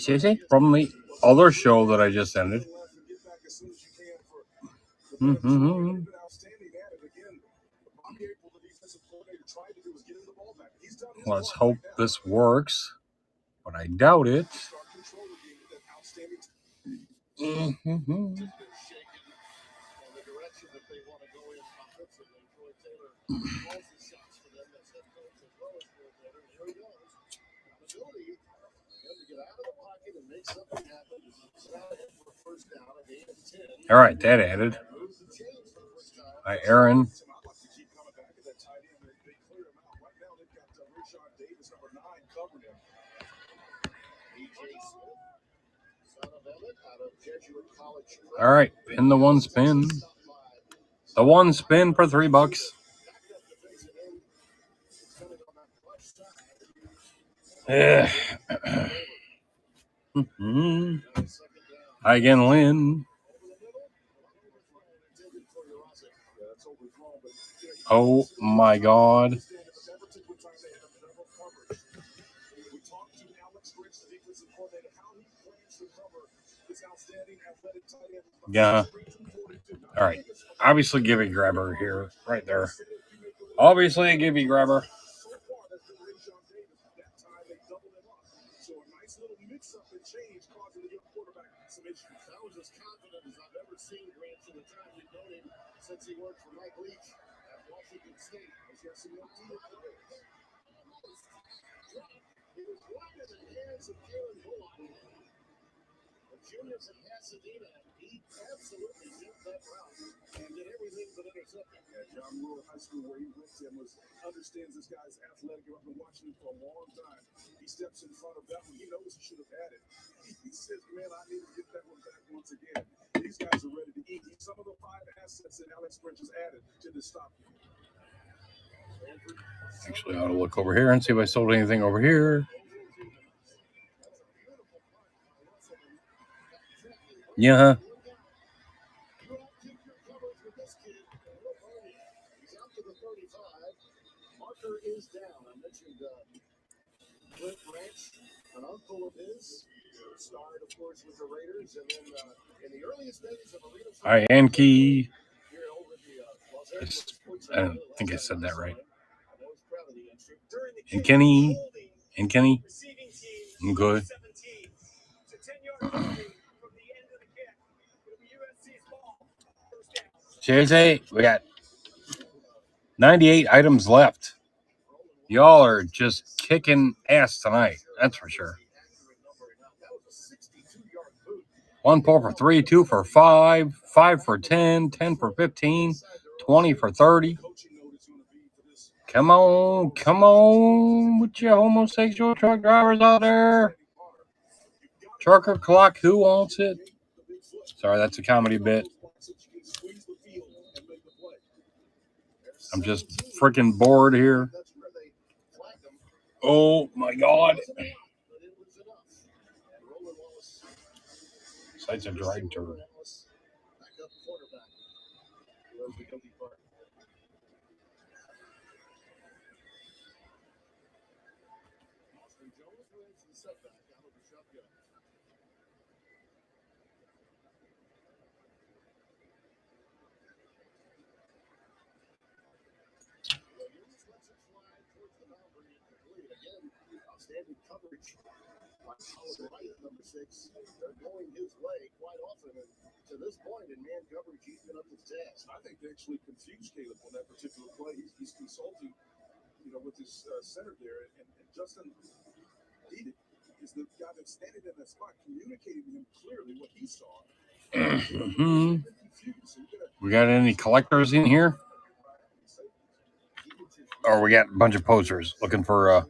Seriously? From the other show that I just ended. Mm-hmm. Let's hope this works, but I doubt it. Mm-hmm. All right, that added. Hi, Aaron. All right, pin the one spin. The one spin for $3. Yeah. Hi again, Lynn. Oh my God. Yeah. All right. Obviously, Gibby grabber here, right there. Obviously, a Gibby grabber. Actually, I ought to look over here and see if I sold anything over here. Yeah. Hi, Anki. I don't think I said that right. And Kenny. And Kenny. I'm good. Seriously, we got 98 items left. Y'all are just kicking ass tonight. That's for sure. 1 pull for 3, 2 for 5, 5 for 10, 10 for 15, 20 for 30. Come on with your homosexual truck drivers out there. Trucker clock, who wants it? Sorry, that's a comedy bit. I'm just freaking bored here. Oh my God. Sights a dried turd. We got any collectors in here? Or we got a bunch of posers looking for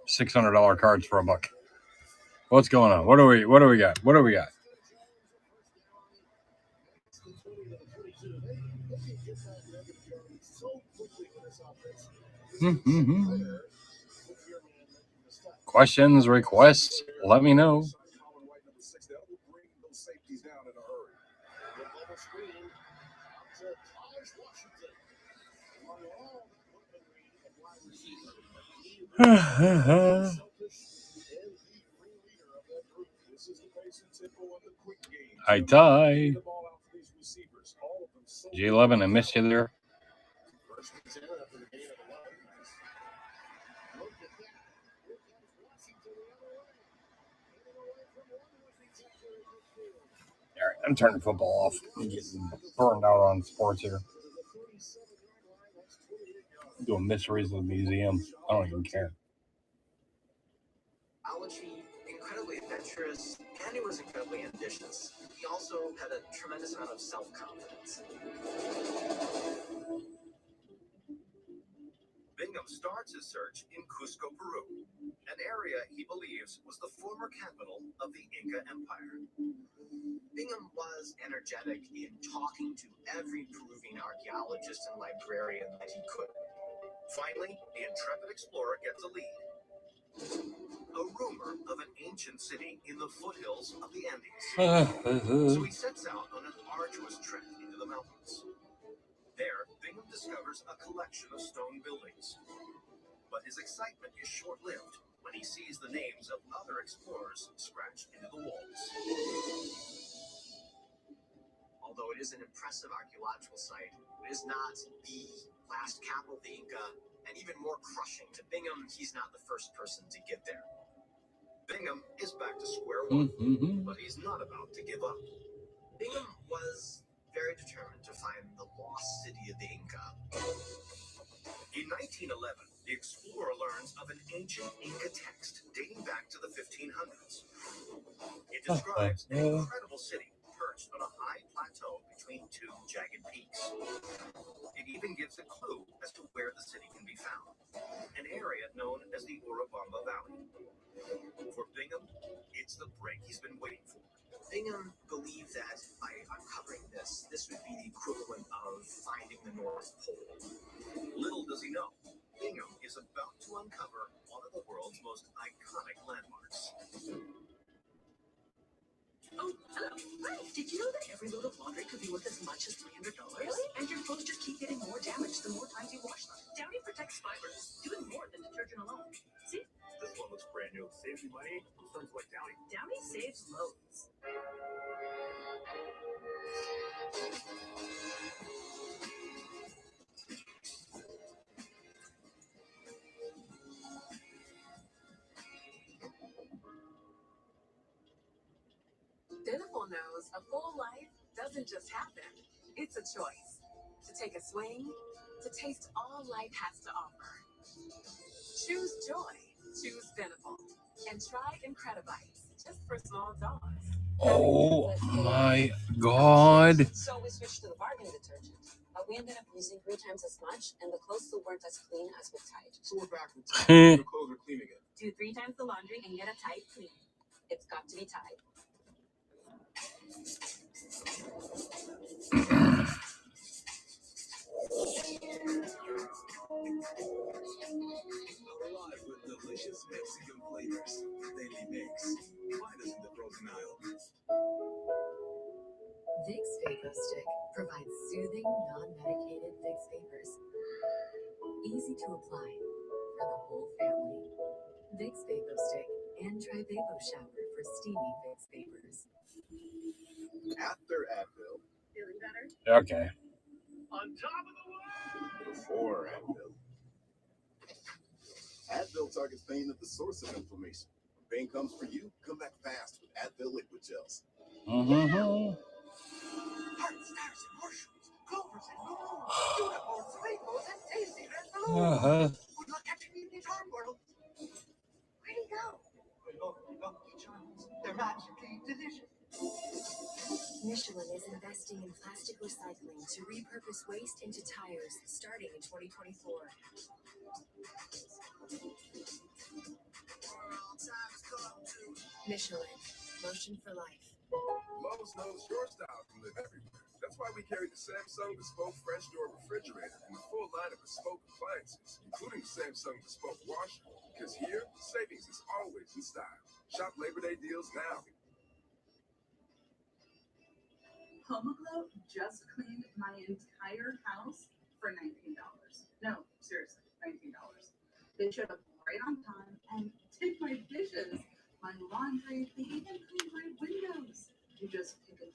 $600 cards for $1. What's going on? What do we got? What do we got? Questions, requests, let me know. Hi, Ty. G11, I missed you there. All right, I'm turning football off. I'm getting burned out on sports here. I'm doing mysteries of the museum. I don't even care. Allergy, incredibly adventurous, and he was incredibly ambitious. He also had a tremendous amount of self-confidence. Bingham starts his search in Cusco, Peru, an area he believes was the former capital of the Inca Empire. Bingham was energetic in talking to every Peruvian archaeologist and librarian that he could. Finally, the intrepid explorer gets a lead. A rumor of an ancient city in the foothills of the Andes. So he sets out on an arduous trek into the mountains. There, Bingham discovers a collection of stone buildings. But his excitement is short-lived when he sees the names of other explorers scratched into the walls. Although it is an impressive archaeological site, it is not the last capital of the Inca, and even more crushing to Bingham, he's not the first person to get there. Bingham is back to square one, but he's not about to give up. Bingham was very determined to find the lost city of the Inca. In 1911, the explorer learns of an ancient Inca text dating back to the 1500s. It describes an incredible city perched on a high plateau between two jagged peaks. It even gives a clue as to where the city can be found, an area known as the Urubamba Valley. For Bingham, it's the break he's been waiting for. Bingham believed that by uncovering this would be the equivalent of finding the North Pole. Little does he know, Bingham is about to uncover one of the world's most iconic landmarks. Oh, hello. Hi. Did you know that every load of laundry could be worth as much as $300? Really? And your clothes just keep getting more damaged the more times you wash them. Downy protects fibers, doing more than detergent alone. See? This one looks brand new. Saves you money. Sounds like Downy. Downy saves loads. Beneful knows a full life doesn't just happen. It's a choice. To take a swing, to taste all life has to offer. Choose joy. Choose Beneful. And try Incredibites, just for small dogs. Oh my God. So we switched to the bargain detergent. But we ended up using 3 times as much, and the clothes still weren't as clean as with Tide. So we're back from Tide. Your clothes are clean again. Do 3 times the laundry and get a Tide clean. It's got to be Tide. Alive with delicious Mexican flavors. Daily Mix. Find us in the frozen aisle. Vicks VapoStick provides soothing, non-medicated Vicks Vapors. Easy to apply for the whole family. Vicks VapoStick and try Vapo Shower for steamy Vicks Vapors. After Advil. Feeling better? Okay. On top of the world. Before Advil. Advil targets pain at the source of inflammation. When pain comes for you, come back fast with Advil liquid gels. Hearts, stars, and horseshoes, clovers, and balloons, unicorns, rainbows, and tasty red balloons. Good luck catching me in the charm world. Where'd he go? Lucky Charms. They're magically delicious. Michelin is investing in plastic recycling to repurpose waste into tires starting in 2024. Michelin, motion for life. Lowe's knows your style can live everywhere. That's why we carry the Samsung Bespoke French Door Refrigerator and the full line of bespoke appliances, including the Samsung Bespoke Washer. Because here, savings is always in style. Shop Labor Day deals now. HomeGlow just cleaned my entire house for $19. No, seriously, $19. They showed up right on time and did my dishes, my laundry. They even cleaned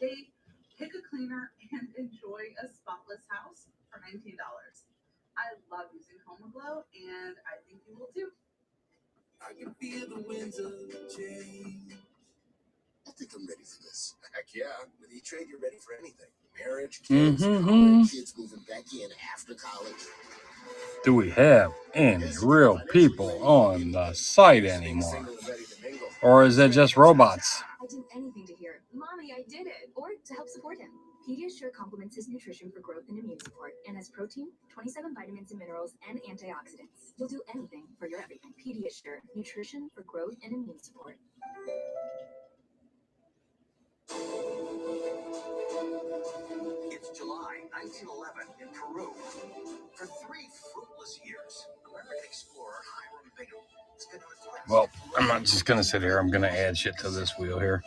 estate, pick a cleaner, and enjoy a spotless house for $19. I love using HomeGlow, and I think you will too. I can feel the winds of change. I think I'm ready for this. Heck yeah. With E-Trade, you're ready for anything. Marriage, kids, college, kids moving back in after college. Do we have any real people on the site anymore? Or is it just robots? I do anything to hear, Mommy, I did it, or to help support him. Pediasure complements his nutrition for growth and immune support and has protein, 27 vitamins and minerals, and antioxidants. You'll do anything for your everything. Pediasure, nutrition for growth and immune support. It's July 1911 in Peru. For 3 fruitless years, American explorer Hiram Bingham has been on a quest. Well, I'm not just going to sit here. I'm going to add shit to this wheel here.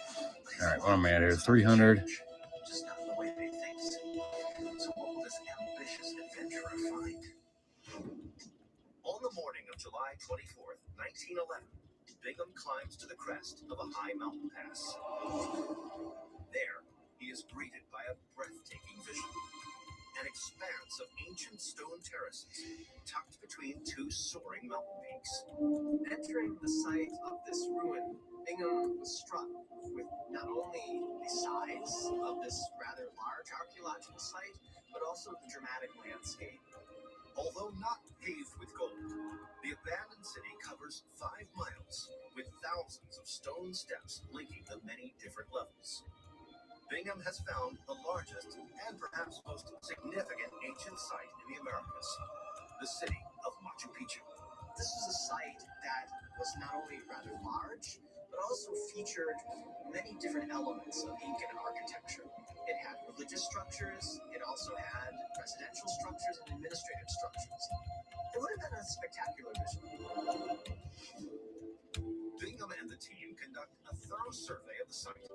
All right, what am I at here? 300. Just not the way they think. So what will this ambitious adventurer find? On the morning of July 24th, 1911, Bingham climbs to the crest of a high mountain pass. There, he is greeted by a breathtaking vision. An expanse of ancient stone terraces tucked between 2 soaring mountain peaks. Entering the site of this ruin, Bingham was struck with not only the size of this rather large archaeological site, but also the dramatic landscape. Although not paved with gold, the abandoned city covers 5 miles with thousands of stone steps linking the many different levels. Bingham has found the largest and perhaps most significant ancient site in the Americas, the city of Machu Picchu. This was a site that was not only rather large, but also featured many different elements of Incan architecture. It had religious structures, it also had residential structures and administrative structures. It would have been a spectacular vision. Bingham and the team conduct a thorough survey of the site.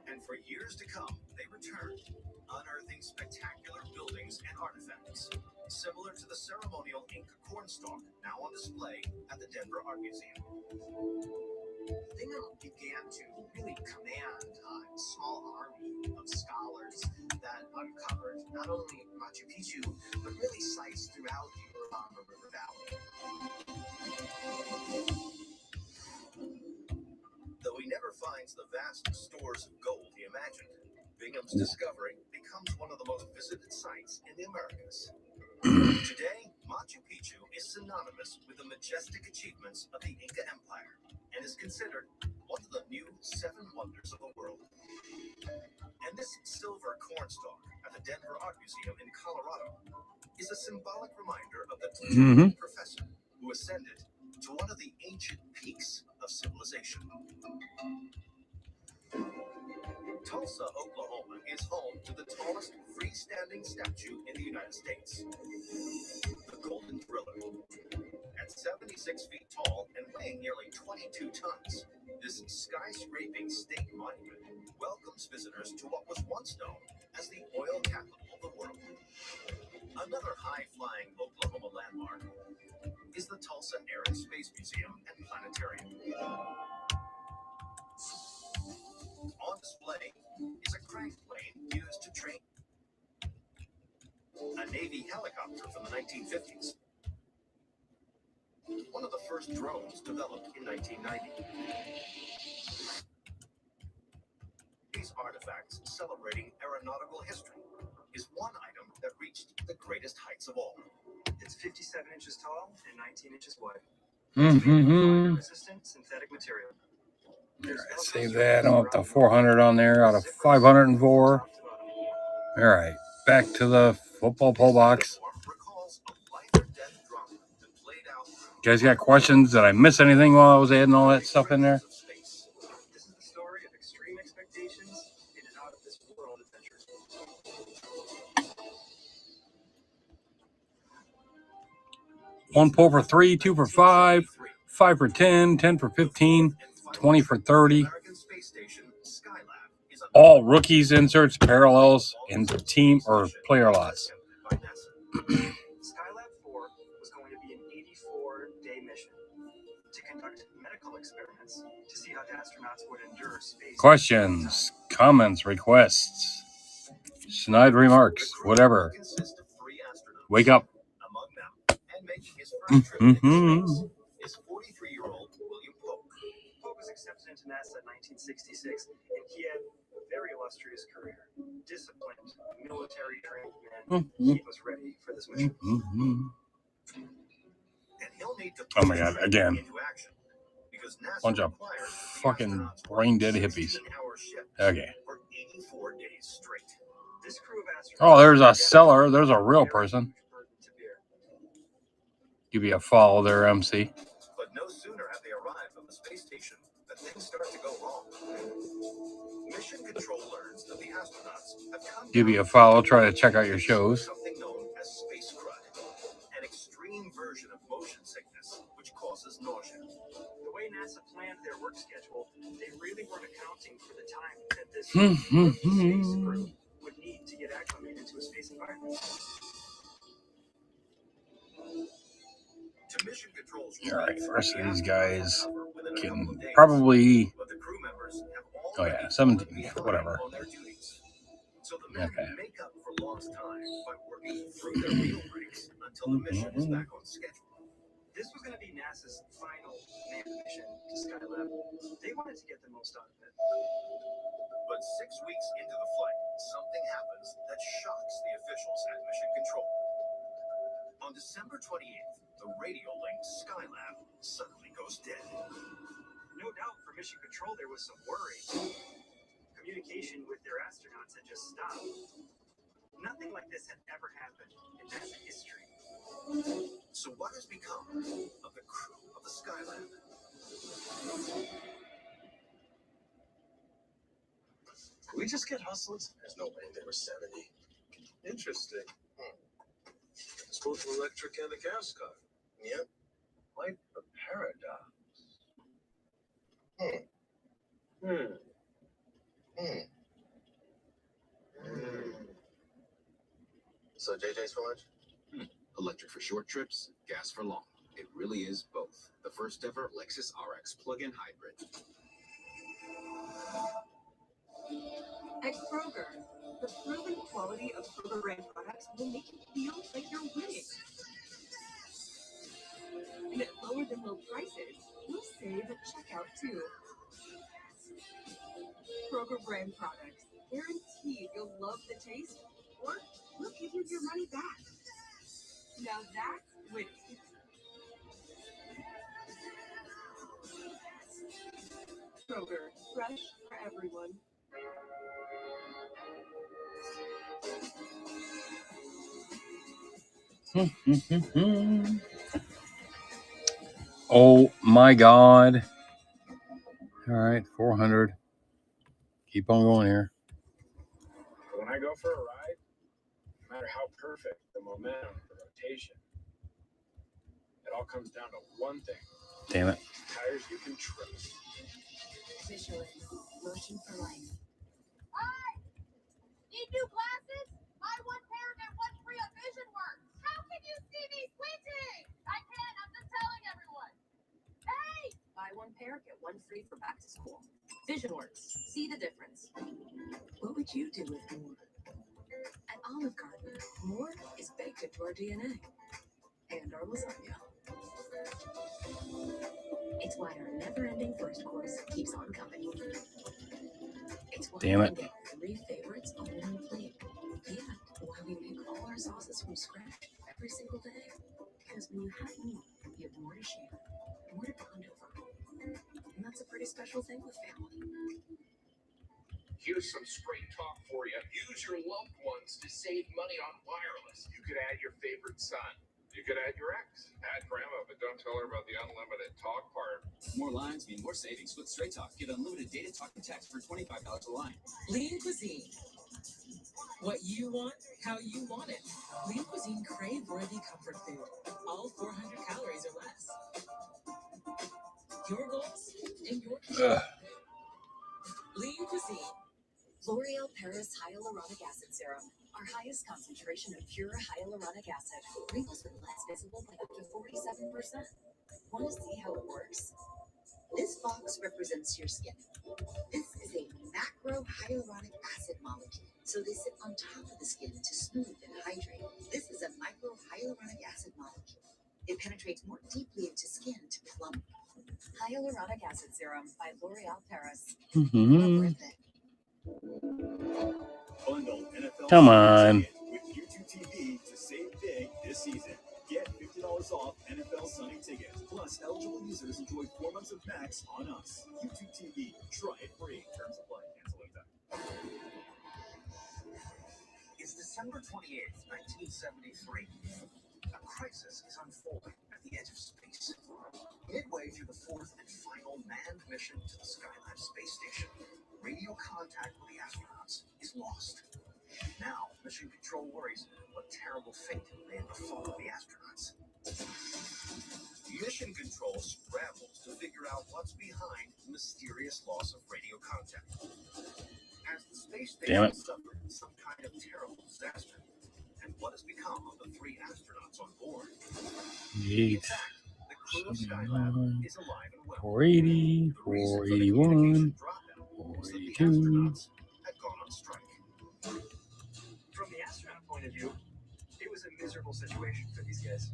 And for years to come, they returned, unearthing spectacular buildings and artifacts, similar to the ceremonial Inca cornstalk now on display at the Denver Art Museum. Bingham began to really command a small army of scholars that uncovered not only Machu Picchu, but really sites throughout the Urubamba River Valley. Though he never finds the vast stores of gold he imagined, Bingham's discovery becomes one of the most visited sites in the Americas. Today, Machu Picchu is synonymous with the majestic achievements of the Inca Empire and is considered one of the new 7 wonders of the world. And this silver cornstalk at the Denver Art Museum in Colorado is a symbolic reminder of the teacher professor who ascended to one of the ancient peaks of civilization. Tulsa, Oklahoma is home to the tallest freestanding statue in the United States, the Golden Thriller. At 76 feet tall and weighing nearly 22 tons, this skyscraping state monument welcomes visitors to what was once known as the oil capital of the world. Another high-flying Oklahoma landmark is the Tulsa Air and Space Museum and Planetarium. On display is a crank plane used to train a Navy helicopter from the 1950s. One of the first drones developed in 1990. These artifacts celebrating aeronautical history is one item that reached the greatest heights of all. It's 57 inches tall and 19 inches wide. Resistant synthetic material. Save that. I'm up to 400 on there out of 504. All right, back to the football pull box. You guys got questions? Did I miss anything while I was adding all that stuff in there? This is the story of extreme expectations in an out of this world adventure. 1 pull for 3, 2 for 5, 5 for 10, 10 for 15, 20 for 30. All rookies, inserts, parallels, and team or player lots. Skylab 4 was going to be an 84-day mission to conduct medical experiments to see how the astronauts would endure space. Questions, comments, requests, snide remarks, whatever. Consists of 3 astronauts. Wake up. Among them, and making his first trip into space, is 43-year-old William Pope. Pope was accepted into NASA in 1966, and he had a very illustrious career. Disciplined, military-trained man. He was ready for this mission. And he'll need to Oh my God, again. into action, because NASA Bunch of requires the fucking astronauts work brain-dead hippies. 16-hour shifts Okay. for 84 days straight. This crew of astronauts. Oh, there's a seller. There's a real person. Give you a follow there, MC. But no sooner have they arrived on the space station than things start to go wrong. Mission Control learns that the astronauts have come Give you a down follow. Try to check out your shows. something known as space crud, an extreme version of motion sickness which causes nausea. The way NASA planned their work schedule, they really weren't accounting for the time that this Hmm, space crew would need to get acclimated to a space environment. To Mission Control's All right, the rest of these guys within a couple can of days, probably. but the crew members have Oh already yeah, 17. begun Whatever. on their duties. So the men Okay. make up for lost time by working through their meal breaks until the mission is back on schedule. This was going to be NASA's final manned mission to Skylab. They wanted to get the most out of it. But 6 weeks into the flight, something happens that shocks the officials at Mission Control. On December 28th, the radio link Skylab suddenly goes dead. No doubt for Mission Control there was some worry. Communication with their astronauts had just stopped. Nothing like this had ever happened in NASA history. So what has become of the crew of the Skylab? We just get hustled? There's no way they were 70. Interesting. It's both electric and a gas car. Yep. Quite a paradox. So JJ's for lunch? Electric for short trips, gas for long. It really is both. The first ever Lexus RX plug-in hybrid. At Kroger, the proven quality of Kroger brand products will make you feel like you're winning. And at lower than low prices, you'll save at checkout too. Kroger brand products, guaranteed you'll love the taste, or we'll give you your money back. Now that's winning. Kroger, fresh for everyone. Oh my God. All right, 400. Keep on going here. When I go for a ride, no matter how perfect the momentum, the rotation, it all comes down to one thing. Damn it. Tires you can trust. Michelin, motion for life. Hi! Need new glasses? Buy one pair and get one free at VisionWorks. How can you see me squinting? I can't, I'm just telling everyone. Hey! Buy one pair, get one free for back to school. VisionWorks. See the difference. What would you do with more? At Olive Garden, more is baked into our DNA. And our lasagna. It's why our never-ending first course keeps on coming. It's why Damn we it. get 3 favorites on one plate. And why we make all our sauces from scratch every single day. Because when you have meat, you have more to share, more to bond over. And that's a pretty special thing with family. Here's some straight talk for you. Use your loved ones to save money on wireless. You could add your favorite son. You could add your ex. Add grandma, but don't tell her about the unlimited talk part. More lines mean more savings with Straight Talk. Get unlimited data, talk, and text for $25 a line. Lean Cuisine. What you want, how you want it. Lean Cuisine crave-worthy comfort food. All 400 calories or less. Your goals in your kitchen. Lean Cuisine. L'Oreal Paris Hyaluronic Acid Serum. Our highest concentration of pure hyaluronic acid. Wrinkles are less visible by up to 47%. Want to see how it works? This box represents your skin. This is a macrohyaluronic acid molecule. So they sit on top of the skin to smooth and hydrate. This is a microhyaluronic acid molecule. It penetrates more deeply into skin to plump. Hyaluronic acid serum by L'Oreal Paris. Mm-hmm. Bundle NFL Come Sunday on. Ticket with YouTube TV to save big this season. Get $50 off NFL Sunday Ticket. Plus, eligible users enjoy 4 months of Max on us. YouTube TV. Try it free. Terms apply. Cancel anytime. It's December 28th, 1973. A crisis is unfolding at the edge of space. Midway through the fourth and final manned mission to the Skylab space station, radio contact with the astronauts is lost. Now, Mission Control worries what terrible fate may have befallen the astronauts. Mission Control scrambles to figure out what's behind the mysterious loss of radio contact. Has the space Damn station it. suffered some kind of terrible disaster? And what has become of the 3 astronauts on board? Yeet. The crew of Skylab is alive and well. 480, 481, 482. Had gone on strike. From the astronaut point of view, it was a miserable situation for these guys.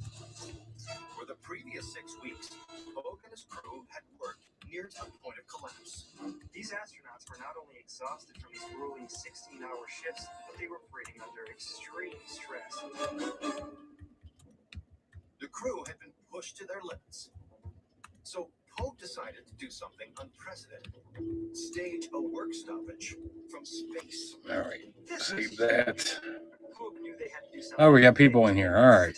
For the previous 6 weeks, Vogue and his crew had worked near to the point of collapse. These astronauts were not only exhausted from these grueling 16-hour shifts, but they were operating under extreme stress. The crew had been pushed to their limits. So Pogue decided to do something unprecedented. Stage a work stoppage from space. All right. Save that. Pogue knew they had to do something. Oh, we got people in here. All right.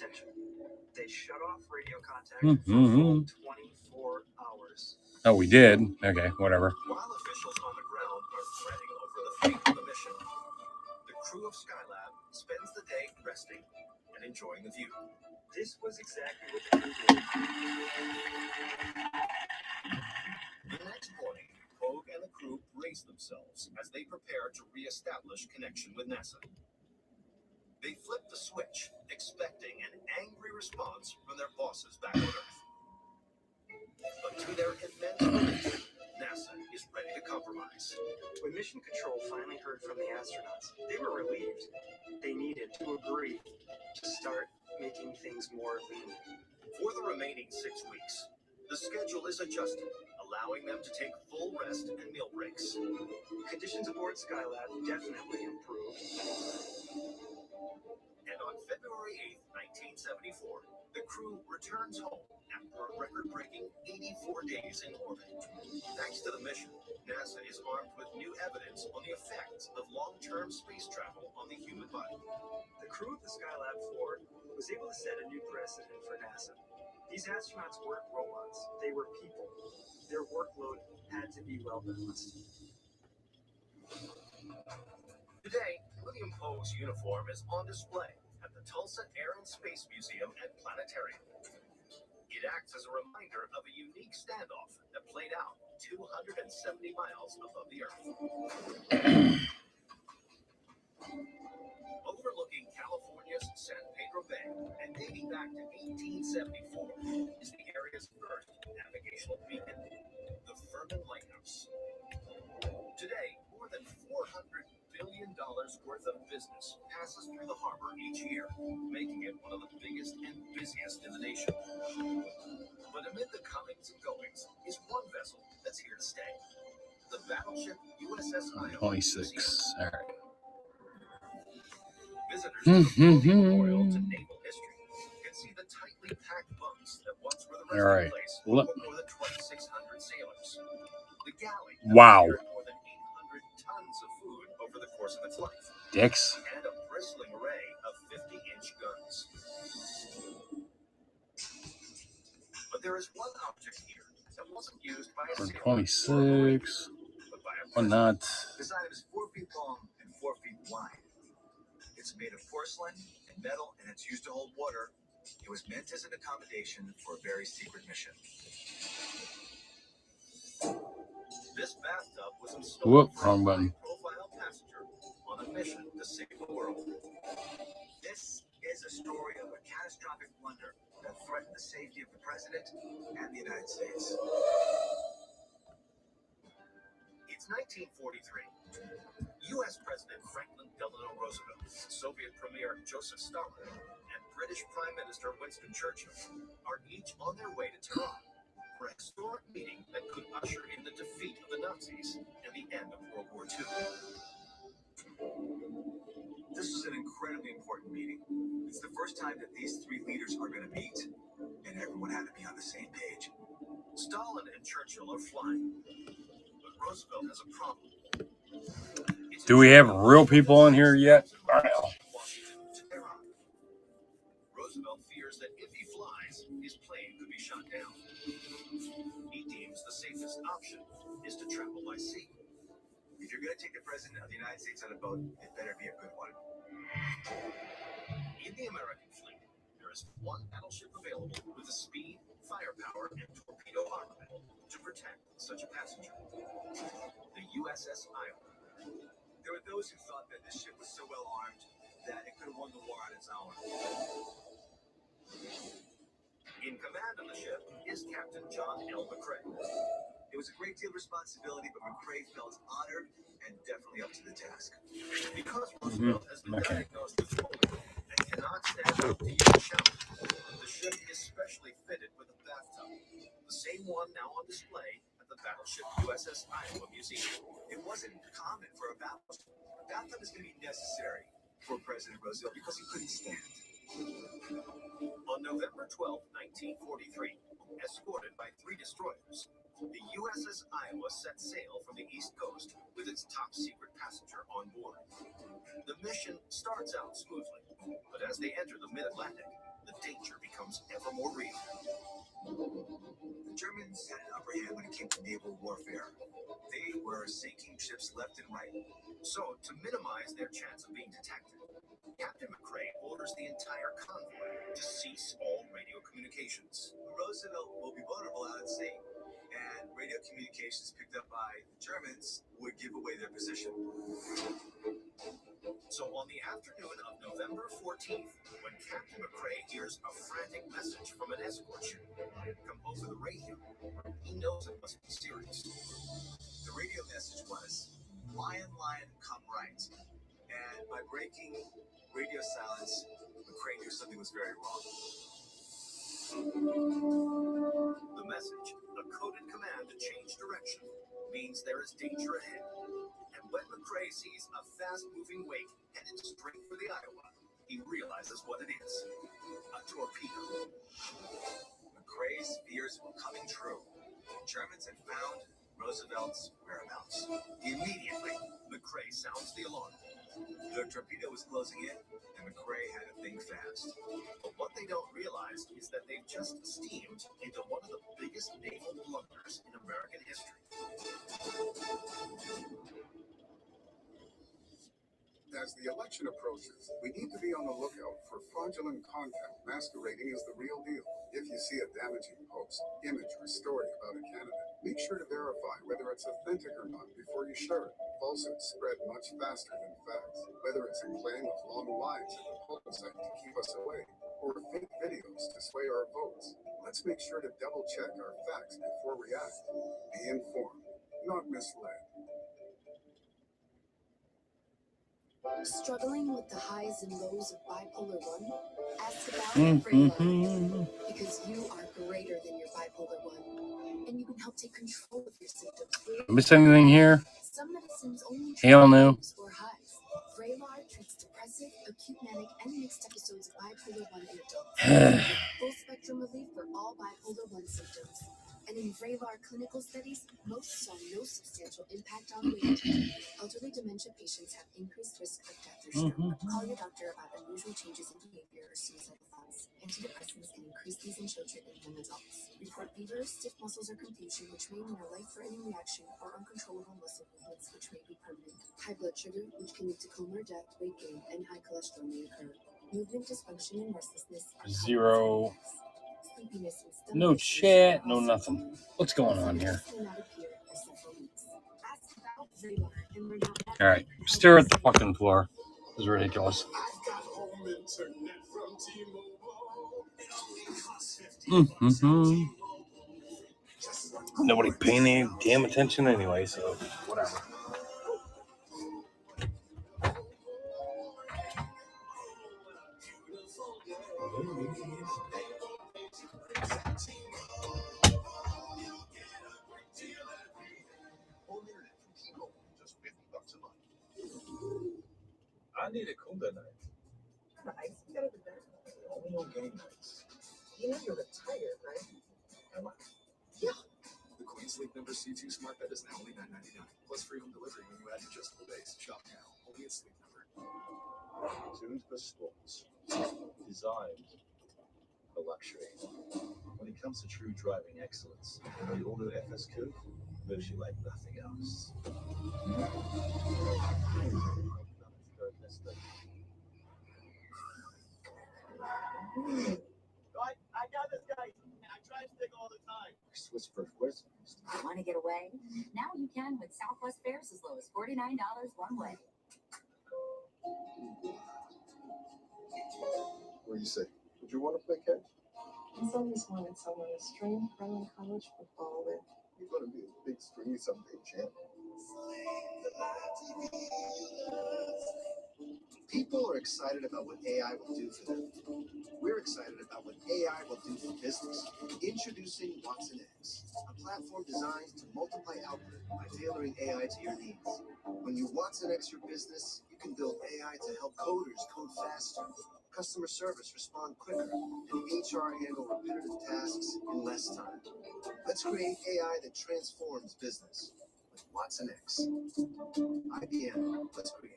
They shut off radio contact Mm-hmm. for 24 hours. Oh, we did. Okay, whatever. While officials on the ground are fretting over the fate of the mission, the crew of Skylab spends the day resting and enjoying the view. This was exactly what the crew did. The next morning, Pogue and the crew brace themselves as they prepare to re-establish connection with NASA. They flip the switch, expecting an angry response from their bosses back on Earth. But to their immense relief, NASA is ready to compromise. When Mission Control finally heard from the astronauts, they were relieved. They needed to agree to start making things more lean. For the remaining 6 weeks, the schedule is adjusted, allowing them to take full rest and meal breaks. Conditions aboard Skylab definitely improved. And on February 8th, 1974, the crew returns home after a record-breaking 84 days in orbit. Thanks to the mission, NASA is armed with new evidence on the effects of long-term space travel on the human body. The crew of the Skylab 4 was able to set a new precedent for NASA. These astronauts weren't robots, they were people. Their workload had to be well balanced. Today, William Pogue's uniform is on display at the Tulsa Air and Space Museum and Planetarium. It acts as a reminder of a unique standoff that played out 270 miles above the Earth. Overlooking California's San Pedro Bay and dating back to 1874 is the area's first navigational beacon, the Furman Lighthouse. Today, more than $400 billion worth of business passes through the harbor each year, making it one of the biggest and busiest in the nation. But amid the comings and goings is one vessel that's here to stay. The battleship USS Iowa. 26. All right. Visitors to the floating memorial to naval history can see the tightly packed bunks that once were the All right. resting place Look. for more than 2,600 sailors. The galley Wow. carried more than 800 tons of food over the course of its life. Dicks. And a bristling array of 50-inch guns. But there is one object here that wasn't used by a sailor, 26. but by a Or person. not. This item is 4 feet long and 4 feet wide. It's made of porcelain and metal, and it's used to hold water. It was meant as an accommodation for a very secret mission. This bathtub was installed Whoop, for wrong a button. high-profile passenger on a mission to save the world. This is a story of a catastrophic blunder that threatened the safety of the president and the United States. It's 1943. U.S. President Franklin Delano Roosevelt, Soviet Premier Joseph Stalin, and British Prime Minister Winston Churchill are each on their way to Tehran for a historic meeting that could usher in the defeat of the Nazis and the end of World War II. This is an incredibly important meeting. It's the first time that these three leaders are going to meet, and everyone had to be on the same page. Stalin and Churchill are flying, but Roosevelt has a problem. Do we have real people on here yet? Roosevelt fears that if he flies, his plane could be shot down. He deems the safest option is to travel by sea. If you're going to take the President of the United States on a boat, it better be a good one. In the American fleet, there is one battleship available with the speed, firepower, and torpedo armament to protect such a passenger. The USS Iowa. There were those who thought that this ship was so well armed that it could have won the war on its own. In command of the ship is Captain John L. McCrae. It was a great deal of responsibility, but McCrae felt honored and definitely up to the task. Because Roosevelt has been diagnosed with polio and cannot stand up to use a shower, the ship is specially fitted with a bathtub, the same one now on display at the battleship USS Iowa Museum. It wasn't common for a battleship. A bathtub is going to be necessary for President Roosevelt because he couldn't stand. On November 12, 1943, escorted by 3 destroyers, the USS Iowa set sail from the East Coast with its top-secret passenger on board. The mission starts out smoothly, but as they enter the mid-Atlantic, the danger becomes ever more real. The Germans had an upper hand when it came to naval warfare. They were sinking ships left and right. So, to minimize their chance of being detected, Captain McCrae orders the entire convoy to cease all radio communications. Roosevelt will be vulnerable out at sea, and radio communications picked up by the Germans would give away their position. So on the afternoon of November 14th, when Captain McCrae hears a frantic message from an escort ship come over the radio, he knows it must be serious. The radio message was, "Lion, lion, come right." And by breaking radio silence, McCrae knew something was very wrong. The message, a coded command to change direction, means there is danger ahead. And when McCrae sees a fast-moving wake headed straight for the Iowa, he realizes what it is. A torpedo. McCrae's fears were coming true. The Germans had found Roosevelt's whereabouts. Immediately, McCrae sounds the alarm. The torpedo was closing in, and McCrae had to think fast. But what they don't realize is that they've just steamed into one of the biggest naval blunders in American history. As the election approaches, we need to be on the lookout for fraudulent content masquerading as the real deal. If you see a damaging post, image, or story about a candidate, make sure to verify whether it's authentic or not before you share it. Falsehoods spread much faster than facts, whether it's a claim of long lines at the polling site to keep us away, or fake videos to sway our votes. Let's make sure to double-check our facts before we act. Be informed, not misled. Struggling with the highs and lows of bipolar 1? Ask about Vraylar, because you are greater than your bipolar 1, and you can help take control of your symptoms. Miss anything here? Some medicines only Hell no. lows or highs. Vraylar treats depressive, acute manic, and mixed episodes of bipolar 1 in adults. Full spectrum relief for all bipolar 1 symptoms. And in Vraylar clinical studies, most saw no substantial impact on weight. Elderly dementia patients have increased risk of death or stroke. Call your doctor about unusual changes in behavior or suicidal thoughts. Antidepressants can increase these in children and young adults. Report fever, stiff muscles, or confusion, which may mean a life-threatening reaction, or uncontrollable muscle movements, which may be permanent. High blood sugar, which can lead to coma or death, weight gain, and high cholesterol may occur. Movement dysfunction and restlessness. Zero. No chat, no nothing. What's going on here? All right, stare at the fucking floor. This is ridiculous. Nobody paying any damn attention anyway, so whatever. I need a Kumba night. Nice. You gotta be better. Only on game nights. You know you're retired, right? Am I? Yeah. The Queen Sleep Number C2 Smart Bed is now only $9.99. Plus free home delivery when you add adjustable base. Shop now. Only at Sleep Number. Tuned for sports. Designed for luxury. When it comes to true driving excellence, the Auto FS Coupe moves you like nothing else. I got this guy, and I try to stick all the time. Swiss first. Where's Want to get away? Now you can with Southwest fares as low as $49 one way. What do you say? Would you want to play catch? He's always wanted someone to string running college football with. You're going to be a big stringy someday, champ. People are excited about what AI will do for them. We're excited about what AI will do for business. Introducing Watson X, a platform designed to multiply output by tailoring AI to your needs. When you Watson X your business, you can build AI to help coders code faster, customer service respond quicker, and HR handle repetitive tasks in less time. Let's create AI that transforms business with Watson X. IBM, let's create.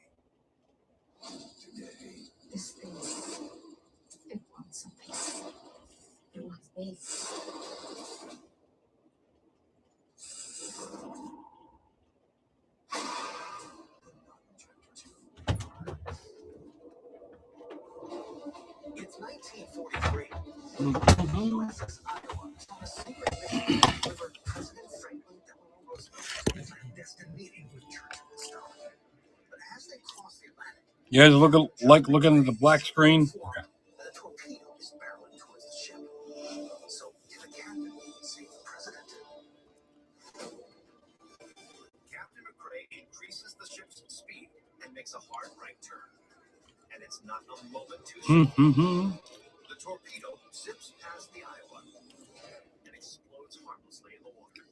Today, this thing, it wants something. It wants me. It's 1943. USS Iowa is on a secret mission to deliver President Franklin Delano Roosevelt's clandestine meeting with Churchill and Stalin. But as they cross the Atlantic, You guys looking at the black screen? Okay. the torpedo is barreling towards the ship. So if a captain sees the president, Captain McCrae increases the ship's speed and makes a hard right turn. And it's not a moment too soon. The torpedo zips past the Iowa and explodes harmlessly in the water.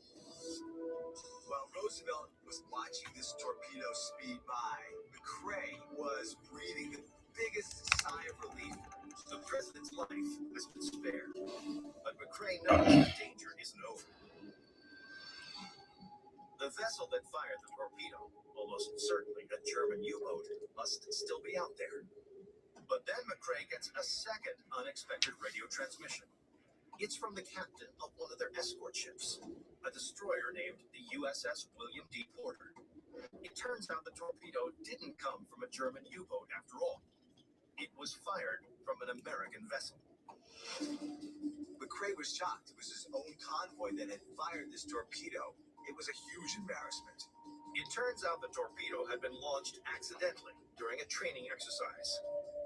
While Roosevelt was watching this torpedo speed by, McCrae was breathing the biggest sigh of relief. The president's life has been spared. But McCrae knows the danger isn't over. The vessel that fired the torpedo, almost certainly a German U-boat, must still be out there. But then McCrae gets a second unexpected radio transmission. It's from the captain of one of their escort ships, a destroyer named the USS William D. Porter. It turns out the torpedo didn't come from a German U-boat after all. It was fired from an American vessel. McCrae was shocked. It was his own convoy that had fired this torpedo. It was a huge embarrassment. It turns out the torpedo had been launched accidentally during a training exercise.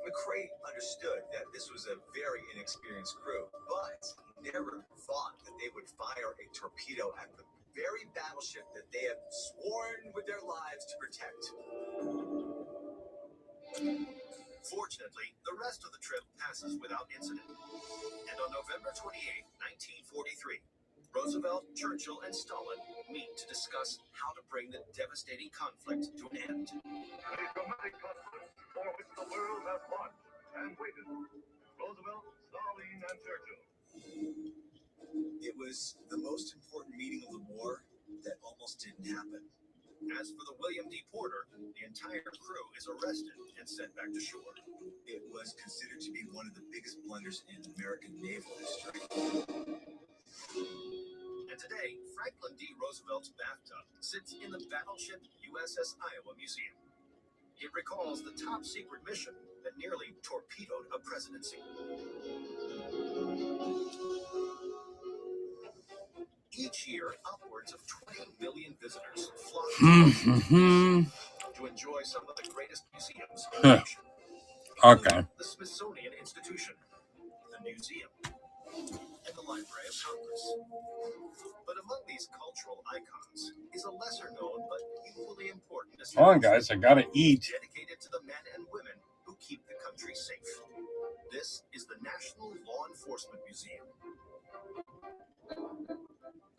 McCrae understood that this was a very inexperienced crew, but he never thought that they would fire a torpedo at the very battleship that they had sworn with their lives to protect. Fortunately, the rest of the trip passes without incident. And on November 28, 1943, Roosevelt, Churchill, and Stalin meet to discuss how to bring the devastating conflict to an end. A dramatic conflict for which the world has watched and waited. Roosevelt, Stalin, and Churchill. It was the most important meeting of the war that almost didn't happen. As for the William D. Porter, the entire crew is arrested and sent back to shore. It was considered to be one of the biggest blunders in American naval history. And today, Franklin D. Roosevelt's bathtub sits in the battleship USS Iowa Museum. It recalls the top secret mission that nearly torpedoed a presidency. Each year, upwards of 20 million visitors flock to enjoy some of the greatest museums in the nation. Okay. The Smithsonian Institution, the Museum, and the Library of Congress. But among these cultural icons is a lesser known but equally important Come on, guys, I gotta eat. dedicated to the men and women who keep the country safe. This is the National Law Enforcement Museum.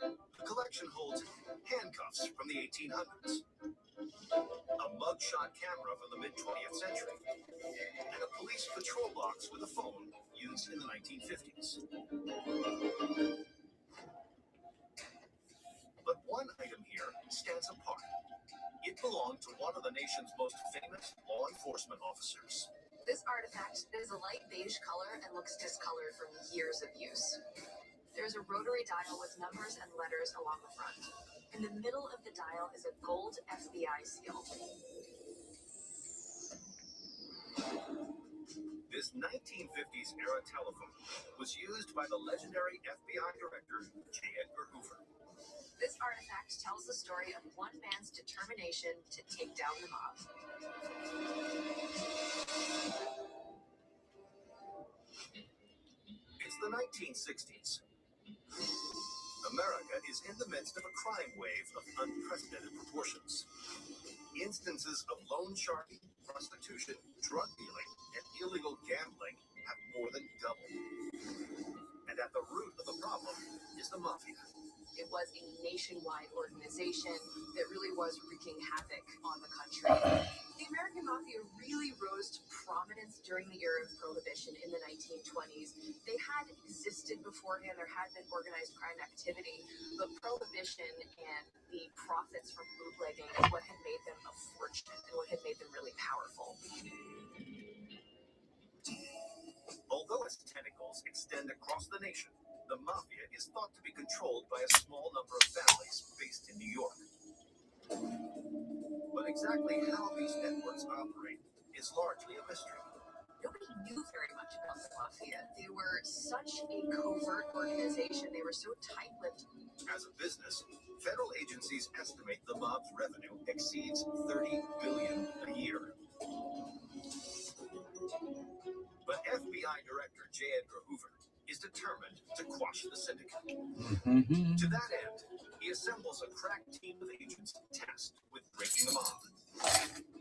The collection holds handcuffs from the 1800s, a mugshot camera from the mid-20th century, and a police patrol box with a phone used in the 1950s. But one item here stands apart. It belonged to one of the nation's most famous law enforcement officers. This artifact is a light beige color and looks discolored from years of use. There's a rotary dial with numbers and letters along the front. In the middle of the dial is a gold FBI seal. This 1950s era telephone was used by the legendary FBI director J. Edgar Hoover. This artifact tells the story of one man's determination to take down the mob. It's the 1960s. America is in the midst of a crime wave of unprecedented proportions. Instances of loan sharking, prostitution, drug dealing, and illegal gambling have more than doubled. And at the root of the problem is the mafia. It was a nationwide organization that really was wreaking havoc on the country. The American Mafia really rose to prominence during the era of Prohibition in the 1920s. They had existed beforehand, there had been organized crime activity, but Prohibition and the profits from bootlegging is what had made them a fortune and what had made them really powerful. Although its tentacles extend across the nation, the mafia is thought to be controlled by a small number of families based in New York. But exactly how these networks operate is largely a mystery. Nobody knew very much about the Mafia. They were such a covert organization. They were so tight-lipped. As a business, federal agencies estimate the mob's revenue exceeds $30 billion a year. But FBI Director J. Edgar Hoover is determined to quash the syndicate. To that end, he assembles a crack team of agents tasked with breaking the mob.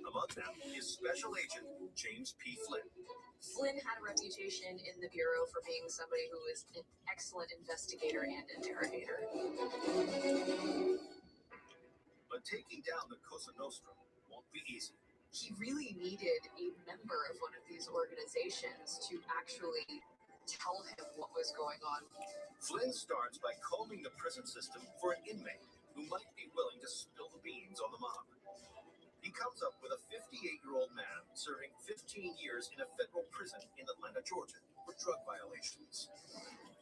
Among them is Special Agent James P. Flynn. Flynn had a reputation in the Bureau for being somebody who was an excellent investigator and interrogator. But taking down the Cosa Nostra won't be easy. He really needed a member of one of these organizations to actually tell him what was going on. Flynn starts by combing the prison system for an inmate who might be willing to spill the beans on the mob. He comes up with a 58-year-old man serving 15 years in a federal prison in Atlanta, Georgia, for drug violations.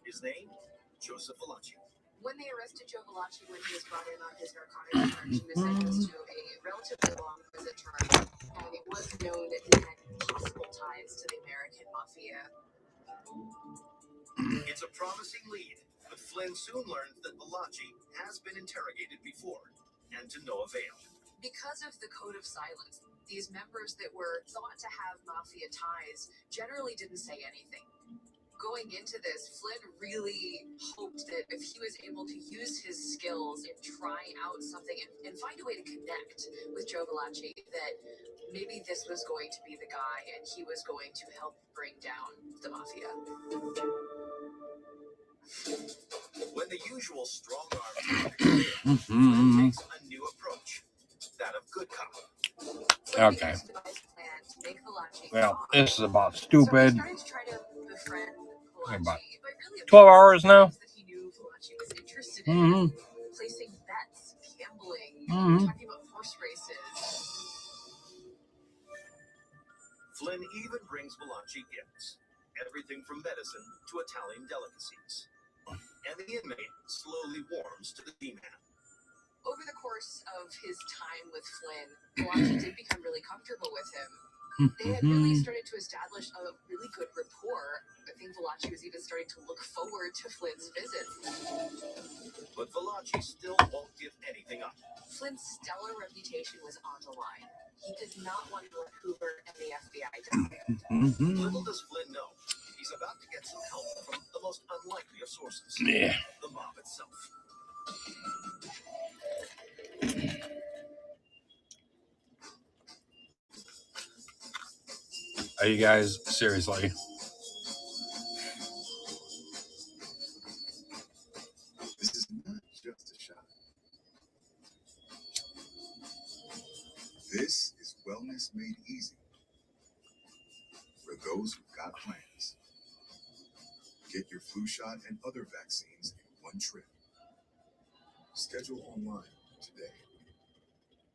His name, Joseph Valachi. When they arrested Joe Valachi when he was brought in on his narcotics charge, he was sentenced to a relatively long prison term, and it was known that he had possible ties to the American Mafia. It's a promising lead, but Flynn soon learns that Valachi has been interrogated before, and to no avail. Because of the code of silence, these members that were thought to have mafia ties generally didn't say anything. Going into this, Flynn really hoped that if he was able to use his skills and try out something and find a way to connect with Joe Valachi, that maybe this was going to be the guy and he was going to help bring down the mafia. When the usual strong-arm tactics fail, Flynn takes a new approach, that of good cop. Okay. Well, this is about stupid. About 12 hours now. Placing bets, gambling, talking about horse races. Flynn even brings Valachi gifts, everything from medicine to Italian delicacies. And the inmate slowly warms to the D-man. Over the course of his time with Flynn, Valachi did become really comfortable with him. They had really started to establish a really good rapport. I think Valachi was even starting to look forward to Flynn's visits. But Valachi still won't give anything up. Flynn's stellar reputation was on the line. He did not want to let Hoover and the FBI die. Little does Flynn know, he he's about to get some help from the most unlikely of sources. Yeah. The mob itself. Are you guys seriously? This is not just a shot. This is wellness made easy for those who've got plans. Get your flu shot and other vaccines in one trip. Schedule online today.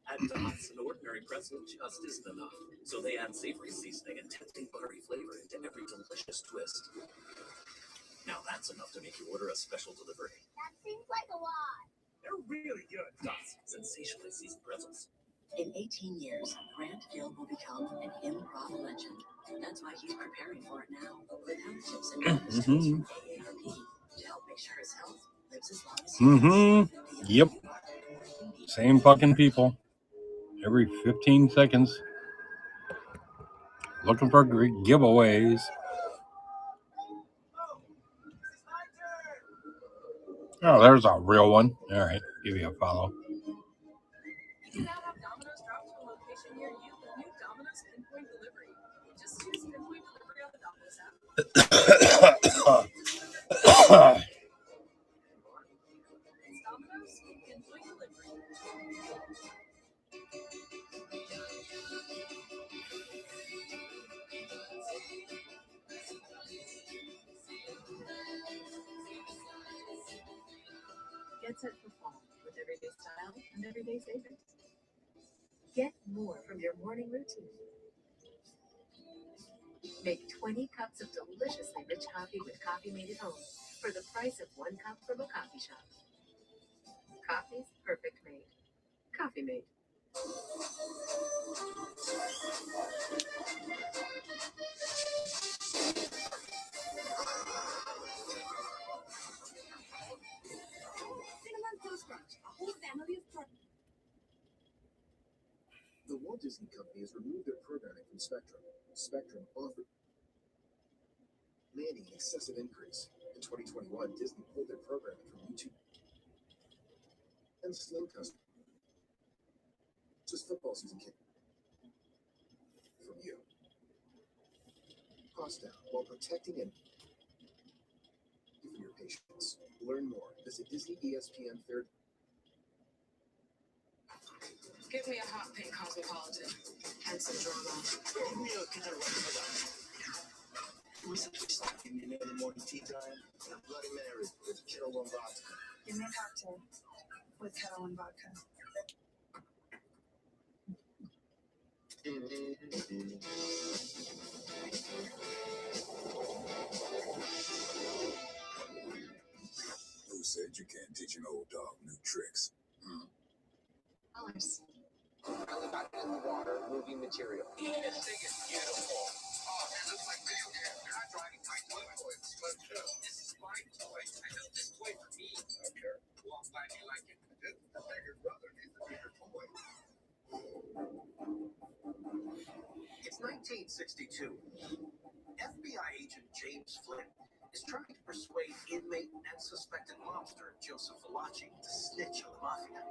At Dots, an ordinary pretzel just isn't enough. So they add savory seasoning and tempting buttery flavor into every delicious twist. Now that's enough to make you order a special delivery. That seems like a lot. They're really good. Dots, sensationally seasoned pretzels. In 18 years, Grant Gill will become an improv legend. That's why he's preparing for it now, with health tips and wellness tools from AARP to help make sure his health lives as long as he does. Yep. Same fucking people. Every 15 seconds. Looking for giveaways. Oh, there's a real one. All right, give you a follow. You can now have Domino's drop to a location near you with new Domino's Pinpoint Delivery. Just choose Pinpoint Delivery on the Domino's app. It's Domino's Pinpoint Delivery. Get set for fall with everyday style and everyday savings. Get more from your morning routine. Make 20 cups of deliciously rich coffee with Coffee Mate at home for the price of 1 cup from a coffee shop. Coffee's perfect mate. Coffee Mate. Cinnamon Toast Crunch, a whole family of products. The Walt Disney Company has removed their programming from Spectrum. Spectrum offered Manny an excessive increase. In 2021, Disney pulled their programming from YouTube and Slim Custom. Just football season came from you. Cost down while protecting and for your patience. Learn more. Visit Disney ESPN Third. Give me a hot pink cosmopolitan and some drama. Give me a kind of what's it like in the early morning tea time? A Bloody Mary with Kettle One vodka. Give me a cocktail with Kettle and vodka. Who said you can't teach an old dog new tricks? Dollars. Finally got it in the water, moving material. This thing is beautiful. Oh, it looks like video game. They're not driving my toy. This is my toy. I built this toy for me. Okay. Walk by me like it. The bigger brother needs a bigger toy. It's 1962. FBI agent James Flynn is trying to persuade inmate and suspected mobster Joseph Valachi to snitch on the mafia.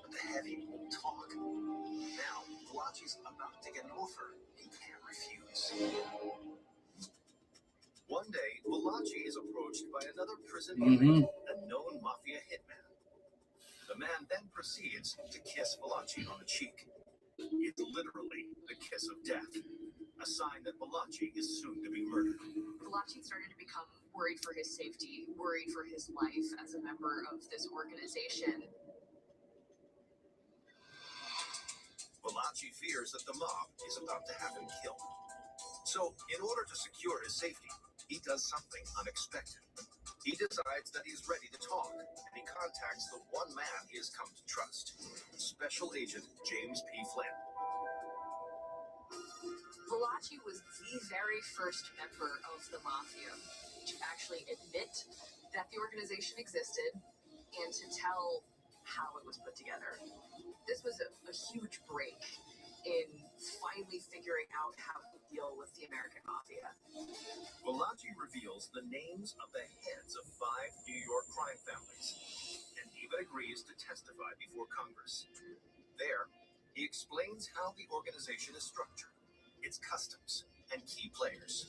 But the heavy won't talk. Now, Valachi's about to get an offer he can't refuse. One day, Valachi is approached by another prison inmate, a known mafia hitman. The man then proceeds to kiss Valachi on the cheek. It's literally the kiss of death, a sign that Valachi is soon to be murdered. Valachi started to become worried for his safety, worried for his life as a member of this organization. Valachi fears that the mob is about to have him killed. So, in order to secure his safety, he does something unexpected. He decides that he's ready to talk, and he contacts the one man he has come to trust, Special Agent James P. Flynn. Valachi was the very first member of the mafia to actually admit that the organization existed and to tell how it was put together. This was a huge break in finally figuring out how to deal with the American mafia. explains how the organization is structured, its customs, and key players.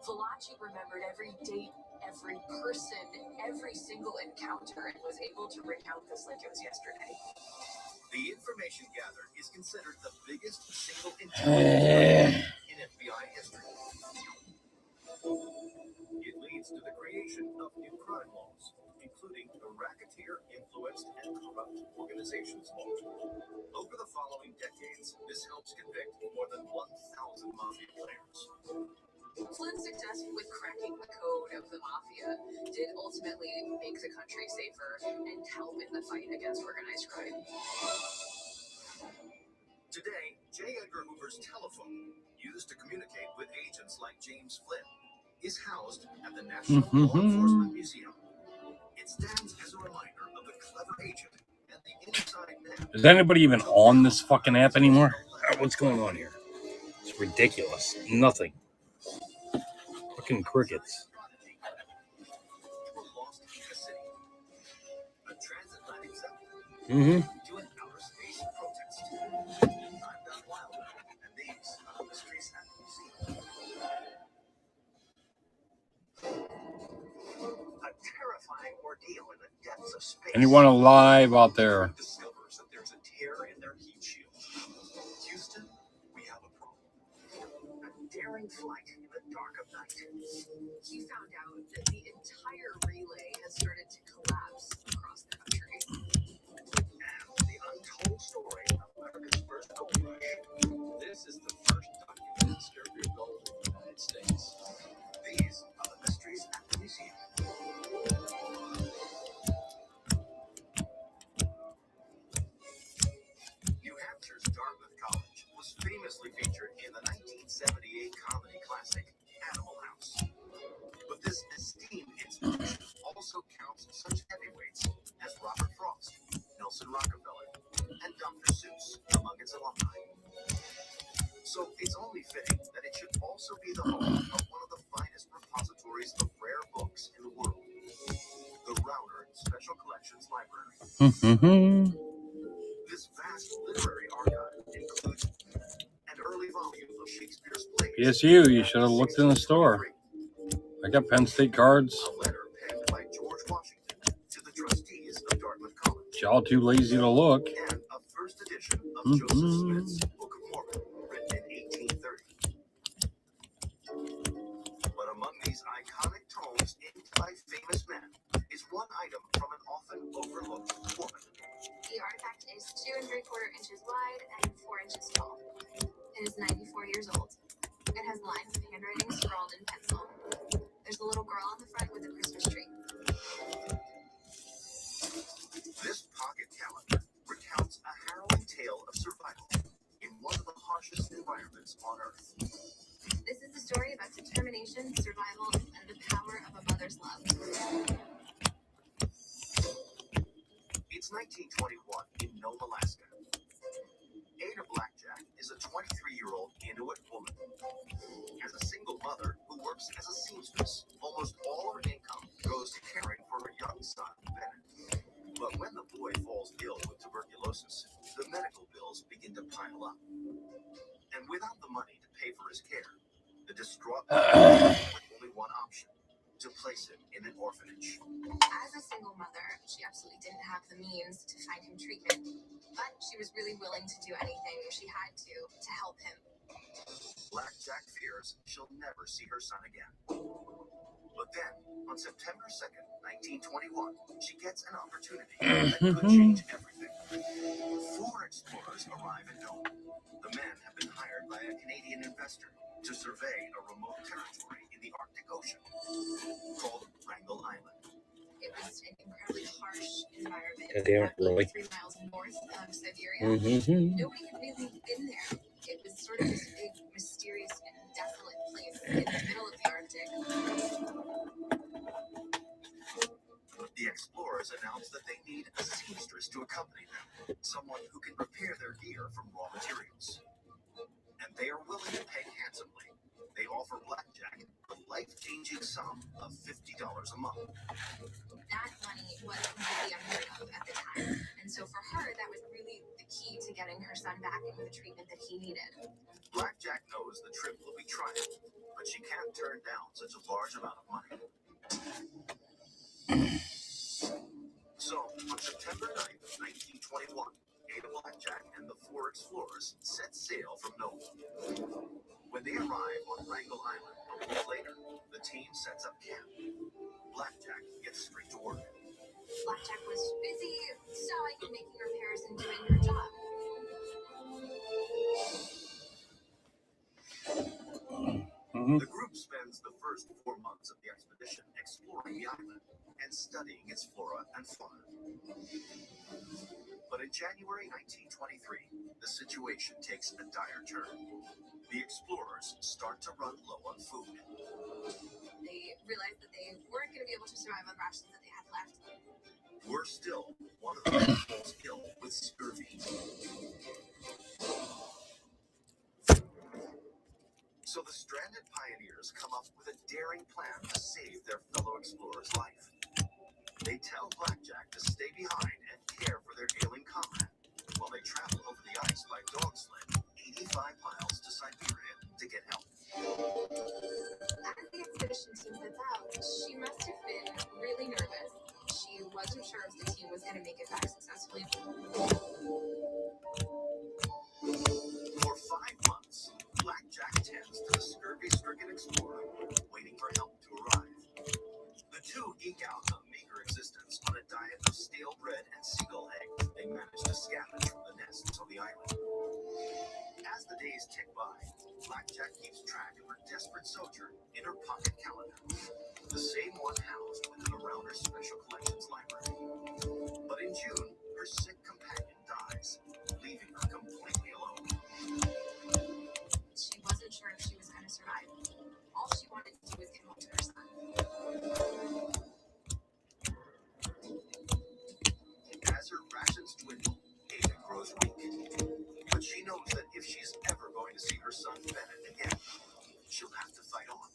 Valachi remembered every date, every person, every single encounter, and was able to recount this like it was yesterday. The information gathered is considered the biggest single intelligence in FBI history. It leads to the creation of new crime laws, including the Racketeer-Influenced and Corrupt Organizations Law. Over the following decades, this helps convict more than 1,000 mafia players. Flynn's success with cracking the code of the mafia did ultimately make the country safer and help in the fight against organized crime. Today, J. Edgar Hoover's telephone, used to communicate with agents like James Flynn, is housed at the National Law Enforcement Museum. It stands as a reminder of the clever agent and the inside man. Is anybody even on this fucking app anymore? What's going on here? It's ridiculous. Nothing. Fucking crickets. A transatlantic zone Mm-hmm. to an outer space protest. I'm Doug Wilder, and these are the mysteries at the museum. A terrifying ordeal in the depths of space. Anyone alive out there? Discovers that there's a tear in their heat shield. Houston, we have a problem. A daring flight in the dark of night. He found out that the entire relay has started to collapse across the country. And the untold story of America's first gold rush. This is the first documented discovery of gold in the United States. These are the mysteries at the museum. New Hampshire's Dartmouth College was famously featured in the 1978 comedy classic Animal House. But this esteemed institution also counts such heavyweights as Robert Frost, Nelson Rockefeller, and Dr. Seuss among its alumni. So it's only fitting that it should also be the home of one of the finest repositories of rare books in the world, the Router Special Collections Library. This vast literary archive includes an early volume of Shakespeare's plays. Yes, you should have looked in the store. I got Penn State cards. A letter penned by George Washington to the trustees of Dartmouth College. Y'all too lazy to look. And a first edition of Joseph Smith's Book of Mormon, written in 1830. But among these iconic tomes inked by famous men is one item from an often overlooked woman. The artifact is 2 3/4 inches wide and 4 inches tall. It is 94 years old. It has lines of handwriting scrawled in pencil. There's a little girl on the front with a Christmas tree. This pocket calendar recounts a harrowing tale of survival in one of the harshest environments on Earth. This is the story about determination, survival, and the power of a mother's love. It's 1921 in Nome, Alaska. Ada Blackjack is a 23-year-old Inuit woman. As a single mother who works as a seamstress, almost all her income goes to caring for her young son, Bennett. But when the boy falls ill with tuberculosis, the medical bills begin to pile up. And without the money to pay for his care, the distraught mother had only one option: to place him in an orphanage. As a single mother, she absolutely didn't have the means to find him treatment, but she was really willing to do anything she had to help him. Blackjack fears she'll never see her son again. But then, on September 2nd, 1921, she gets an opportunity that could change everything. 4 explorers arrive in Nome. The men have been hired by a Canadian investor to survey a remote territory in the Arctic Ocean called Wrangel Island. It was an incredibly harsh environment. Yeah, they aren't really. 3 miles north of Siberia. Mhm. Nobody had really been there. It was sort of this big, mysterious, and desolate place in the middle of the Arctic. The explorers announced that they need a seamstress to accompany them, someone who can prepare their gear from raw materials. And they are willing to pay handsomely. They offer Blackjack the life-changing sum of $50 a month. That money was completely unheard of at the time. And so for her, that was really the key to getting her son back into the treatment that he needed. Blackjack knows the trip will be trying, but she can't turn down such a large amount of money. So, on September 9th, 1921, Ada Blackjack and the 4 explorers set sail from Nova. When they arrive on Wrangel Island a week later, the team sets up camp. Blackjack gets straight to work. Blackjack was busy sewing and making repairs and doing her job. The group spends the first 4 months of the expedition exploring the island and studying its flora and fauna. But in January 1923, the situation takes a dire turn. The explorers start to run low on food. They realized that they weren't going to be able to survive on rations that they had left. Worse still, one of the men falls ill with scurvy. So the stranded pioneers come up with a daring plan to save their fellow explorer's life. They tell Blackjack to stay behind and care for their ailing comrade while they travel over the ice by dog sled 85 miles to Siberia to get help. As the expedition team sets out, she must have been really nervous. She wasn't sure if the team was going to make it back successfully. For 5 months, Blackjack tends to the scurvy-stricken explorer, waiting for help to arrive. The two eke out a meager existence on a diet of stale bread and seagull eggs they manage to scavenge from the nests on the island. As the days tick by, Blackjack keeps track of her desperate sojourn in her pocket calendar, the same one housed within a Rounder Special Collections library. But in June, her sick companion dies, leaving her completely alone. She wasn't sure if she was going to survive. All she wanted to do was get home to her son. As her rations dwindle, Ada grows weak. But she knows that if she's ever going to see her son Bennett again, she'll have to fight on.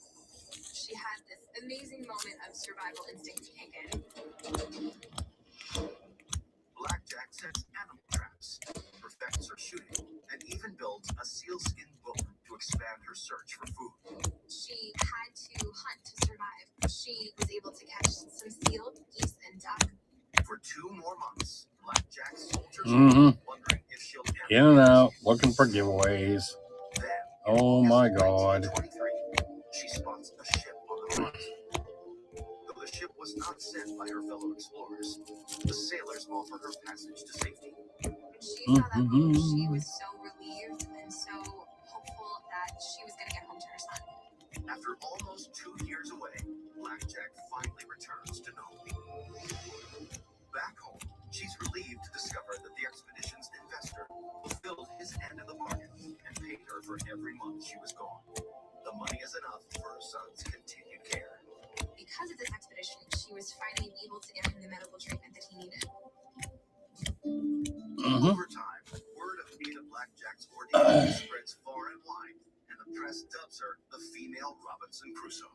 She had this amazing moment of survival instinct kick in. Blackjack sets animal traps, perfects her shooting, and even builds a sealskin boat to expand her search for food. She had to hunt to survive. She was able to catch some seal, geese, and duck. For 2 more months, Blackjack soldiers Mhm. wondering if she'll ever In and out, looking for giveaways. Then, Oh my God. 1923, she spots a ship on the horizon. Though the ship was not sent by her fellow explorers, the sailors offer her passage to safety. When she saw that boat, she was so relieved and so hopeful that she was going to get home to her son. After almost 2 years away, Blackjack finally returns to Nome. Back home, she's relieved to discover that the expedition's investor fulfilled his end of the bargain and paid her for every month she was gone. The money is enough for her son's continued care. Because of this expedition, she was finally able to get him the medical treatment that he needed. Over time, word of Ada Blackjack's ordeal spreads far and wide, and the press dubs her the female Robinson Crusoe.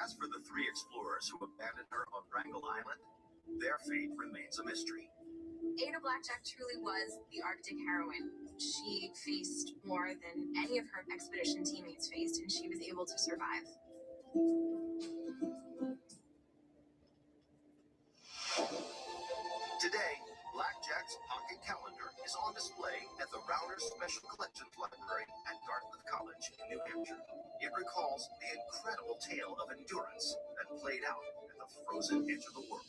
As for the 3 explorers who abandoned her on Wrangel Island, their fate remains a mystery. Ada Blackjack truly was the Arctic heroine. She faced more than any of her expedition teammates faced, and she was able to survive. Today, Blackjack's pocket calendar is on display at the Rounder Special Collections Library at Dartmouth College in New Hampshire. It recalls the incredible tale of endurance that played out at the frozen edge of the world.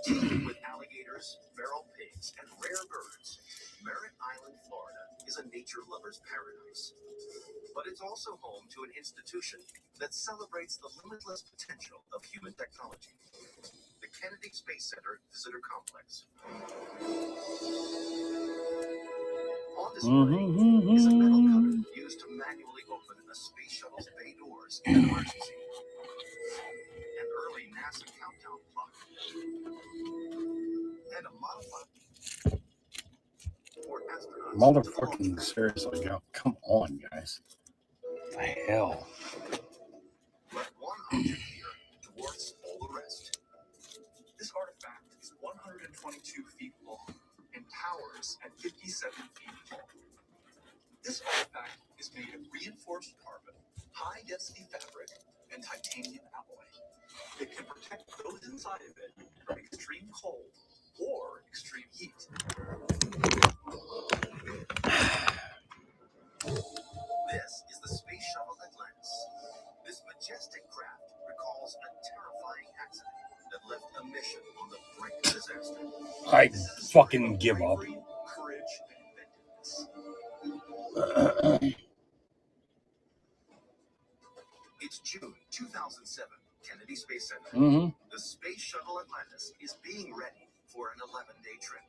Teeming with alligators, feral pigs, and rare birds, Merritt Island, Florida is a nature lover's paradise. But it's also home to an institution that celebrates the limitless potential of human technology. The Kennedy Space Center Visitor Complex. On display is a metal cutter used to manually open a space shuttle's bay doors in an emergency. An early NASA countdown clock. And a modified for astronauts. Motherfucking seriously, go. Come on, guys. The hell? But one object here dwarfs all the rest. This artifact is 122 feet towers at 57 feet tall. This artifact is made of reinforced carbon, high-density fabric, and titanium alloy. It can protect those inside of it from extreme cold or extreme heat. This is the Space Shuttle Atlantis. This majestic craft recalls a terrifying accident that left a mission on the brink of disaster. I fucking give up. Courage and inventiveness. It's June 2007, Kennedy Space Center. The Space Shuttle Atlantis is being ready for an 11-day trip.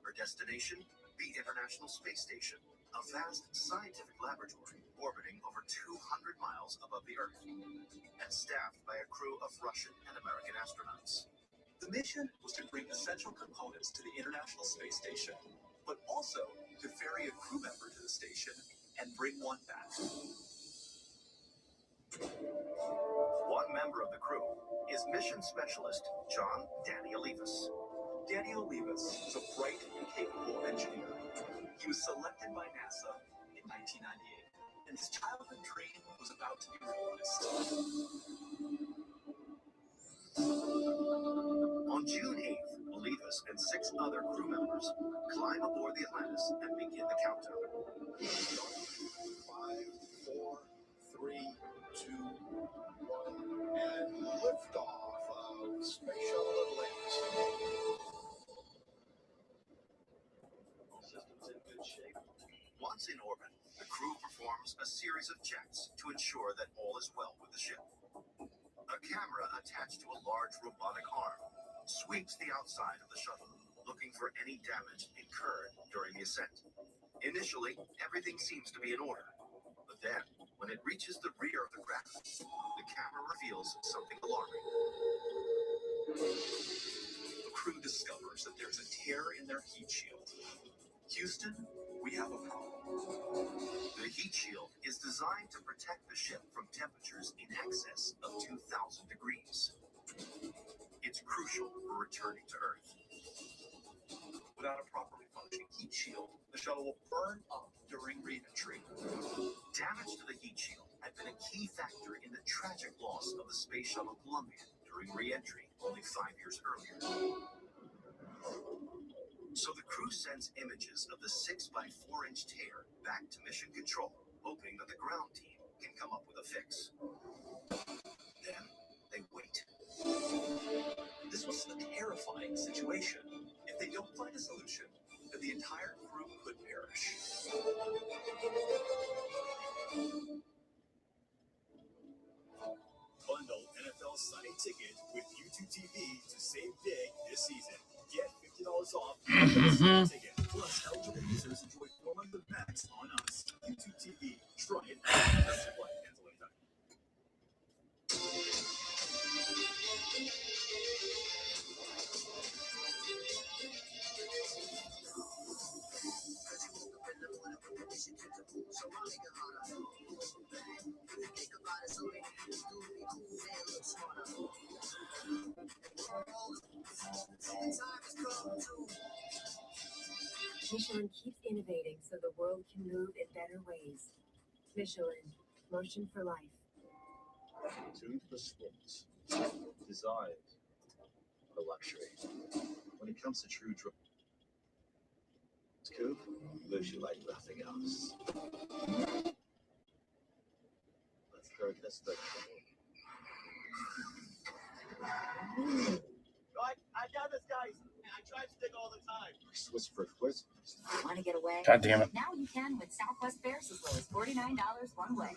Her destination, the International Space Station, a vast scientific laboratory orbiting over 200 miles above the Earth, and staffed by a crew of Russian and American astronauts. The mission was to bring essential components to the International Space Station, but also to ferry a crew member to the station and bring one back. One member of the crew is mission specialist John Danny Olivas. Danny Olivas was a bright and capable engineer. He was selected by NASA in 1998, and his childhood dream was about to be realized. On June 8th, Olivas and 6 other crew members climb aboard the Atlantis and begin the countdown. 5, 4, 3, 2, 1, and liftoff of Space Shuttle Atlantis. Systems in good shape. Once in orbit, the crew performs a series of checks to ensure that all is well with the ship. A camera attached to a large robotic arm sweeps the outside of the shuttle, looking for any damage incurred during the ascent. Initially, everything seems to be in order, but then, when it reaches the rear of the craft, the camera reveals something alarming. The crew discovers that there's a tear in their heat shield. Houston, we have a problem. The heat shield is designed to protect the ship from temperatures in excess of 2,000 degrees. It's crucial for returning to Earth. Without a properly functioning heat shield, the shuttle will burn up during re-entry. Damage to the heat shield had been a key factor in the tragic loss of the Space Shuttle Columbia during re-entry only 5 years earlier. So the crew sends images of the 6x4-inch tear back to Mission Control, hoping that the ground team can come up with a fix. Then they wait. This was a terrifying situation. If they don't find a solution, then the entire crew could perish. Bundle NFL Sunday Ticket with YouTube TV to save big this season. Get $50 off NFL Sunday Ticket. Plus, eligible users enjoy 4 months of Max on us. YouTube TV. Try it. That's your life. Cancel anytime. Michelin keeps innovating so the world can move in better ways. Michelin, motion for life. Tuned for sports. Designed for luxury. When it comes to true drug, Coupe lives you like nothing else. Let's throw this thing. I got this, guys. I try to stick all the time. Swiss for Swiss. Want to get away? God damn it. Now you can with Southwest fares as low as $49 one way.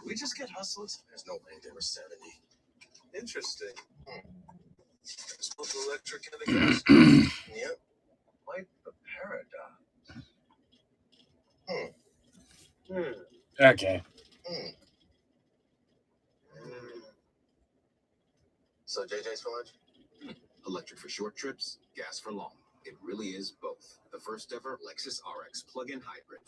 We just get hustlers. There's no way they were 70. Interesting. Both electric and the gas. Yep. Quite the paradox. Okay. So JJ's for lunch? Electric for short trips, gas for long. It really is both. The first ever Lexus RX plug-in hybrid.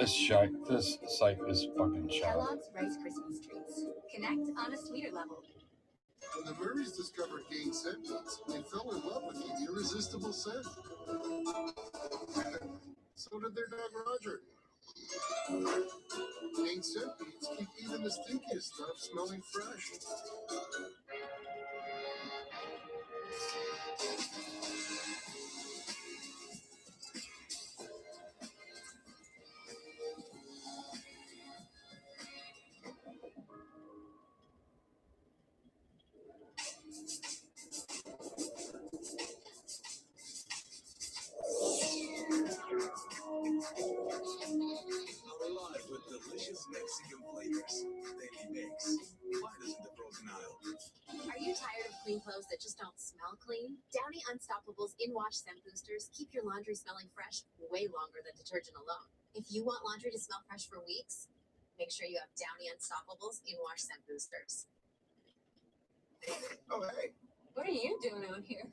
This site is fucking shite. Kellogg's Rice Krispies treats. Connect on a sweeter level. When the Murrays discovered Gain Scent Beats, they fell in love with the irresistible scent. So did their dog Roger. Gain Scent Beats keep even the stinkiest stuff smelling fresh. Alive with delicious Mexican flavors. Baby Mix. Find us in the frozen aisle. Are you tired of clean clothes that just don't smell clean? Downy Unstoppable's In-Wash Scent Boosters keep your laundry smelling fresh way longer than detergent alone. If you want laundry to smell fresh for weeks, make sure you have Downy Unstoppable's In-Wash Scent Boosters. Oh, hey. What are you doing out here?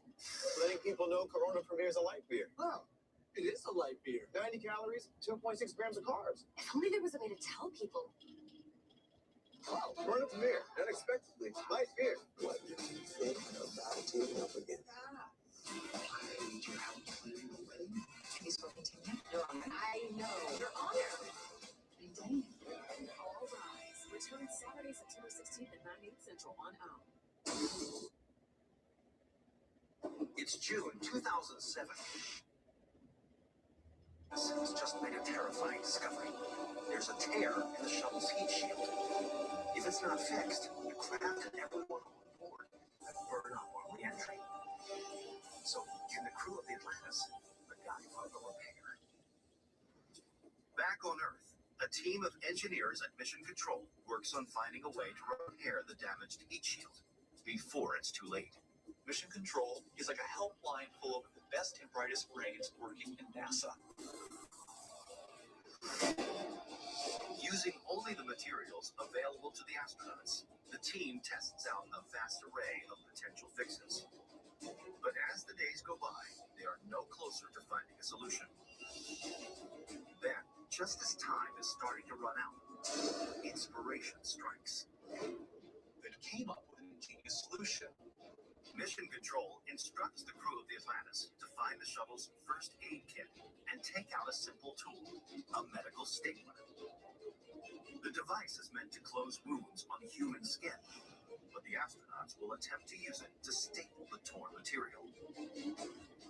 Letting people know Corona Premier is a light beer. Well, it is a light beer. 90 calories, 2.6 grams of carbs. If only there was a way to tell people. Wow, Corona Premier, unexpectedly. Light beer. What do you think about teaming up again? I need your help planning a wedding. Have you spoken to me? Your Honor. I know. Your Honor. I'm Diane. All rise. Return Saturday, September 16th at 9, 8 Central on OWN. It's June 2007. Has just made a terrifying discovery. There's a tear in the shuttle's heat shield. If it's not fixed, the craft and everyone on board could burn up on re-entry. So, can the crew of the Atlantis, the guy for the repair? Back on Earth, a team of engineers at Mission Control works on finding a way to repair the damaged heat shield before it's too late. Mission Control is like a helpline full of the best and brightest brains working in NASA. Using only the materials available to the astronauts, the team tests out a vast array of potential fixes. But as the days go by, they are no closer to finding a solution. Then, just as time is starting to run out, inspiration strikes. That came up with an ingenious solution. Mission Control instructs the crew of the Atlantis to find the shuttle's first aid kit and take out a simple tool, a medical stapler. The device is meant to close wounds on human skin, but the astronauts will attempt to use it to staple the torn material.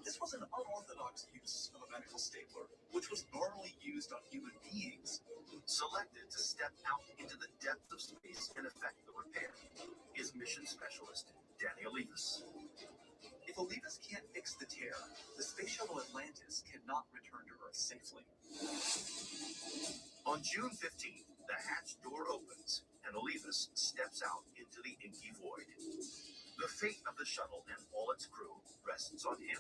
This was an unorthodox use of a medical stapler, which was normally used on human beings. Selected to step out into the depth of space and effect the repair is mission specialist Danny Olivas. If Olivas can't fix the tear, the space shuttle Atlantis cannot return to Earth safely. On June 15th, the hatch door opens and Olivas steps out into the inky void. The fate of the shuttle and all its crew rests on him.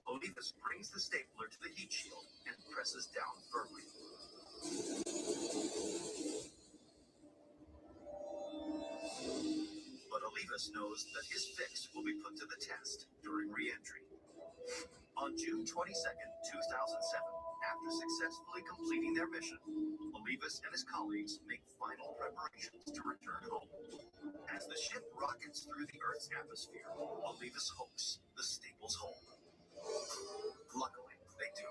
Olivas brings the stapler to the heat shield and presses down firmly. But Olivas knows that his fix will be put to the test during re-entry. On June 22nd, 2007, after successfully completing their mission, Olivas and his colleagues make final preparations to return home. As the ship rockets through the Earth's atmosphere, Olivas hopes the staples hold. Luckily, they do.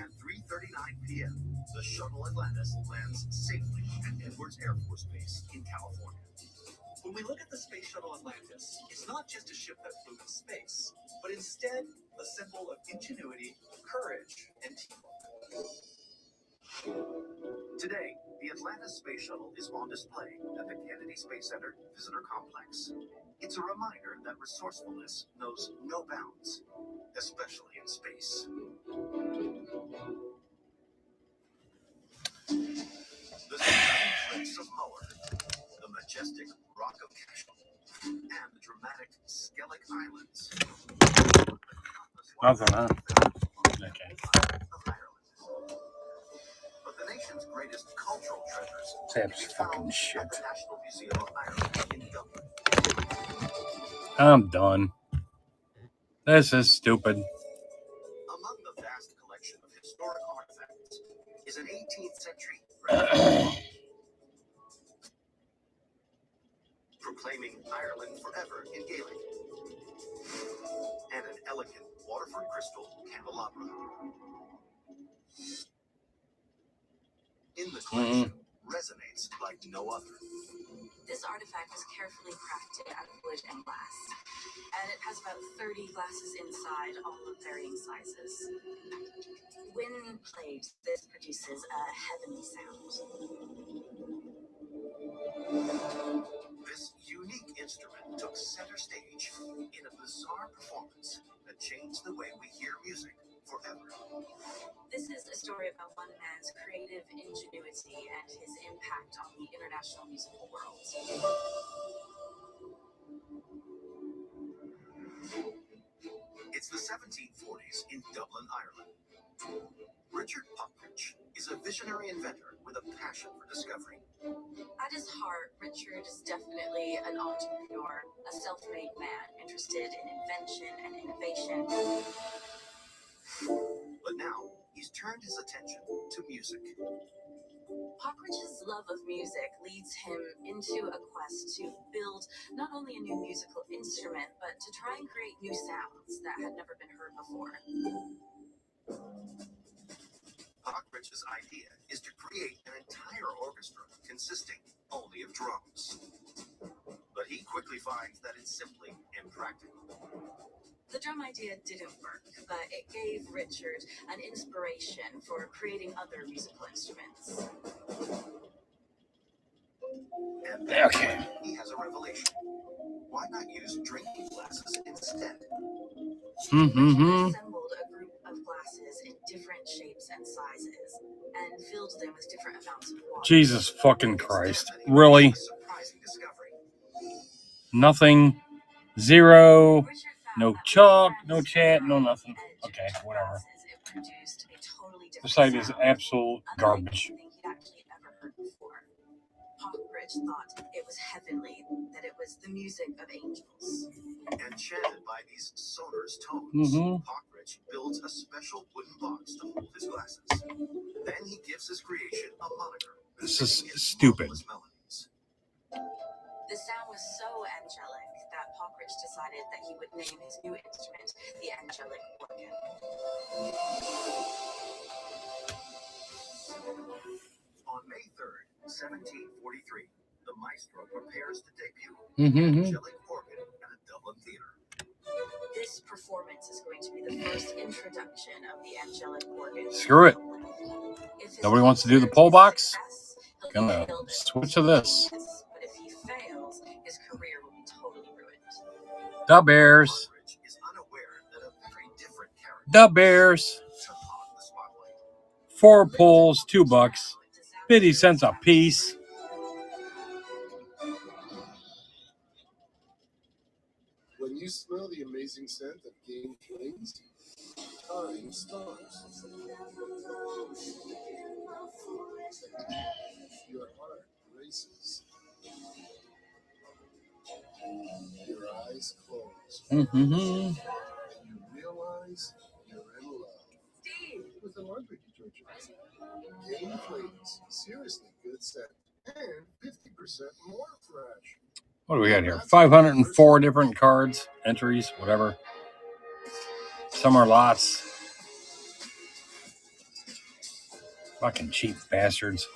At 3:39 p.m., the shuttle Atlantis lands safely at Edwards Air Force Base in California. When we look at the space shuttle Atlantis, it's not just a ship that flew in space, but instead a symbol of ingenuity, courage, and teamwork. Today, the Atlantis Space Shuttle is on display at the Kennedy Space Center Visitor Complex. It's a reminder that resourcefulness knows no bounds, especially in space. The stunning cliffs of Moher, the majestic Rock of Cashel, and the dramatic Skellig Islands. Nothing, huh? Okay. But the nation's greatest cultural treasures That's fucking shit. at the National Museum of Ireland in Dublin. I'm done. This is stupid. Among the vast collection of historic artifacts is an 18th century record proclaiming Ireland forever in Gaelic, and an elegant Waterford crystal candelabra. In the collection, resonates like no other. This artifact is carefully crafted out of wood and glass, and it has about 30 glasses inside, all of varying sizes. When played, this produces a heavenly sound. This unique instrument took center stage in a bizarre performance that changed the way we hear music forever. This is a story about one man's creative ingenuity and his impact on the international musical world. It's the 1740s in Dublin, Ireland. Richard Puckridge is a visionary inventor with a passion for discovery. At his heart, Richard is definitely an entrepreneur, a self-made man interested in invention and innovation. But now, he's turned his attention to music. Puckridge's love of music leads him into a quest to build not only a new musical instrument, but to try and create new sounds that had never been heard before. Puckridge's idea is to create an entire orchestra consisting only of drums. But he quickly finds that it's simply impractical. The drum idea didn't work, but it gave Richard an inspiration for creating other musical instruments. And then he has a revelation. Why not use drinking glasses instead? Assembled a group of glasses in different shapes and sizes and filled them with different amounts of water. Jesus fucking Christ. Really? Surprising discovery. Nothing. Zero. No chalk. No chat. No nothing. Okay, whatever. The site is absolute garbage. Puckridge thought it was heavenly, that it was the music of angels. Enchanted by these sonorous tones, Puckridge builds a special wooden box to hold his glasses. Then he gives his creation a moniker. This is stupid. The sound was so angelic that Puckridge decided that he would name his new instrument the Angelic Organ. On May 3rd, 1743, the maestro prepares to debut Mhm. the Angelic Organ at a Dublin theater. This performance is going to be the first introduction of the Angelic Organ. Screw it. Nobody wants to do the poll box? Gonna switch to this. But if he fails, his career will be totally ruined. The Bears. Is unaware that a very different character The Bears. took on the spotlight. 4 polls, $2. 50 cents a piece. When you smell the amazing scent of game flames, time starts. Your heart races. Your eyes close. Mm-hmm. And you realize you're in love. Steve! With the laundry detergent. Game Flakes, seriously good scent. And 50% more fresh. What do we got here? 504 different cards, entries, whatever. Some are lots. Fucking cheap bastards.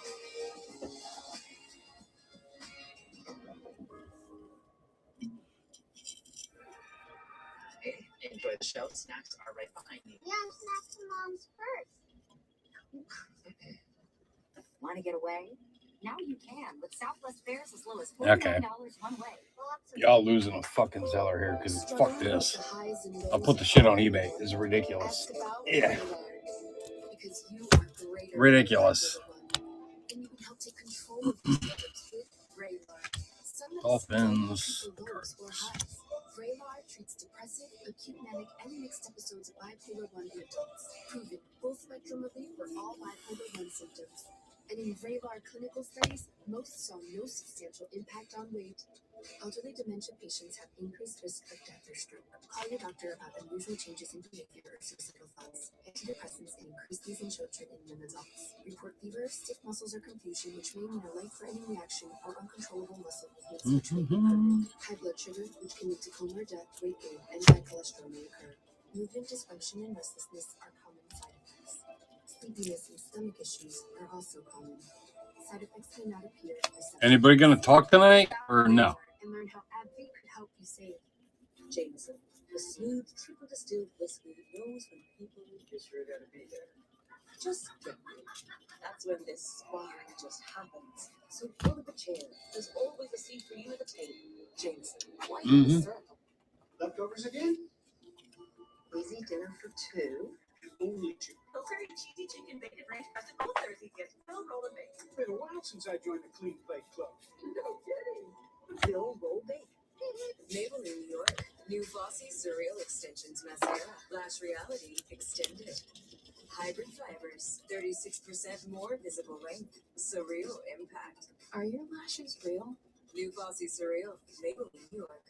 Hey, enjoy the show. Snacks are right behind you. Yeah, snacks to mom's first. Want to get away? Now you can with Southwest fares as low as Okay. $49 one way. Y'all losing a fucking seller here because fuck this. I'll put the shit on eBay. It's ridiculous. Yeah. Because you are greater. Ridiculous. And you can help take control of these rhythms with Vraylar. Dolphins. Vraylar treats depressive, acute manic, and mixed episodes of bipolar 1 in adults. Proven full spectrum relief for all bipolar 1 symptoms. And in VRAVAR clinical studies, most saw no substantial impact on weight. Elderly dementia patients have increased risk of death or stroke. Call your doctor about unusual changes in behavior or suicidal thoughts. Antidepressants can increase these in children and young adults. Report fever, stiff muscles, or confusion, which may mean a life-threatening reaction or uncontrollable muscle movements, which may be permanent. High blood sugar, which can lead to coma or death, weight gain, and high cholesterol may occur. Movement dysfunction and restlessness are common side effects. Sleepiness and stomach issues are also common. Side effects may not appear for several Anybody gonna talk tonight or no? and learn how AbbVie could help you save. Jameson, the smooth triple distilled whiskey knows when people Guess you're gonna be there. just get me. That's when this sparring just happens. So pull up a chair. There's always a seat for you at the table. Jameson, why Mhm. circle? Leftovers again? Easy dinner for two. Only two. Pillsbury cheesy chicken bacon ranch dressing all Thursdays gets Phil roll and bake. It's been a while since I joined the Clean Plate Club. No kidding. Bill roll bake. Maybelline, New York. New Glossy Surreal Extensions Mascara. Lash Reality Extended. Hybrid fibers. 36% more visible length. Surreal impact. Are your lashes real? New Glossy Surreal. Maybelline, New York.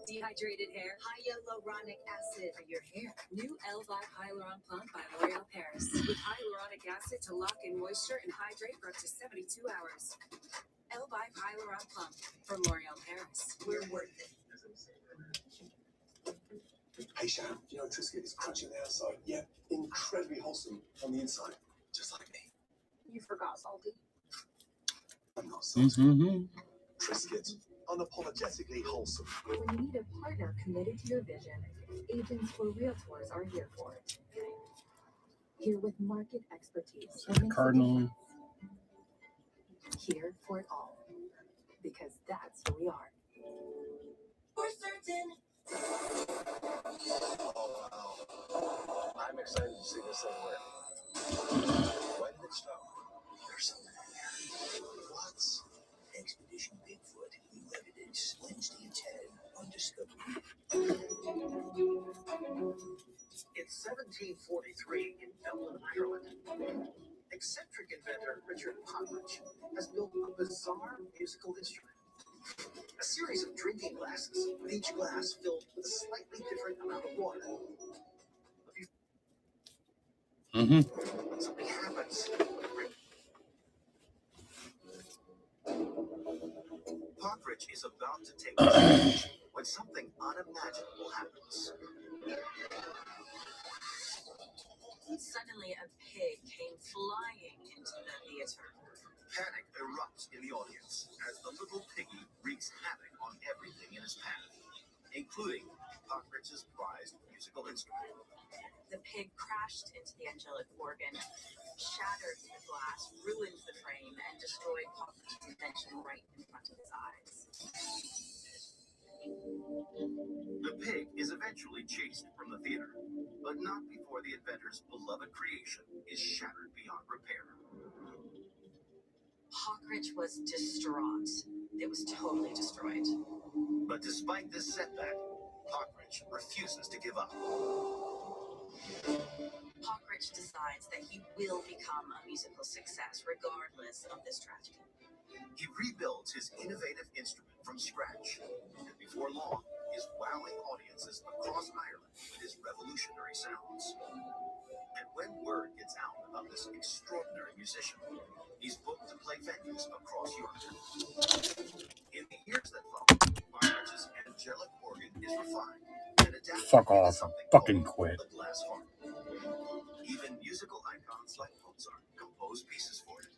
Dehydrated hair. Hyaluronic acid for your hair. New L5 Hyaluron Plump by L'Oreal Paris. With hyaluronic acid to lock in moisture and hydrate for up to 72 hours. L5 Hyaluron Plump from L'Oreal Paris. We're worth it. Hey Sharon, you know Triscuit is crunchy on the outside, yet incredibly wholesome on the inside, just like me. You forgot salty. I'm not salty. Mm-hmm. Triscuit, unapologetically wholesome. When you need a partner committed to your vision, Agents for Realtors are here for it. Here with market expertise. Cardinal. Here for it all. Because that's who we are. For certain. Oh wow. I'm excited to see this somewhere. When did it start? There's something in there. What? Expedition Bigfoot, new evidence, Wednesday at 10 on Discovery. In 1743, in Dublin, Ireland, eccentric inventor Richard Potteridge has built a bizarre musical instrument. A series of drinking glasses, with each glass filled with a slightly different amount of water. Mm-hmm. Something happens. Potteridge is about to take the stage when something unimaginable happens. Suddenly, a pig came flying into the theater. Panic erupts in the audience as the little piggy wreaks havoc on everything in his path, including Potteridge's prized musical instrument. The pig crashed into the angelic organ, shattered the glass, ruined the frame, and destroyed Potteridge's invention right in front of his eyes. The pig is eventually chased from the theater, but not before the inventor's beloved creation is shattered beyond repair. Potteridge was distraught. It was totally destroyed. But despite this setback, Potteridge refuses to give up. Potteridge decides that he will become a musical success regardless of this tragedy. He rebuilds his innovative instrument from scratch, and before long is wowing audiences across Ireland with his revolutionary sounds. And when word gets out about this extraordinary musician, he's booked to play venues across Europe. In the years that follow, Potteridge's angelic organ is refined and adapted Fuck into off. something Fucking called quit. the glass harp. Even musical icons like Mozart compose pieces for it.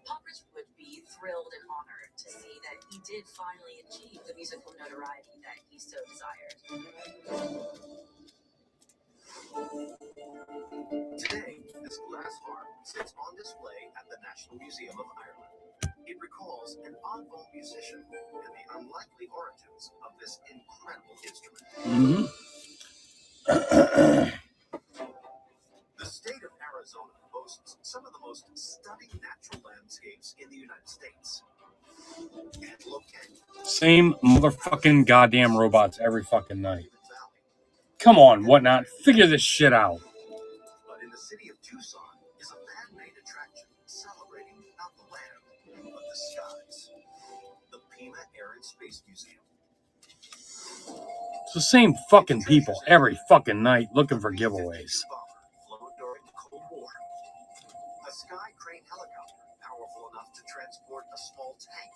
Potteridge would be thrilled and honored to see that he did finally achieve the musical notoriety that he so desired. Today, this glass harp sits on display at the National Museum of Ireland. It recalls an oddball musician and the unlikely origins of this incredible instrument. Mm-hmm. The state of Arizona boasts some of the most stunning natural landscapes in the United States. Antelope Canyon, Same motherfucking goddamn robots every fucking night. Come on, whatnot. Figure this shit out. but in the city of Tucson, is a man-made attraction celebrating not the land, but the skies. The Pima Air and Space Museum. It's the same fucking people every fucking night looking for giveaways. Flown during the Cold War. A Sky Crane helicopter powerful enough to transport a small tank.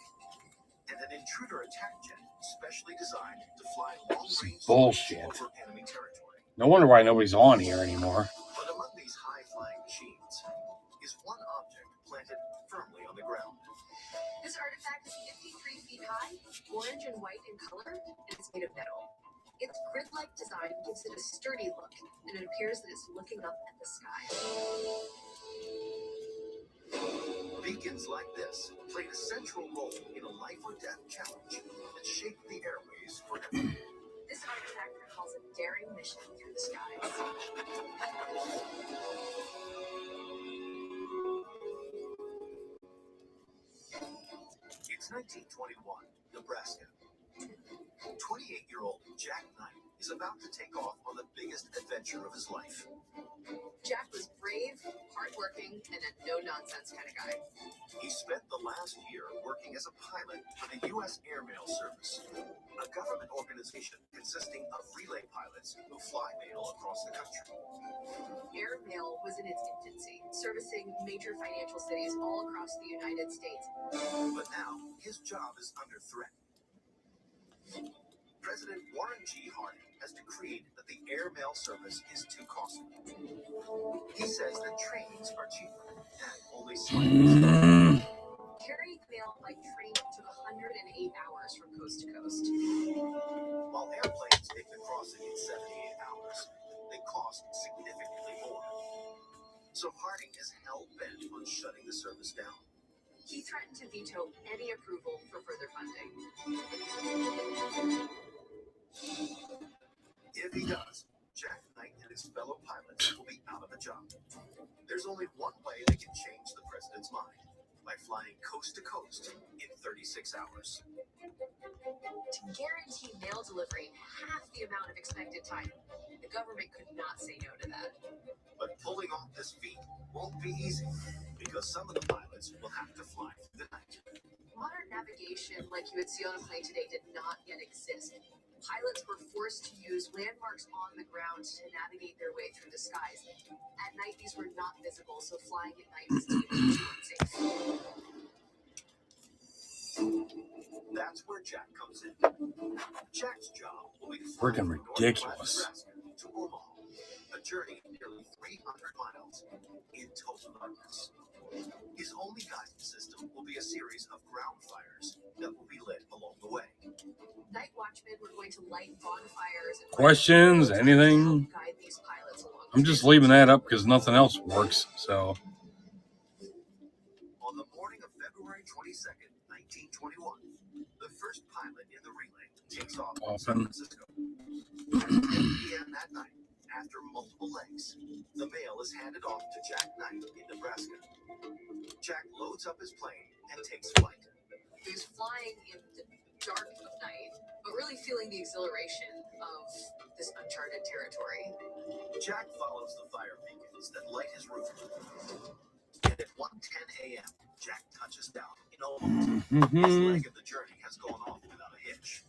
And an intruder attack jet specially designed to fly long-range Bullshit. over enemy territory. No wonder why nobody's on here anymore. But among these high-flying machines is one object planted firmly on the ground. This artifact is 53 feet high, orange and white in color, and it's made of metal. Its grid-like design gives it a sturdy look, and it appears that it's looking up at the sky. Beacons like this played a central role in a life-or-death challenge that shaped the airways forever. This artifact recalls a daring mission through the skies. It's 1921, Nebraska. 28-year-old Jack Knight is about to take off on the biggest adventure of his life. Jack was brave, hardworking, and a no-nonsense kind of guy. He spent the last year working as a pilot for the U.S. Airmail Service, a government organization consisting of relay pilots who fly mail across the country. Airmail was in its infancy, servicing major financial cities all across the United States. But now, his job is under threat. President Warren G. Harding has decreed that the airmail service is too costly. He says that trains are cheaper and only slightly safer. Carrying mail by train took 108 hours from coast to coast. While airplanes make the crossing in 78 hours, they cost significantly more. So Harding is hell-bent on shutting the service down. He threatened to veto any approval for further funding. If he does, Jack Knight and his fellow pilots will be out of a job. There's only one way they can change the president's mind, by flying coast to coast in 36 hours. To guarantee mail delivery in half the amount of expected time, the government could not say no to that. But pulling off this feat won't be easy, because some of the pilots will have to fly through the night. Modern navigation, like you would see on a plane today, did not yet exist. Pilots were forced to use landmarks on the ground to navigate their way through the skies. At night, these were not visible, so flying at night was deemed unsafe. That's where Jack comes in. Jack's job will be to fly Freaking from ridiculous. northwest Nebraska to Omaha, a journey of nearly 300 miles in total darkness. His only guidance system will be a series of ground fires that will be lit along the way. Night watchmen were going to light bonfires and Questions? Anything? guide these pilots along. I'm just leaving that up because nothing else works. So On the morning of February 22nd, 1921, the first pilot in the relay takes off from San Often. Francisco. At 10 p.m. that night, after multiple legs, the mail is handed off to Jack Knight in Nebraska. Jack loads up his plane and takes flight. He's flying in the dark of night, but really feeling the exhilaration of this uncharted territory. Jack follows the fire beacons that light his roof. And at 1:10 a.m., Jack touches down in Omaha. His leg of the journey has gone off without a hitch.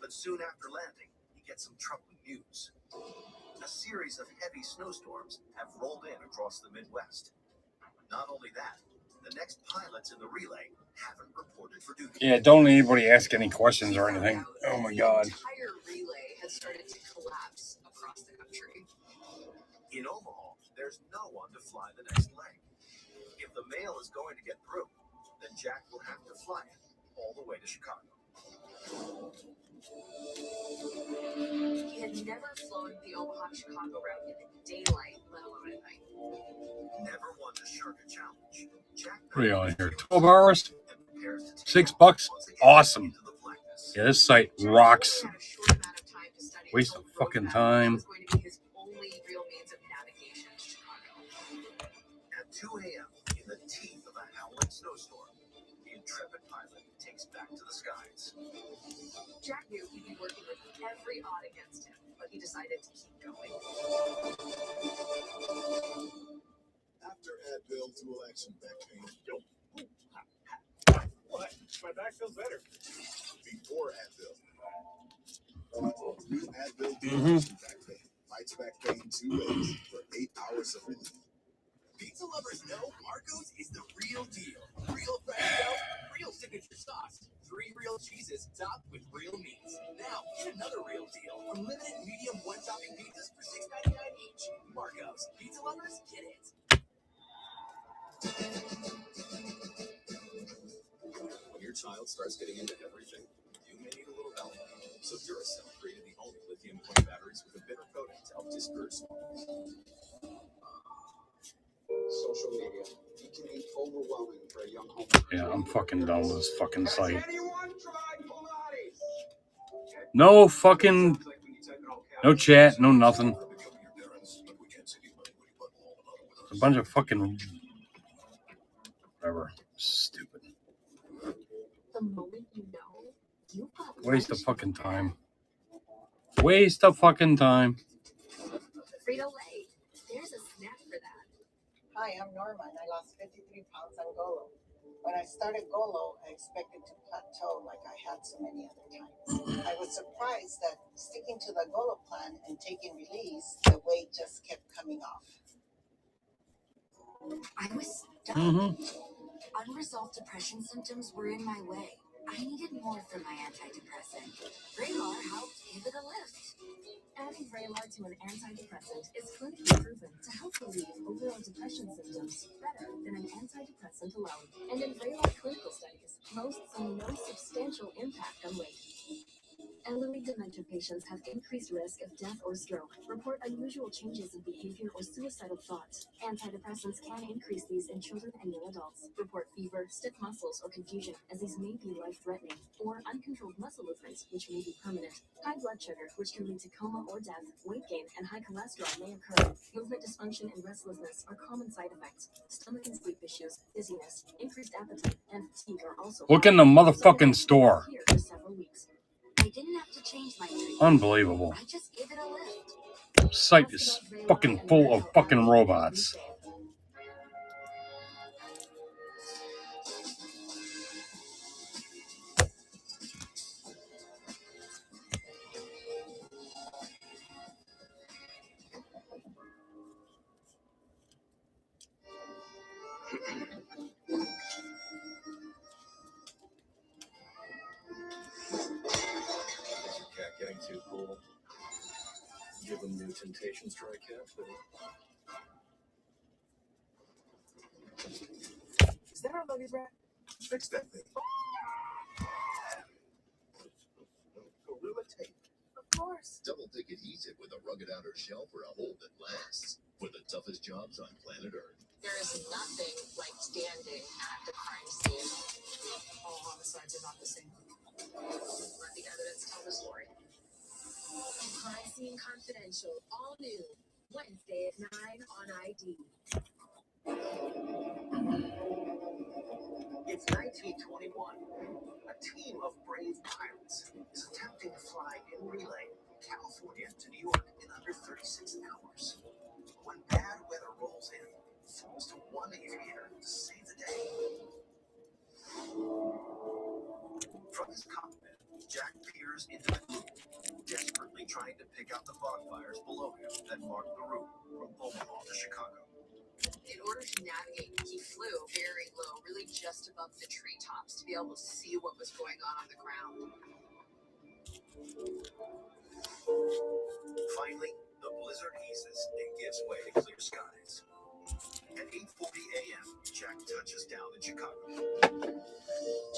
But soon after landing, he gets some troubling news. A series of heavy snowstorms have rolled in across the Midwest. Not only that, the next pilots in the relay haven't reported for duty. yeah, don't anybody ask any questions or anything. Oh my god. The entire relay has started to collapse across the country. In Omaha, there's no one to fly the next leg. If the mail is going to get through, then Jack will have to fly it all the way to Chicago. He had never flown the Omaha-Chicago route in the daylight, let alone at night. Never won the Sherka Challenge. Jack What are you on here? 12 hours? prepares to take $6? once again Awesome. into the blackness. Yeah, this site rocks. Had a short amount of time to study Waste until of fucking road time. was going to be his only real means of navigation to Chicago. At 2 a.m., in the teeth of a howling snowstorm, the intrepid pilot takes back to the skies. Jack knew he'd be working with every odd against him, but he decided to keep going. After some back pain? What? My back feels better. Before Advil. New Advil Deals back pain. Fights back pain 2 ways for 8 hours of relief. Pizza lovers know Marco's is the real deal. Real fresh dough, real signature sauce, 3 real cheeses topped with real meats. Now, get another real deal. Unlimited medium one-topping pizzas for $6.99 each. Marco's. Pizza lovers, get it. When your child starts getting into everything, you may need a little help. So Duracell created the only lithium-coin batteries with a bitter coating to help disperse. Social media. It can be overwhelming for a young home. Yeah, I'm fucking done with this fucking site. No fucking, no chat, no nothing. A bunch of fucking whatever. Stupid. The moment you know, you got Waste of fucking time. Waste of fucking time. Frito-Lay. There's a snack for that. Hi, I'm Norma, and I lost 53 pounds on Golo. When I started Golo, I expected to plateau like I had so many other times. I was surprised that sticking to the Golo plan and taking release, the weight just kept coming off. I was stuck. Unresolved depression symptoms were in my way. I needed more from my antidepressant. Vraylar helped give it a lift. Adding Vraylar to an antidepressant is clinically proven to help relieve overall depression symptoms better than an antidepressant alone. And in Vraylar clinical studies, most saw no substantial impact on weight. Elderly dementia patients have increased risk of death or stroke, report unusual changes in behavior or suicidal thoughts. Antidepressants can increase these in children and young adults, report fever, stiff muscles, or confusion, as these may be life-threatening, or uncontrolled muscle movements, which may be permanent. High blood sugar, which can lead to coma or death, weight gain, and high cholesterol may occur. Movement dysfunction and restlessness are common side effects. Stomach and sleep issues, dizziness, increased appetite, and fatigue are also Look in the motherfucking store. here for several weeks. I didn't have to change my treatment. Unbelievable. I just gave it a lift. Site is fucking full of fucking robots. Cat getting too cool. Give them new Temptations dry cat food. Is that our luggage rack? Fix that thing. Gorilla tape. Of course. Double Thick Adhesive with a rugged outer shell for a hold that lasts. For the toughest jobs on planet Earth. There is nothing like standing at the crime scene. All homicides are not the same. Let the evidence tell the story. Crime Scene Confidential, all new, Wednesday at 9 on ID. It's 1921. A team of brave pilots is attempting to fly in relay from California to New York in under 36 hours. When bad weather rolls in, it falls to one aviator to save the day. From his cockpit, Jack peers into the gloom, desperately trying to pick out the bonfires below him that mark the route from Omaha to Chicago. In order to navigate, he flew very low, really just above the treetops to be able to see what was going on the ground. Finally, the blizzard eases and gives way to clear skies. At 8:40 a.m., Jack touches down in Chicago.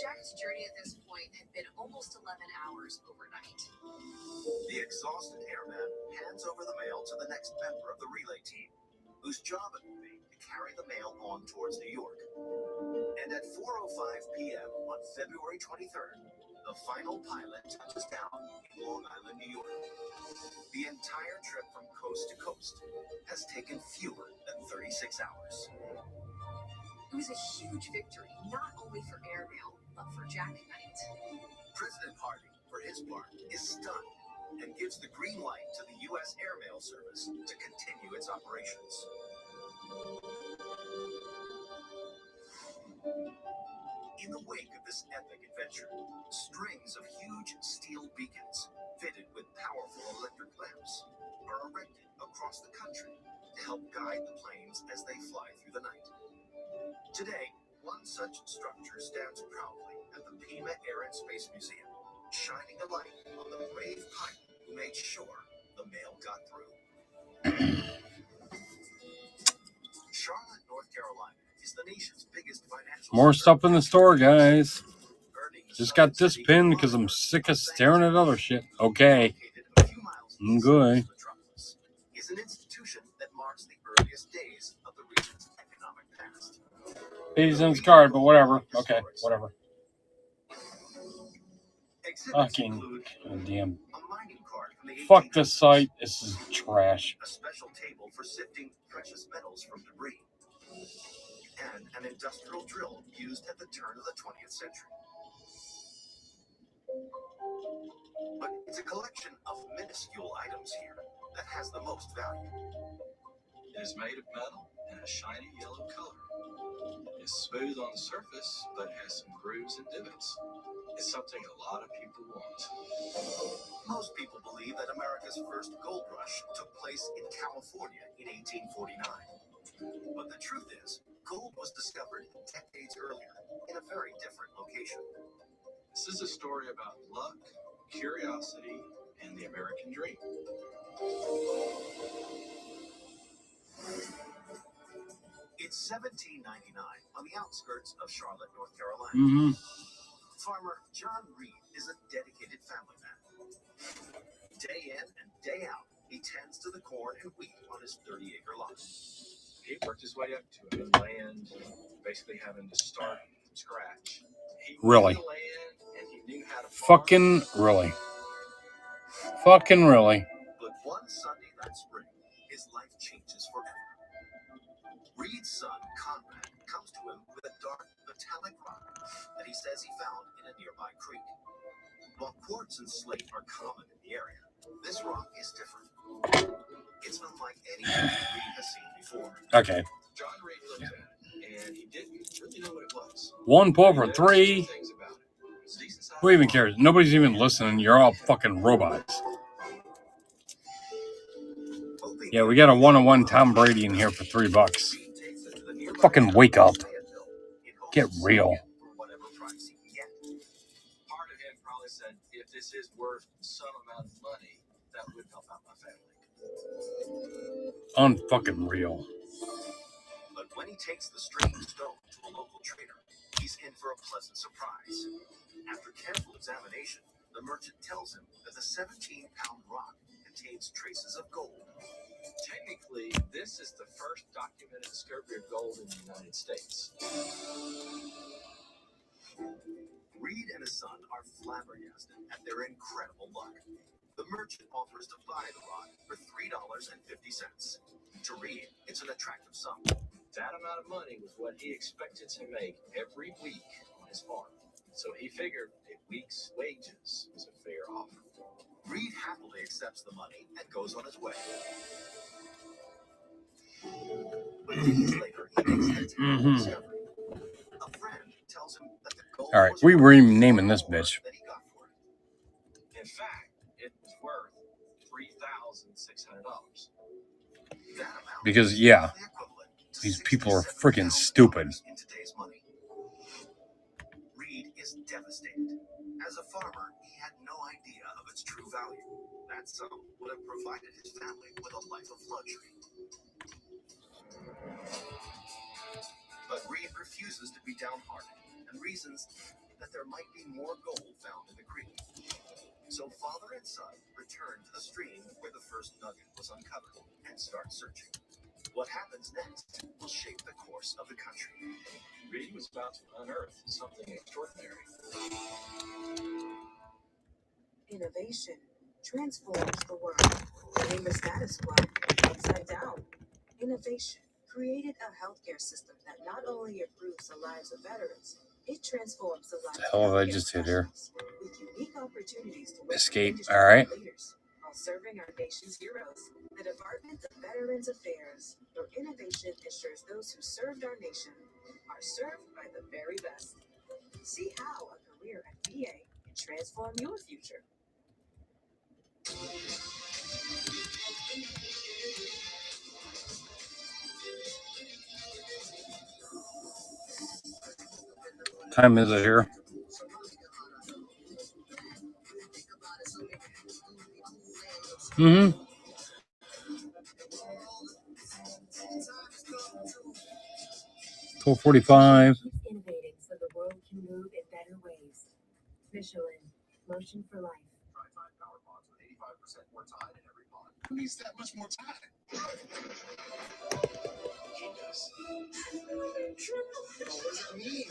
Jack's journey at this point had been almost 11 hours overnight. The exhausted airman hands over the mail to the next member of the relay team, whose job it will be to carry the mail on towards New York. And at 4:05 p.m. on February 23rd, the final pilot touches down in Long Island, New York. The entire trip from coast to coast has taken fewer than 36 hours. It was a huge victory, not only for airmail, but for Jack Knight. President Harding, for his part, is stunned and gives the green light to the U.S. Airmail Service to continue its operations. In the wake of this epic adventure, strings of huge steel beacons fitted with powerful electric lamps are erected across the country to help guide the planes as they fly through the night. Today, one such structure stands proudly at the Pima Air and Space Museum, shining a light on the brave pilot who made sure the mail got through. Charlotte, North Carolina is the nation's biggest financial More stuff in the store, guys. Just got this pinned because I'm sick of staring at other shit. Okay. I'm good. is an institution that marks the earliest days of the region's economic past. 80 cents card, but whatever. Okay, whatever. Fucking goddamn. Fuck this site. This is trash. A special table for sifting precious metals from debris. And an industrial drill used at the turn of the 20th century. But it's a collection of minuscule items here that has the most value. It is made of metal and a shiny yellow color. It's smooth on the surface, but has some grooves and divots. It's something a lot of people want. Most people believe that America's first gold rush took place in California in 1849. But the truth is, gold was discovered decades earlier in a very different location. This is a story about luck, curiosity, and the American dream. It's 1799 on the outskirts of Charlotte, North Carolina. Mm-hmm. Farmer John Reed is a dedicated family man. Day in and day out, he tends to the corn and wheat on his 30-acre lot. He worked his way up to it, land, basically having to start from scratch. He Really? knew the land, and he knew how to farm. Fucking really. Fucking really. But one Sunday that spring, his life changes forever. Reed's son, Conrad, comes to him with a dark, metallic rock that he says he found in a nearby creek. While quartz and slate are common in the area, this rock is different. It's unlike anything Reed has seen before. Okay. John Reed looked at it, and he didn't really know what it was. One pull for three. Things about it. It's decent size. Who even cares? Nobody's even listening. You're all fucking robots. Yeah, we got a one-on-one Tom Brady in here for $3. Fucking wake up. Get real. Part of him probably said, if this is worth some amount of money, that would help out my family. Unfucking real. But when he takes the strange stone to a local trader, he's in for a pleasant surprise. After careful examination, the merchant tells him that the 17-pound rock contains traces of gold. Technically, this is the first documented discovery of gold in the United States. Reed and his son are flabbergasted at their incredible luck. The merchant offers to buy the rock for $3.50. To Reed, it's an attractive sum. That amount of money was what he expected to make every week on his farm. So he figured a week's wages was a fair offer. Reed happily accepts the money and goes on his way. But days later, he makes a terrible discovery. A friend tells him that the gold All right, was we worth renaming this bitch. that he got for it. In fact, it was worth $3,600. That amount Because, yeah, is the equivalent to these people are $67,000 freaking stupid. in today's money. Reed is devastated. As a farmer, he had no idea of its true value. That sum would have provided his family with a life of luxury. But Reed refuses to be downhearted and reasons that there might be more gold found in the creek. So father and son return to the stream where the first nugget was uncovered and start searching. What happens next will shape the course of the country. Reed was about to unearth something extraordinary. Innovation transforms the world, turning the status quo upside down. Innovation created a healthcare system that not only improves the lives of veterans, it transforms the lives The hell of did I healthcare just hit here? professionals with unique opportunities to work with Escape. industry All right. leaders while serving our nation's heroes. The Department of Veterans Affairs, where innovation ensures those who served our nation are served by the very best. See how a career at VA can transform your future. Time is it here? Mm-hmm. $12:45. Keeps innovating so the world can move in better ways. Michelin, motion for life. Try Tide Power Pods with 85% more Tide in every pod. Who needs that much more Tide? He does. What does that mean?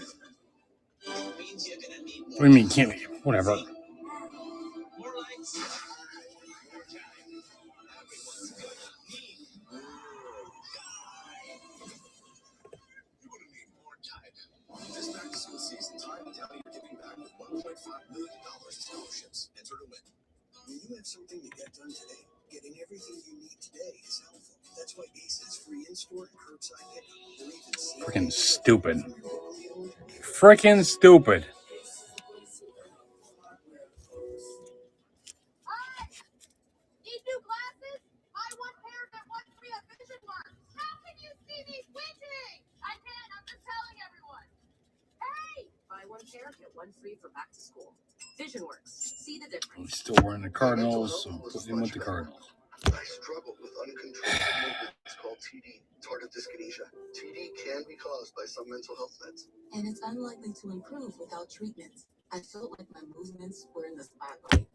It means you're gonna need What do you mean, can't be? Whatever. more lights, more Tide. Everyone's gonna need more Tide. You're gonna need more Tide. This back to school season, Tide and Downey are giving back with $1.5 million in scholarships. Enter to win. When you have something to get done today, getting everything you need today is helpful. That's why Ace is free in-store and curbside pickup. Or even Freaking stupid. Freaking stupid. Need new glasses? Buy one pair and get one free at Vision Works. How can you see me squinting? I can't. I'm just telling everyone. Hey! Buy one pair, get one free for back to school. Vision Works. See the difference. He's still wearing the Cardinals, so put him with the Cardinals. I struggle with uncontrolled movements called TD, tardive dyskinesia. TD can be caused by some mental health meds. And it's unlikely to improve without treatment. I felt like my movements were in the spotlight.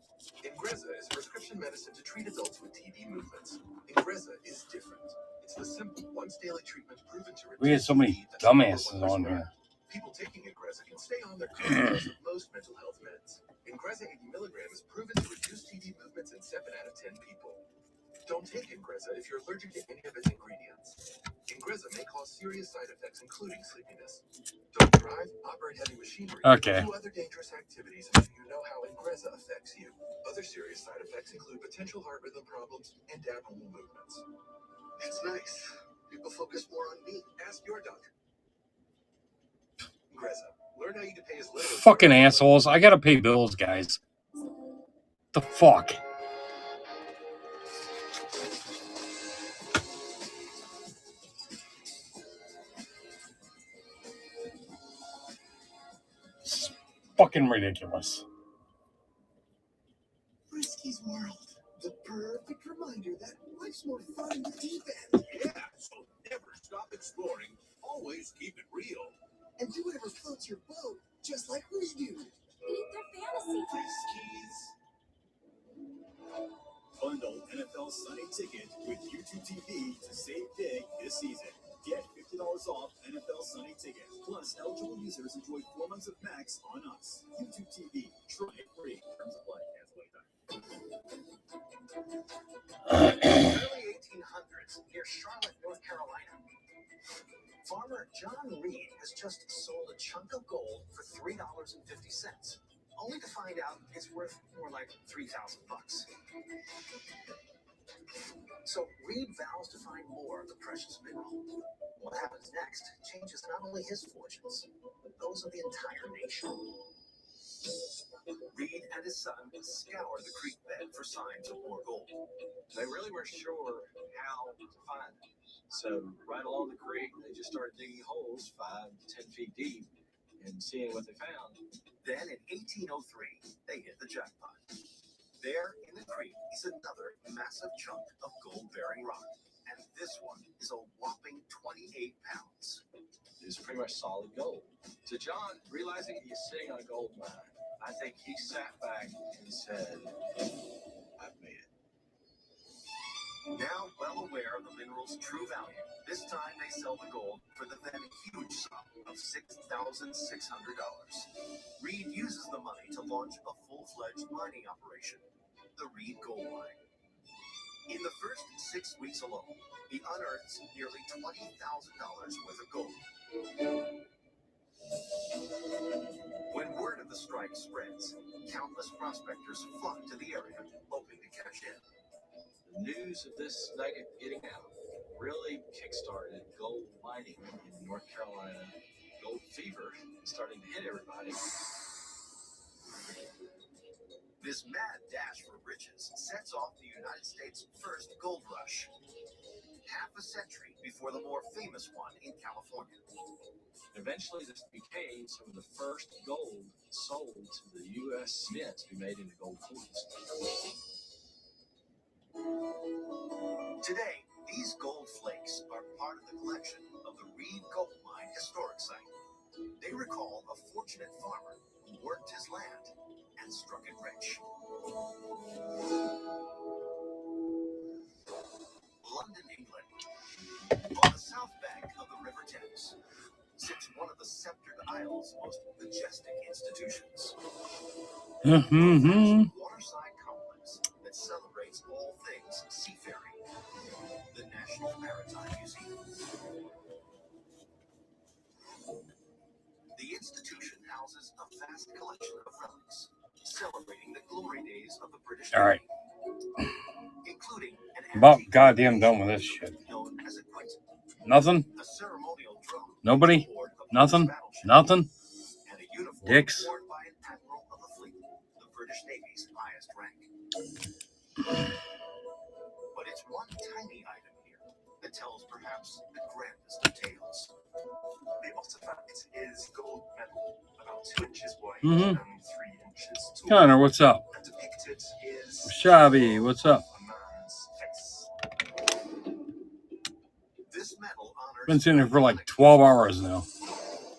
Ingrezza is prescription medicine to treat adults with TD movements. Ingrezza is different. It's the simple once-daily treatment proven to We had so many dumbasses on here. People taking Ingrezza can stay on their current dose of most mental health meds. Ingrezza 80 milligram is proven to reduce TD movements in 7 out of 10 people. Don't take Ingrezza if you're allergic to any of its ingredients. Ingrezza may cause serious side effects, including sleepiness. Don't drive, operate heavy machinery, Okay. or do other dangerous activities until you know how Ingrezza affects you. Other serious side effects include potential heart rhythm problems and abnormal movements. It's nice. People focus more on me. Ask your doctor. Ingrezza. Learn how you can pay as little as Fucking assholes. I gotta pay bills, guys. The fuck? It's fucking ridiculous. Frisky's World. The perfect reminder that life's more fun in the deep end. Yeah, so never stop exploring. Always keep it real. And do whatever floats your boat, just like we do. Eat their fantasy. Friskies. Bundle NFL Sunday Ticket with YouTube TV to save big this season. Get $50 off NFL Sunday Ticket. Plus, eligible users enjoy 4 months of Max on us. YouTube TV. Try it free. Terms apply. Early 1800s near Charlotte, North Carolina. Farmer John Reed has just sold a chunk of gold for $3.50, only to find out it's worth more like $3,000 bucks. So Reed vows to find more of the precious mineral. What happens next changes not only his fortunes, but those of the entire nation. Reed and his son scoured the creek bed for signs of more gold. They really weren't sure how to find it. So right along the creek, they just started digging holes 5 to 10 feet deep and seeing what they found. Then in 1803, they hit the jackpot. There in the creek is another massive chunk of gold-bearing rock. And this one is a whopping 28 pounds. It's pretty much solid gold. To John, realizing he's sitting on a gold mine, I think he sat back and said, I've made it. Now well aware of the mineral's true value, this time they sell the gold for the then huge sum of $6,600. Reed uses the money to launch a full-fledged mining operation, the Reed Gold Mine. In the first 6 weeks alone, he unearths nearly $20,000 worth of gold. When word of the strike spreads, countless prospectors flock to the area, hoping to cash in. The news of this nugget getting out really kickstarted gold mining in North Carolina, Gold fever is starting to hit everybody. This mad dash for riches sets off the United States' first gold rush, half a century before the more famous one in California. Eventually, this became some of the first gold sold to the U.S. Mint to be made into gold coins. Today, these gold flakes are part of the collection of the Reed Gold Mine Historic Site. They recall a fortunate farmer who worked his land and struck it rich. London, England. On the south bank of the River Thames sits one of the sceptred Isle's most majestic institutions. Waterside complex that celebrates all things seafaring. The National Maritime Museum. The institution houses a vast collection of relics, celebrating the glory days of the British All right. Navy, including an About goddamn done with this shit. known as a quint, Nothing? a ceremonial drum Nobody? Nothing? Nothing? and a uniform Dicks? worn by an admiral of the fleet, the British Navy's highest rank. But it's one tiny item here that tells perhaps the grandest of tales. The artifact is gold medal, about 2 inches wide Mhm. and 3 inches tall. Connor, what's up? And depicted is Shabby, what's up? a man's face. This medal honors Been sitting here for like 12 hours now.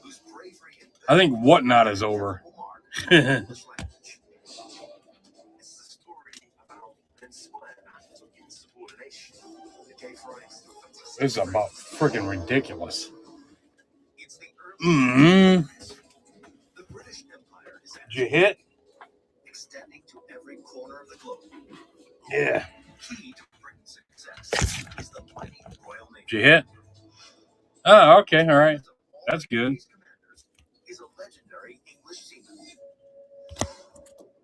whose bravery and I think Whatnot is over. English language. It's the story about an inspired act of insubordination that gave rise to a fantastic This is about freaking ridiculous. It's the Mm-hmm. The British Empire is Did you hit? extending to every corner of the globe. Yeah. Key to Britain's success is the mighty Royal Navy. Did you hit? Oh, okay. All right. That's good. These commanders is a legendary English seaman,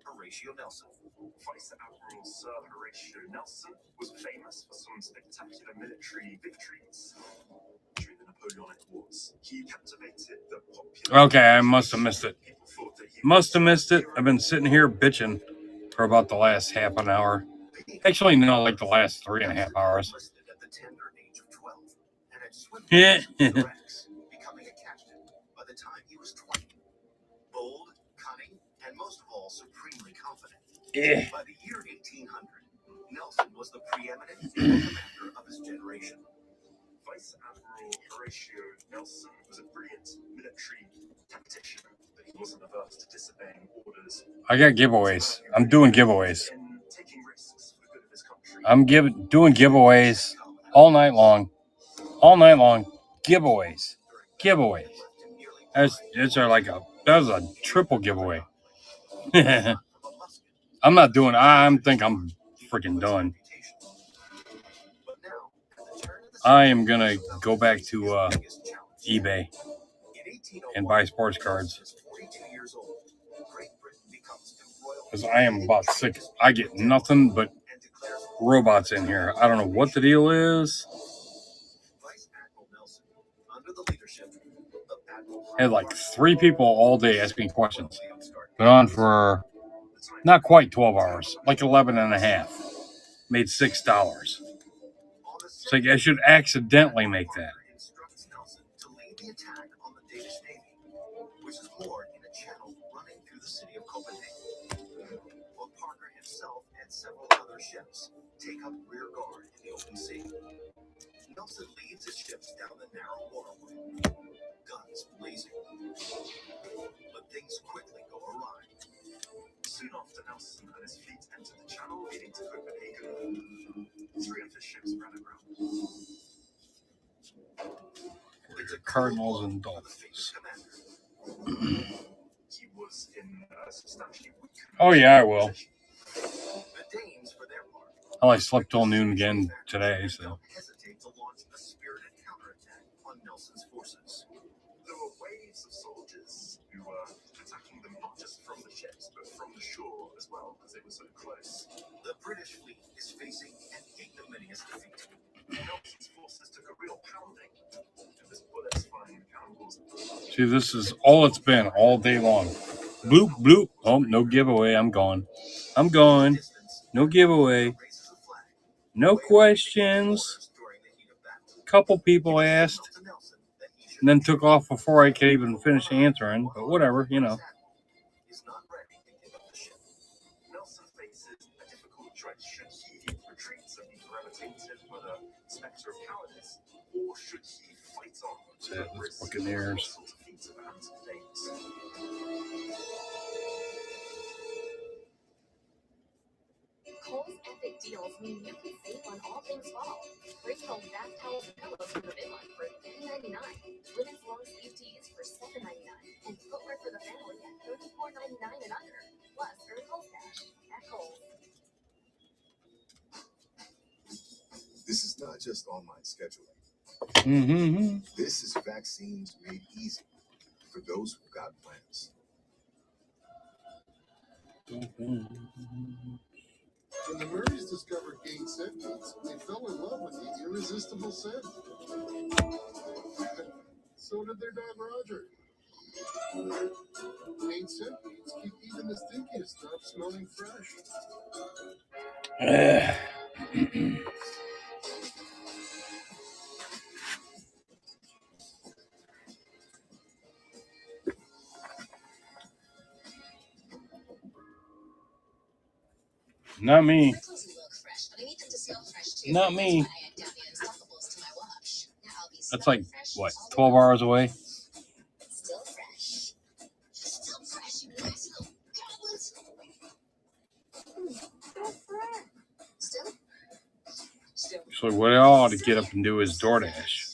Horatio Nelson. Vice Admiral Sir Horatio Nelson was famous for some spectacular military victories during the Napoleonic Wars. He captivated the popular. Okay, I must have missed it. People thought that he Must have missed it. I've been sitting here bitching for about the last half an hour. Actually, no, like the last 3.5 hours. Enlisted at the tender age of 12 and had swiftly Yeah. risen through the ranks, becoming a captain by the time he was 20. Bold, cunning, and most of all, supremely confident. Yeah. By the year 1800, Nelson was the preeminent naval commander of his generation. Vice Admiral Horatio Nelson was a brilliant military tactician, but he wasn't averse to disobeying orders. I got giveaways. I'm doing giveaways. In taking risks for the good of his country. I'm doing giveaways all night long. All night long. Giveaways. Giveaways. That's like that was a triple giveaway. I'm not doing. I think I'm freaking done. I am gonna go back to eBay and buy sports cards because I am about sick. I get nothing but robots in here. I don't know what the deal is. I had like 3 people all day asking questions. Been on for not quite 12 hours, like 11 and a half. Made $6. It's like I should accidentally make that. Instructs Nelson to lead the attack on the Danish Navy, which is moored in a channel running through the city of Copenhagen, while Parker himself and several other ships take up rear guard in the open sea. Nelson leads his ships down the narrow waterway, guns blazing. But things quickly go awry. Soon after Nelson and his fleet entered the channel leading to Copenhagen, 3 of his ships ran aground. Cardinals and Dolphins. He was in a substantially weak. Oh yeah, I will. The Danes, for their part, I only slept till noon again today, so. hesitate to launch a spirited counterattack on Nelson's forces. There were waves of soldiers who were attacking them not just from the ships, but from the shore as well, because they were so close. The British fleet is facing an ignominious defeat. Nelson's forces took a real pounding, and with bullets flying and cannonballs. See, this is all it's been all day long. Bloop, bloop. Oh, no giveaway. I'm gone. I'm gone. No giveaway. No questions. Couple people asked and then took off before I could even finish answering. But whatever, you know. Nelson faces a difficult choice. Should he retreat so he gravitates with a specter of cowardice, or should he fight on? That's it. Buccaneers. Kohl's epic deals mean you can save on all things fall. Bring home bath towels and pillows from the big one for $10.99. Women's long sleeve tees for $7.99. And footwear for the family at $34.99 and under. Plus, earn Kohl's cash at Kohl's. This is not just online scheduling. Mm-hmm. This is vaccines made easy for those who got plans. When the Murrays discovered Gain Scent Beads, they fell in love with the irresistible scent. So did their dog Roger. Gain Scent Beads keep even the stinkiest stuff smelling fresh. Not me. Not me. That's like, what, 12 hours away? Still fresh. Still fresh, you guys. So what I ought to get up and do is DoorDash.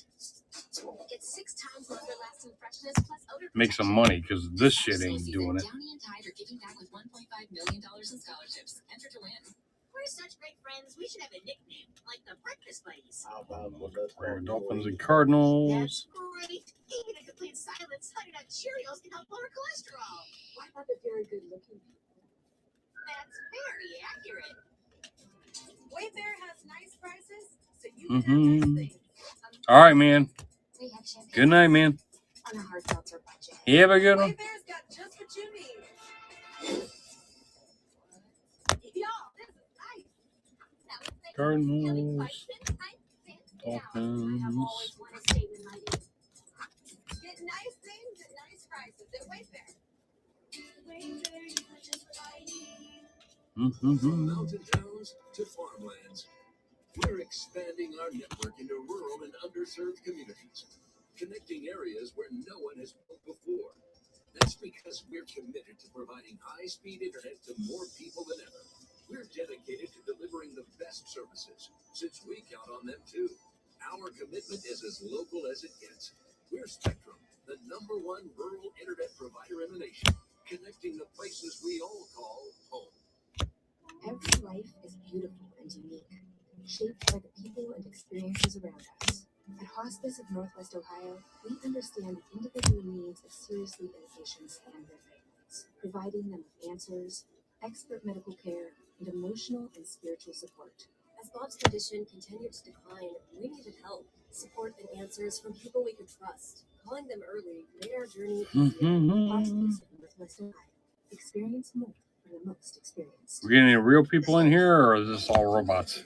Get 6 times longer lasting freshness plus odor. Make some money because this shit ain't doing it. Downey and Tide are giving back with $1.5 million in scholarships. Enter to win. We're such great friends. We should have a nickname, like the Breakfast Buddies. Dolphins and Cardinals. Great. Even a complete silence, honey nut Cheerios can help lower cholesterol. Why not the very good looking people? That's very accurate. Wayfair has nice prices, so you Mm-hmm. All right, man. Good night, man. On a hard seltzer budget. You have a good one. Wayfair's got just what you need. Y'all, this is nice. Cardinals. I have Dolphins. always wanted to stay in my day. Get nice things at nice prices at Wayfair. Wayfair, you got just what I need. Mm-hmm. Mountain towns to farmlands. We're expanding our network into rural and underserved communities, connecting areas where no one has built before. That's because we're committed to providing high-speed internet to more people than ever. We're dedicated to delivering the best services, since we count on them too. Our commitment is as local as it gets. We're Spectrum, the #1 rural internet provider in the nation, connecting the places we all call home. Every life is beautiful and unique, shaped by the people and experiences around us. At Hospice of Northwest Ohio, we understand the individual needs of seriously ill patients and their families, providing them with answers, expert medical care, and emotional and spiritual support. As Bob's condition continued to decline, we needed help, support, and answers from people we could trust. Calling them early made our journey easier. Hospice of Northwest Ohio. Experience more for the most experienced. We getting any real people in here, or is this all robots?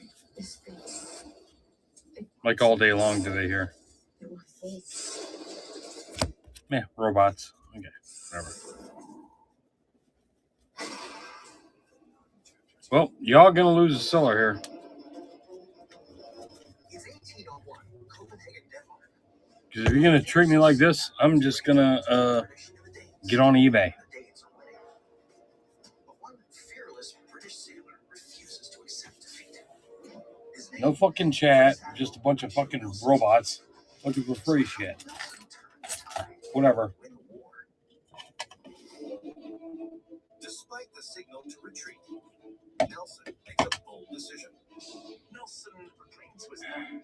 Like all day long today here. Yeah, robots. Okay, whatever. Well, y'all gonna lose a seller here. It's 1801, Copenhagen, Denmark. Because if you're gonna treat me like this, I'm just gonna get on eBay. But one fearless British sailor refuses to accept defeat. His name No fucking chat, just a bunch of fucking robots looking for free shit. Whatever. Despite the signal to retreat, Nelson makes a bold decision. Nelson proclaims to his men,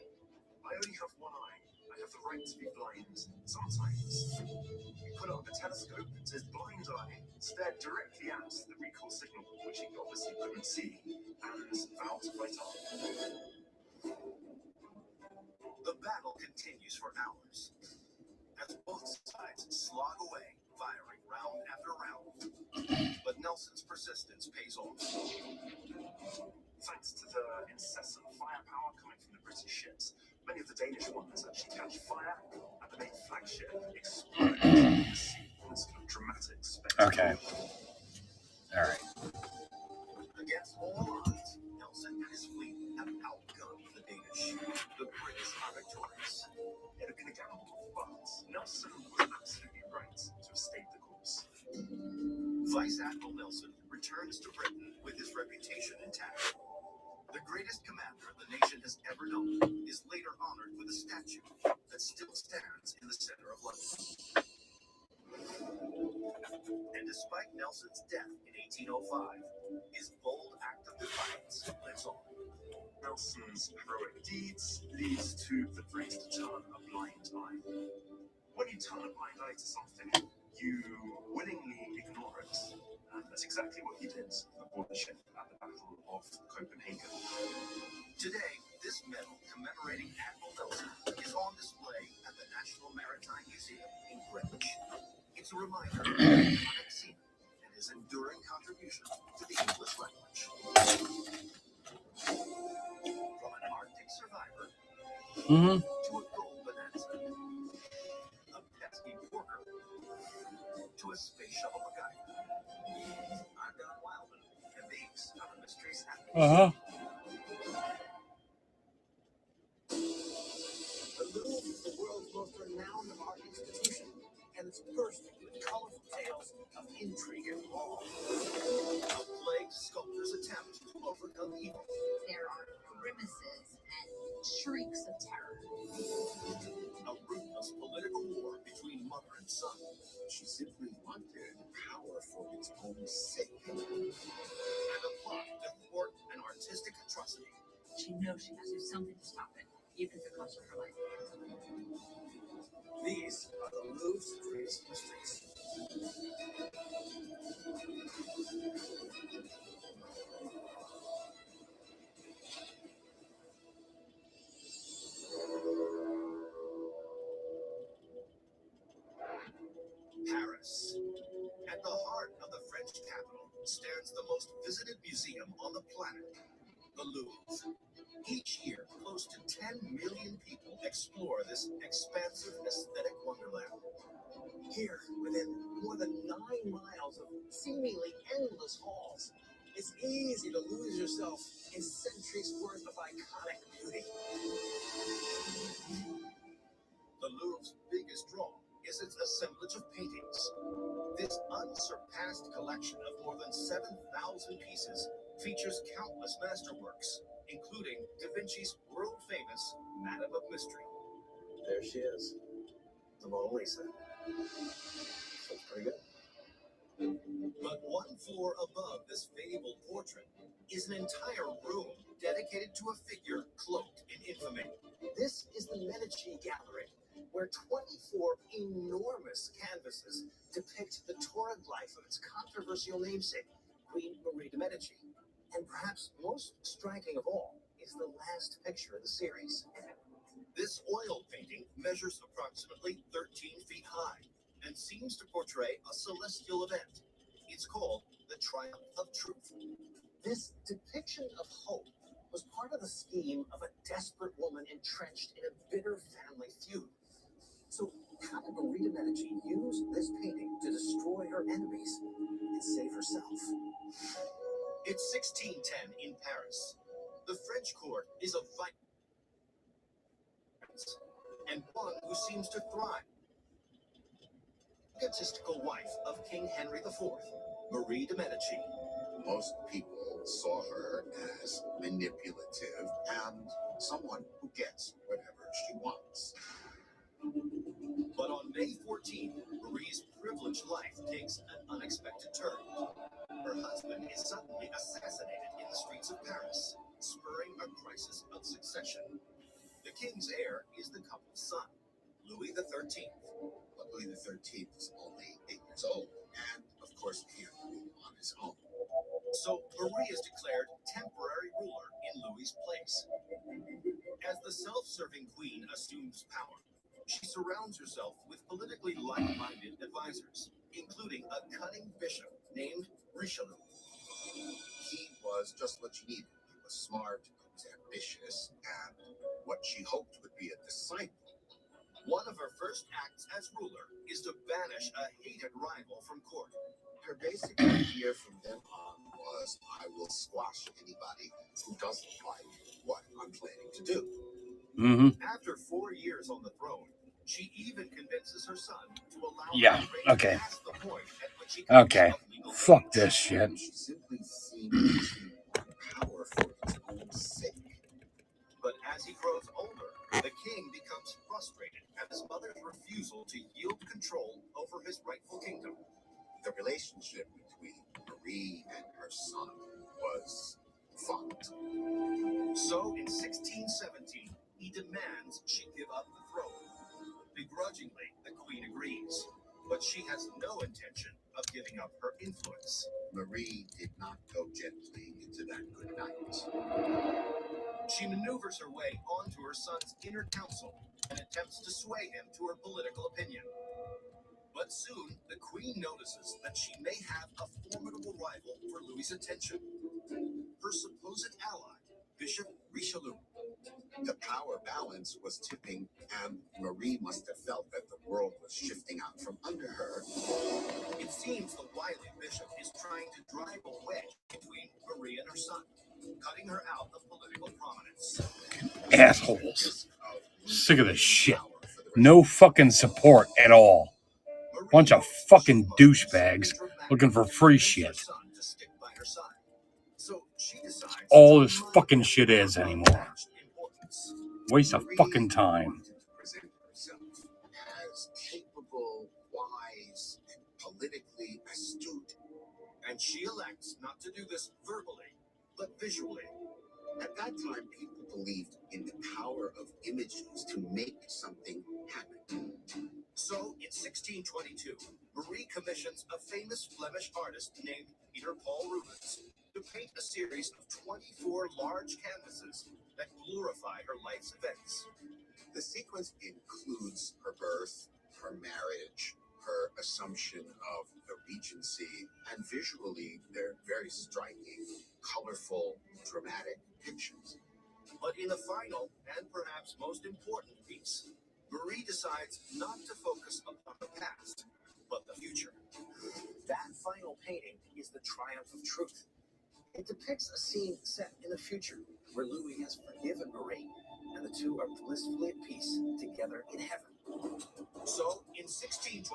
I only have one eye. I have the right to be blind sometimes. He put up a telescope to his blind eye, stared directly at the recall signal, which he obviously couldn't see, and vowed to fight on. The battle continues for hours. As both Both sides slog away, firing round after round. But Nelson's persistence pays off. Thanks to the incessant firepower coming from the British ships, many of the Danish ones actually catch fire, and the main flagship explodes in the sea in this kind of dramatic spectacle. Okay. All right. Against all odds, Nelson and his fleet have outgunned the Danish. The British are victorious. It had been a gamble, but Nelson was absolutely right to have stayed the course. Vice Admiral Nelson returns to Britain with his reputation intact. The greatest commander the nation has ever known is later honored with a statue that still stands in the center of London. And despite Nelson's death in 1805, his bold act of defiance lives on. Nelson's heroic deeds leads to the phrase to turn a blind eye. When you turn a blind eye to something, you willingly ignore it. And that's exactly what he did aboard the ship at the Battle of Copenhagen. Today, this medal commemorating Admiral Nelson is on display at the National Maritime Museum in Greenwich. It's a reminder of his iconic scene and his enduring contribution to the English language. From an Arctic survivor to a gold bonanza, a pesky porker to a space shuttle MacGyver. I'm Don Wildman, and these are the mysteries happening. The Louvre is the world's most renowned art institution, and it's bursting with colorful tales of intrigue and wrong. A plagued sculptor's attempt to overcome evil. There are grimaces and shrieks of terror. A ruthless political war between mother and son. She simply wanted power for its own sake. And a plot to thwart an artistic atrocity. She knows she has to do something to stop it, even if it costs her life. These are the Louvre's greatest mysteries. Paris. At the heart of the French capital stands the most visited museum on the planet, the Louvre. Each year, close to 10 million people explore this expansive aesthetic wonderland. Here, within more than 9 miles of seemingly endless halls, it's easy to lose yourself in centuries worth of iconic beauty. The Louvre's biggest draw is its assemblage of paintings. This unsurpassed collection of more than 7,000 pieces features countless masterworks, including Da Vinci's world-famous Madame of Mystery. There she is, the Mona Lisa. Looks pretty good. But one floor above this fabled portrait is an entire room dedicated to a figure cloaked in infamy. This is the Medici Gallery, where 24 enormous canvases depict the torrid life of its controversial namesake, Queen Marie de Medici. And perhaps most striking of all is the last picture of the series. This oil painting measures approximately 13 feet high and seems to portray a celestial event. It's called the Triumph of Truth. This depiction of hope was part of the scheme of a desperate woman entrenched in a bitter family feud. So how did Marie de Medici use this painting to destroy her enemies and save herself? It's 1610 in Paris. The French court is a vital and one who seems to thrive. Egotistical wife of King Henry IV, Marie de Medici. Most people saw her as manipulative and someone who gets whatever she wants. But on May 14th, Marie's privileged life takes an unexpected turn. Her husband is suddenly assassinated in the streets of Paris, spurring a crisis of succession. The king's heir is the couple's son, Louis XIII. But Louis XIII was only 8 years old, and of course can't rule on his own. So Marie is declared temporary ruler in Louis's place. As the self-serving queen assumes power, she surrounds herself with politically advisors, including a cunning bishop named Richelieu. He was just what she needed. He was smart, he was ambitious, and what she hoped would be a disciple. One of her first acts as ruler is to banish a hated rival from court. Her basic idea from then on was, I will squash anybody who doesn't like what I'm planning to do. After 4 years on the throne, she even convinces her son to allow Yeah, her to reign okay. past the point at which he comes Okay. of legal Fuck this shit. She simply seemed to power for his own sake. But as he grows older, the king becomes frustrated at his mother's refusal to yield control over his rightful kingdom. The relationship between Marie and her son was fraught. So in 1617, he demands she give up the throne. Begrudgingly, the queen agrees, but she has no intention of giving up her influence. Marie did not go gently into that good night. She maneuvers her way onto her son's inner council and attempts to sway him to her political opinion. But soon, the queen notices that she may have a formidable rival for Louis's attention. Her supposed ally, Bishop Richelieu. The power balance was tipping, and Marie must have felt that the world was shifting out from under her. It seems the wily bishop is trying to drive a wedge between Marie and her son, cutting her out of political prominence. Assholes. Sick of this shit. No fucking support at all. Bunch of fucking douchebags looking for free shit. All this fucking shit is anymore. Waste of fucking time. Present herself as capable, wise, and politically astute. And she elects not to do this verbally, but visually. At that time, people believed in the power of images to make something happen. So, in 1622, Marie commissions a famous Flemish artist named Peter Paul Rubens to paint a series of 24 large canvases that glorify her life's events. The sequence includes her birth, her marriage, her assumption of the regency, and visually, they're very striking, colorful, dramatic pictures. But in the final, and perhaps most important piece, Marie decides not to focus upon the past, but the future. That final painting is the triumph of truth. It depicts a scene set in the future where Louis has forgiven Marie, and the two are blissfully at peace together in heaven. So, in 1625,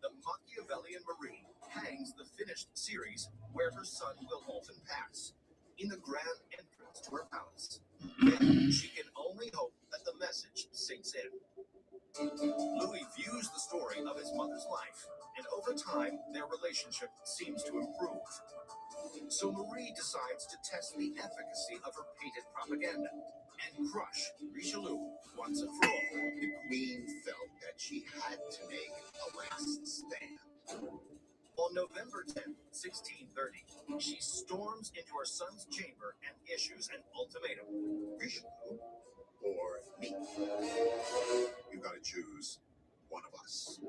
the Machiavellian Marie hangs the finished series where her son will often pass, in the grand entrance to her palace. Then she can only hope that the message sinks in. Louis views the story of his mother's life, and over time, their relationship seems to improve. So Marie decides to test the efficacy of her painted propaganda and crush Richelieu once and for all. The queen felt that she had to make a last stand. On November 10, 1630, she storms into her son's chamber and issues an ultimatum. Richelieu or me? You gotta choose one of us.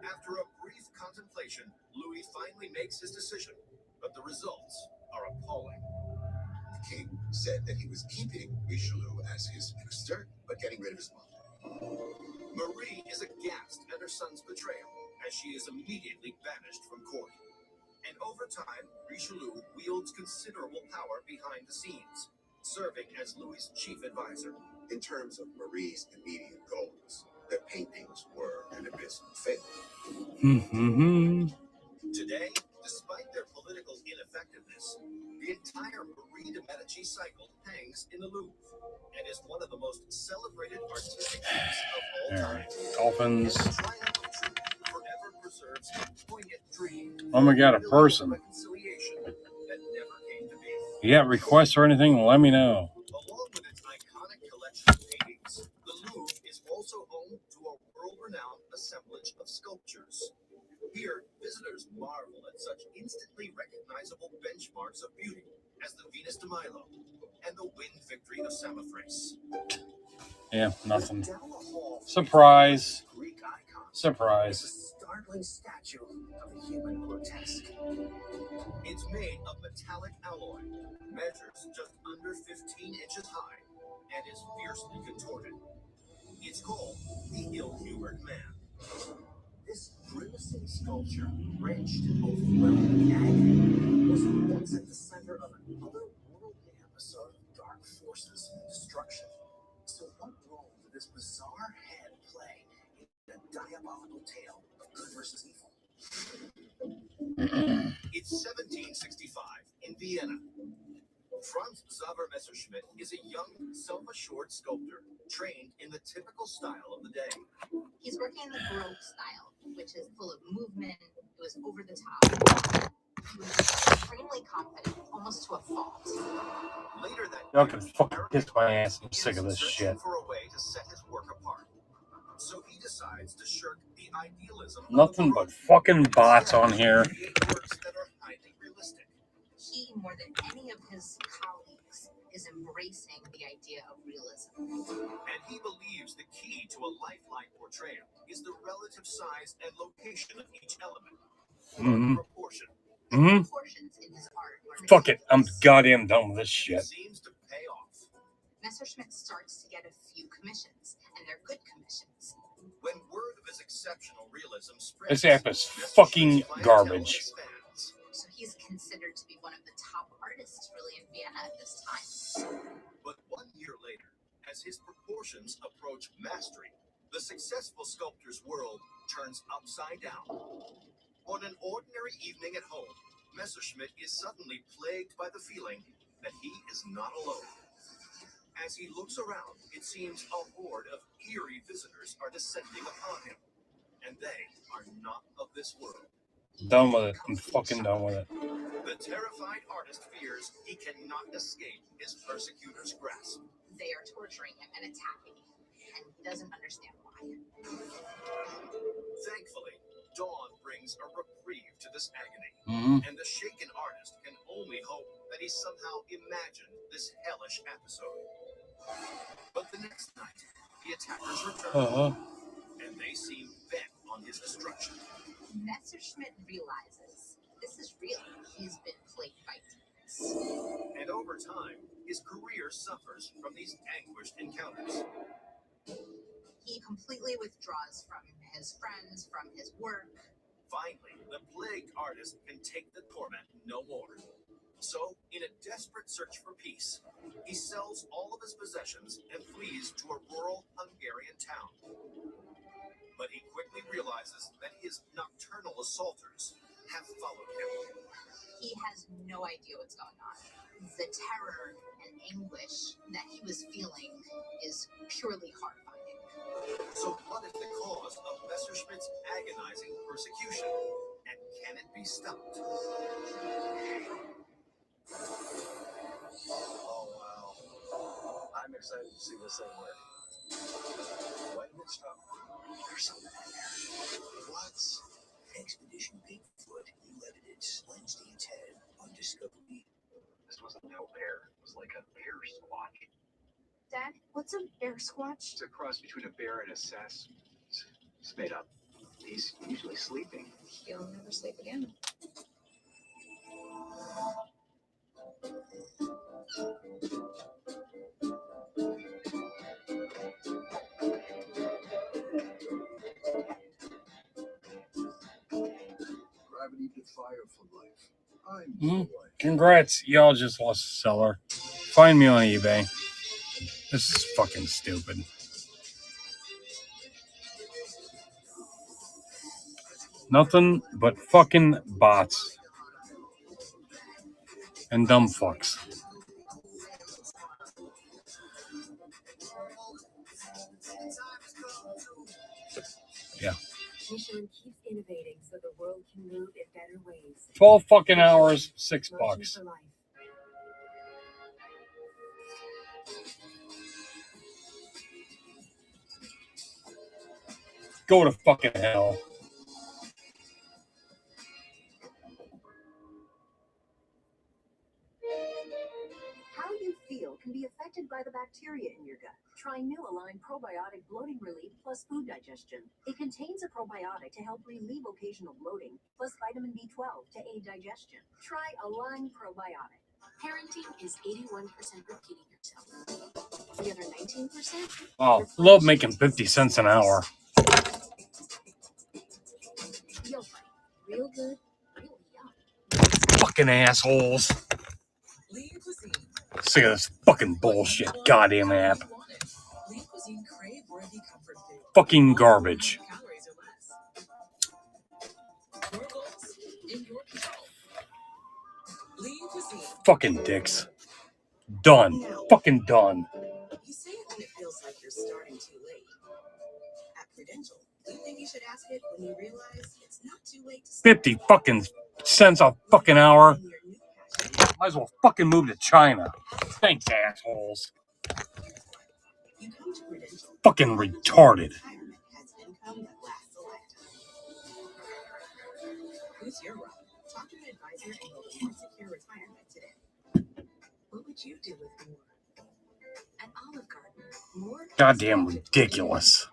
After a brief contemplation, Louis finally makes his decision, but the results are appalling. The king said that he was keeping Richelieu as his minister, but getting rid of his mother. Marie is aghast at her son's betrayal, as she is immediately banished from court. And over time, Richelieu wields considerable power behind the scenes, serving as Louis's chief advisor. In terms of Marie's immediate goals, the paintings were an abysmal failure. Today, despite their political ineffectiveness, the entire Marie de Medici cycle hangs in the Louvre and is one of the most celebrated artistic feats of all time. Dolphins. The triumph of truth forever preserves a poignant dream. Oh my god, a person. Reconciliation that never came to be. You got requests or anything? Let me know. Along with its iconic collection of paintings, the Louvre is also home to a world-renowned assemblage of sculptures. Here, visitors marvel at such instantly recognizable benchmarks of beauty as the Venus de Milo and the Winged Victory of Samothrace. Yeah, nothing. Down the hall, Surprise. Greek icons. Surprise. Is a startling statue of a human grotesque. It's made of metallic alloy, measures just under 15 inches high, and is fiercely contorted. It's called the Ill-Humored Man. This grimacing sculpture, drenched in both overwhelming agony, was once at the center of an otherworldly episode of dark forces and destruction. So what role did this bizarre head play in a diabolical tale of good versus evil? It's 1765 in Vienna. Franz Xaver Messerschmidt is a young, self-assured sculptor trained in the typical style of the day. He's working in the Baroque style, which is full of movement. It was over the top. He was extremely confident, almost to a fault. Later that Y'all can fucking kiss my ass. I'm sick of this searching shit. for a way to set his work apart. So he decides to shirk the idealism Nothing but fucking bots on here. works that are highly realistic. He, more than any of his colleagues, is embracing the idea of realism. And he believes the key to a lifelike portrayal is the relative size and location of each element. Mm-hmm. Proportion. Mm-hmm. Proportions in his art were Fuck it. I'm goddamn done with this shit. Seems to pay off. Messerschmidt starts to get a few commissions, and they're good commissions. When word of his exceptional realism spreads, This app is fucking garbage. So he's considered to be one of the top artists really in Vienna at this time. But 1 year later, as his proportions approach mastery, the successful sculptor's world turns upside down. On an ordinary evening at home, Messerschmidt is suddenly plagued by the feeling that he is not alone. As he looks around, it seems a horde of eerie visitors are descending upon him, and they are not of this world. Done with it. I'm fucking done with it. The terrified artist fears he cannot escape his persecutors' grasp. They are torturing him and attacking him, and he doesn't understand why. Thankfully, dawn brings a reprieve to this agony, and the shaken artist can only hope that he somehow imagined this hellish episode. But the next night, the attackers return, and they seem bent on his destruction. Messerschmidt realizes this is real. He's been plagued by demons. And over time, his career suffers from these anguished encounters. He completely withdraws from his friends, from his work. Finally, the plagued artist can take the torment no more. So, in a desperate search for peace, he sells all of his possessions and flees to a rural Hungarian town. But he quickly realizes that his nocturnal assaulters have followed him. He has no idea what's going on. The terror and anguish that he was feeling is purely horrifying. So what is the cause of Messerschmidt's agonizing persecution? And can it be stopped? Oh, wow. I'm excited to see this thing work. When did it stop? There's something in there. What? Expedition Bigfoot, new evidence, Wednesday at 10 on Discovery. This wasn't no bear. It was like a bear squatch. Dad, what's a bear squatch? It's a cross between a bear and a sas. It's made up. He's usually sleeping. He'll never sleep again. Gravity fire for life. Congrats, y'all just lost a seller. Find me on eBay. This is fucking stupid. Nothing but fucking bots. And dumb fucks. Yeah. Michelin keeps innovating so the world can move in better ways. 12 fucking hours, $6. Motion for life. Go to fucking hell. How you feel can be affected by the bacteria in your gut. Try new Align Probiotic Bloating Relief plus Food Digestion. It contains a probiotic to help relieve occasional bloating, plus vitamin B12 to aid digestion. Try Align Probiotic. Parenting is 81% repeating yourself. The other 19%? Oh, love making 50 cents an hour. You'll find real good, real yum. Fucking assholes. Sick of this fucking bullshit goddamn app. Fucking garbage. Fucking dicks. Done. Fucking done. You say it when it feels like you're starting too late. At Prudential, we think you should ask it when you realize it's not too late to 50 fucking cents a fucking hour. Might as well fucking move to China. Thanks, assholes. You come to Prudential. Fucking retarded. Retirement has income that lasts a lifetime. Who's your role? Talk to an advisor and build a more secure retirement today. What would you do with more? At Olive Garden, more Goddamn ridiculous.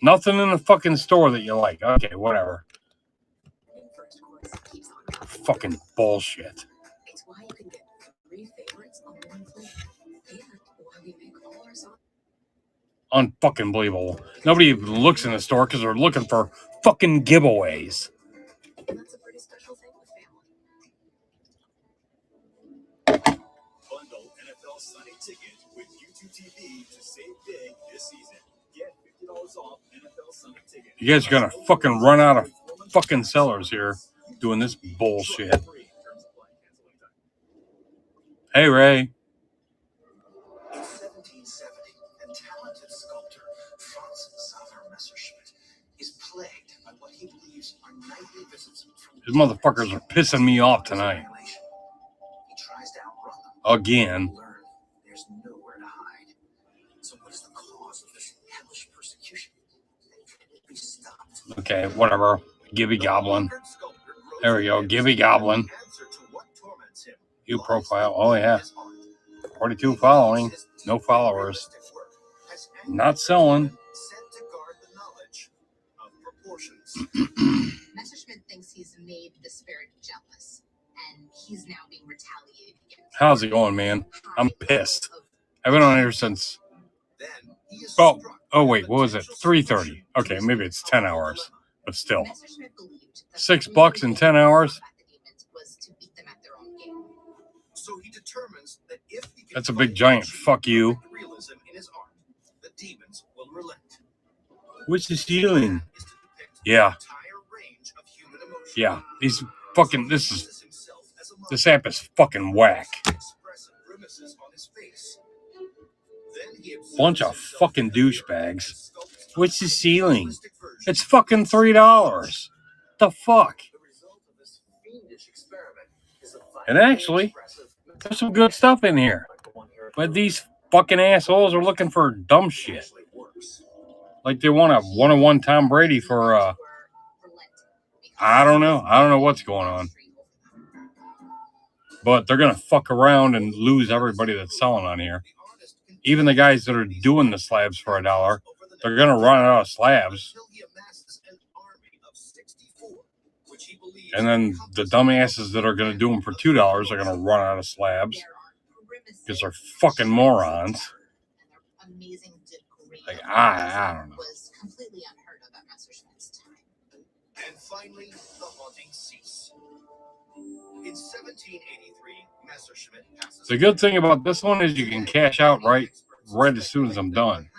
Nothing in the fucking store that you like. Okay, whatever. first course keeps on Fucking bullshit. It's why you can get 3 favorites on one plate. And why we make all our sauce. Unfucking believable. Nobody even looks in the store because they're looking for fucking giveaways. And that's a pretty special thing with family. Bundle NFL Sunday Ticket with YouTube TV to save big this season. Get $50 off NFL Sunday Ticket. You guys are gonna fucking run out of fucking sellers here doing this bullshit. Hey, Ray. In 1770, and talented sculptor Franz Xaver Messerschmitt is plagued by what he believes are nightly visits from These motherfuckers are pissing me off tonight. He tries to outrun them. Again. Learn there's nowhere to hide. So what is the cause of this hellish persecution? And can it be stopped? Okay, whatever. Gibby Goblin. There we go. Gibby Goblin. View profile. Oh, yeah. 42 following. No followers. Not selling. Messerschmitt thinks he's made the spirit jealous, and he's now being retaliated against. How's it going, man? I'm pissed. I've been on here since... Oh, wait. What was it? 3:30. Okay, maybe it's 10 hours. But still. $6 in 10 hours? So he determines that if he can That's a big giant fuck you. realism in his art, the demons will relent. What's the ceiling? Yeah. Yeah. These fucking... This app is fucking whack. Bunch of fucking douchebags. What's the ceiling? It's fucking $3. The fuck? And actually, there's some good stuff in here. But these fucking assholes are looking for dumb shit. Like they want a one-on-one Tom Brady for, I don't know. I don't know what's going on. But they're going to fuck around and lose everybody that's selling on here. Even the guys that are doing the slabs for $1, they're going to run out of slabs. And then the dumbasses that are going to do them for $2 are going to run out of slabs. Because they're fucking morons. Like, I don't know. Was completely unheard of at Messerschmitt's time. And finally, the haunting cease. In 1783, Messerschmitt passes. The good thing about this one is you can cash out right as soon as I'm done.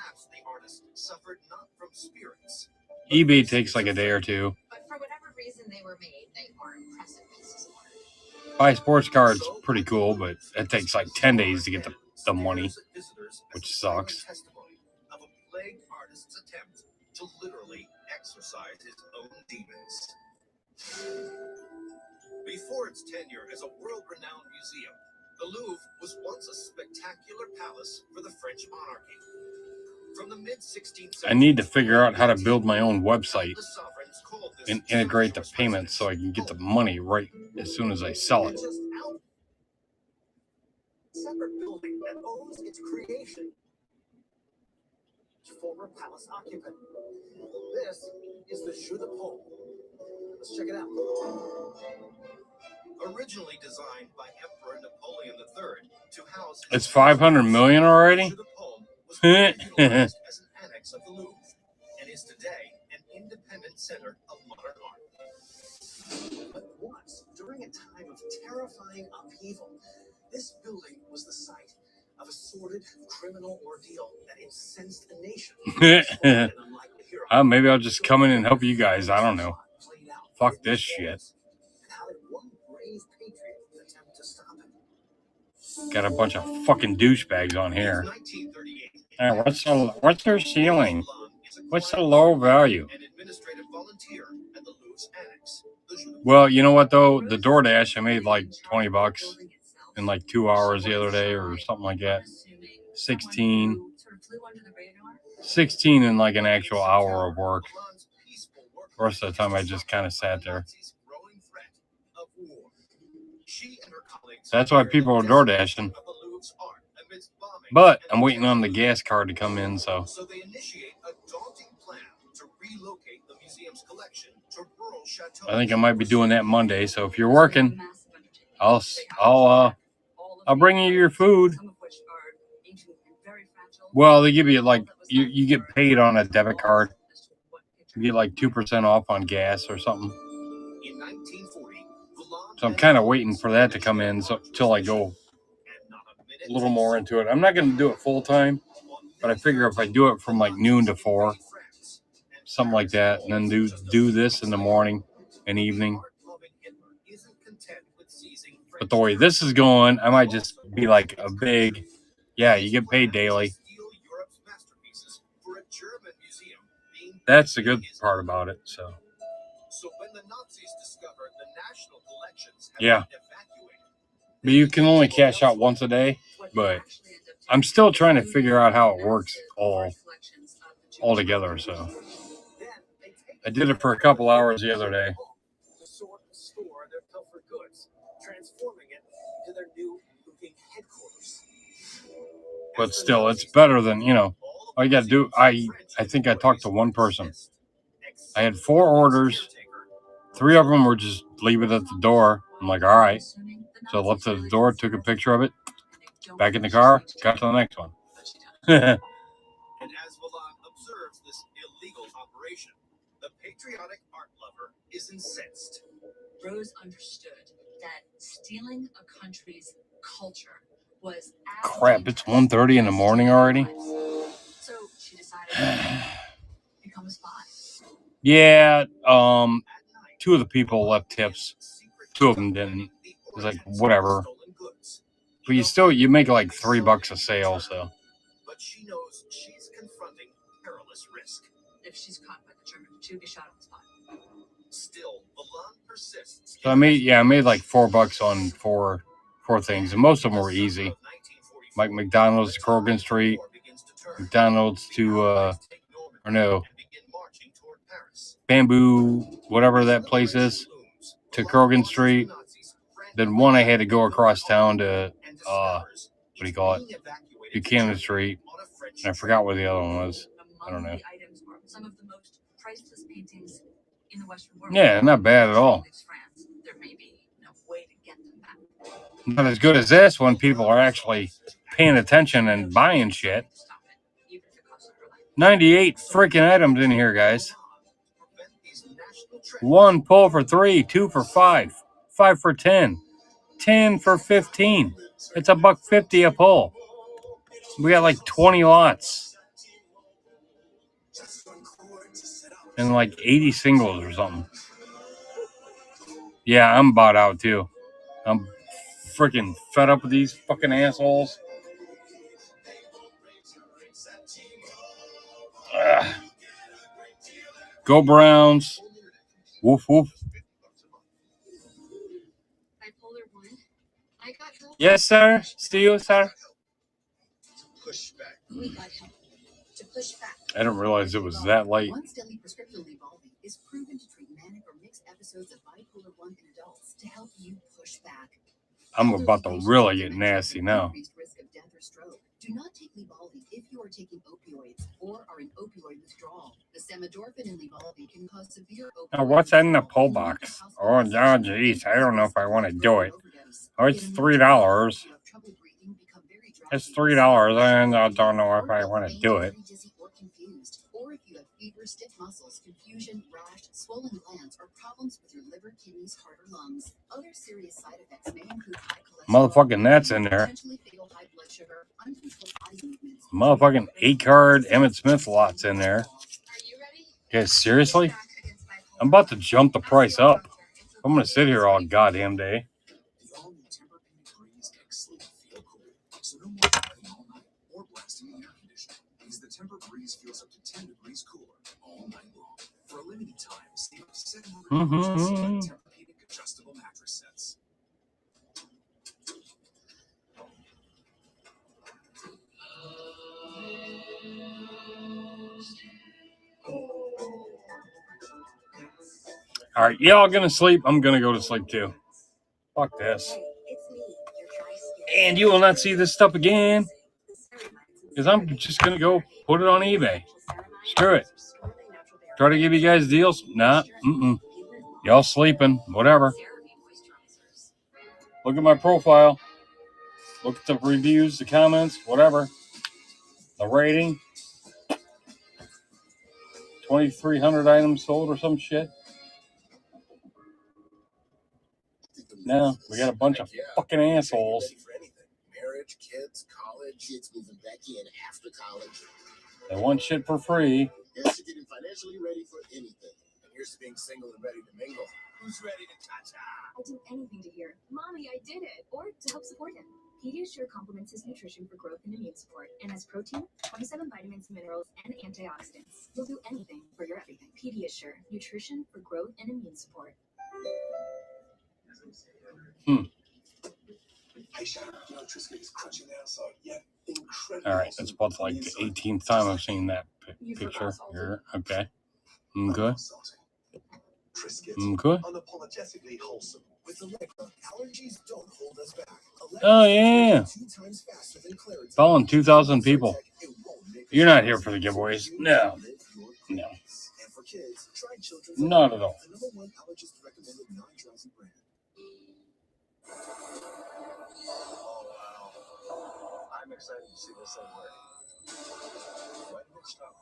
eBay takes like a day or two. But for whatever reason they were made, they are impressive pieces of art. Buy sports cards, pretty cool, but it takes like 10 days to get the money, which sucks. Of a plagued artist's attempt to literally exorcise his own demons. Before its tenure as a world-renowned museum, the Louvre was once a spectacular palace for the French monarchy. From the mid-16th century, I need to figure out how to build my own website and integrate the payments so I can get the money right as soon as I sell it. separate building that owns its creation. Former palace occupant. This is the Jeu de Paume. Let's check it out. Originally designed by Emperor Napoleon III to house It's 500 million already? as an annex of the Louvre and is today an independent center of modern art. But once, during a time of terrifying upheaval, this building was the site of a sordid criminal ordeal that incensed a nation. Maybe I'll just come in and help you guys. I don't know. Fuck this shit. Got a bunch of fucking douchebags on here. What's their ceiling? What's the low value? Well, you know what though? The DoorDash, I made like $20 in like 2 hours the other day or something like that. 16 in like an actual hour of work. The rest of the time I just kind of sat there. That's why people are door dashing. But I'm waiting on the gas card to come in, so. So they initiate a daunting plan to relocate the museum's collection to rural chateaux. I think I might be doing that Monday. So if you're working, I'll bring you your food. Well, they give you like you get paid on a debit card. You get like 2% off on gas or something. So I'm kind of waiting for that to come in till I go a little more into it. I'm not going to do it full time, but I figure if I do it from like noon to 4, something like that, and then do this in the morning and evening. But the way this is going, I might just be like a big, yeah, you get paid daily. That's the good part about it. So when the Nazis discovered the national collections had yeah. been evacuated, But you can only cash out once a day, but I'm still trying to figure out how it works all together. So I did it for a couple hours the other day. To store their pilfered goods, transforming it into their new looking headquarters. But still, it's better than, all you got to do. I think I talked to one person. I had 4 orders. 3 of them were just leave it at the door. I'm like, all right. So I left it at the door, took a picture of it, back in the car, got to the next one. and as Valan observes this illegal operation, the patriotic art lover is incensed. Rose understood that stealing a country's culture was Crap, it's 1:30 in the morning already. So she decided to become a spy. Yeah, 2 of the people left tips. 2 of them didn't. It was like, whatever. But you make like $3 a sale, so. But she knows she's confronting perilous risk. If she's caught by the German, she would be shot on the spot. Still, Valan persists. So I made like $4 on 4 things, and most of them were easy. Like McDonald's to Corrigan Street, McDonald's to Bamboo, whatever that place is, to Corrigan Street. Then one I had to go across town to Buchanan Street, and I forgot where the other one was. I don't know. Some of the most priceless paintings in the Western world. Yeah, not bad at all. There may be no way to get them back. Not as good as this when people are actually paying attention and buying shit. 98 freaking items in here, guys. 1 pull for 3, 2 for 5, 5 for 10, 10 for 15. It's $1.50 a pull. We got like 20 lots. And like 80 singles or something. Yeah, I'm bought out too. I'm freaking fed up with these fucking assholes. Ugh. Go Browns. Woof woof. Yes, sir. See you, sir. We got help to push back. I didn't realize it was that late. Once daily prescription Lybalvi is proven to treat manic or mixed episodes of bipolar 1 in adults to help you push back. I'm about to really get nasty now. Increased cause severe Now, what's in the pull box? Oh, geez, I don't know if I want to do it. Oh, it's $3. It's $3, and I don't know if I want to do it. Or if you have fever, stiff muscles, confusion, rash, swollen glands, or problems with your liver, kidneys, heart, or lungs. Other serious side effects may include high cholesterol, Motherfucking that's in there. potentially fatal high blood sugar, uncontrolled body movements. Motherfucking 8-card Emmett Smith lots in there. Guys, seriously? I'm about to jump the price up. I'm going to sit here all goddamn day. The all-new Tempur-Pedic Breeze makes sleep feel cool. So no more driving all night or blasting the air conditioning. Because the Tempur Breeze feels up to 10 degrees cooler all night long. For a limited time, save up to $700 on select Tempur-Pedic adjustable mattress sets. All right, y'all going to sleep? I'm going to go to sleep too. Fuck this. And you will not see this stuff again. Because I'm just going to go put it on eBay. Screw it. Try to give you guys deals? Nah. Y'all sleeping. Whatever. Look at my profile. Look at the reviews, the comments, whatever. The rating. 2,300 items sold or some shit. No, we got a bunch of fucking assholes. Marriage, kids, college, kids moving back in after college. They want shit for free. Here's to getting financially ready for anything. And here's to being single and ready to mingle. Who's ready to cha-cha? I'll do anything to hear, "Mommy, I did it," or to help support him. Pediasure complements his nutrition for growth and immune support and has protein, 27 vitamins, minerals, and antioxidants. We'll do anything for your everything. Pediasure, nutrition for growth and immune support. Hey, Shadow, you know Triscuit is crunching the outside, yet incredible. All right, that's about like the 18th time I've seen that picture here. Okay. Good. Triscuit, Good. unapologetically wholesome. With Allegra, allergies don't hold us back. Oh, yeah. Following 2,000 people. You're not here for the giveaways. No. No. And for kids, try Children's Not at all. the #1 allergist recommended non-drowsy brand. Oh, wow. I'm excited to see this thing work. When did it stop?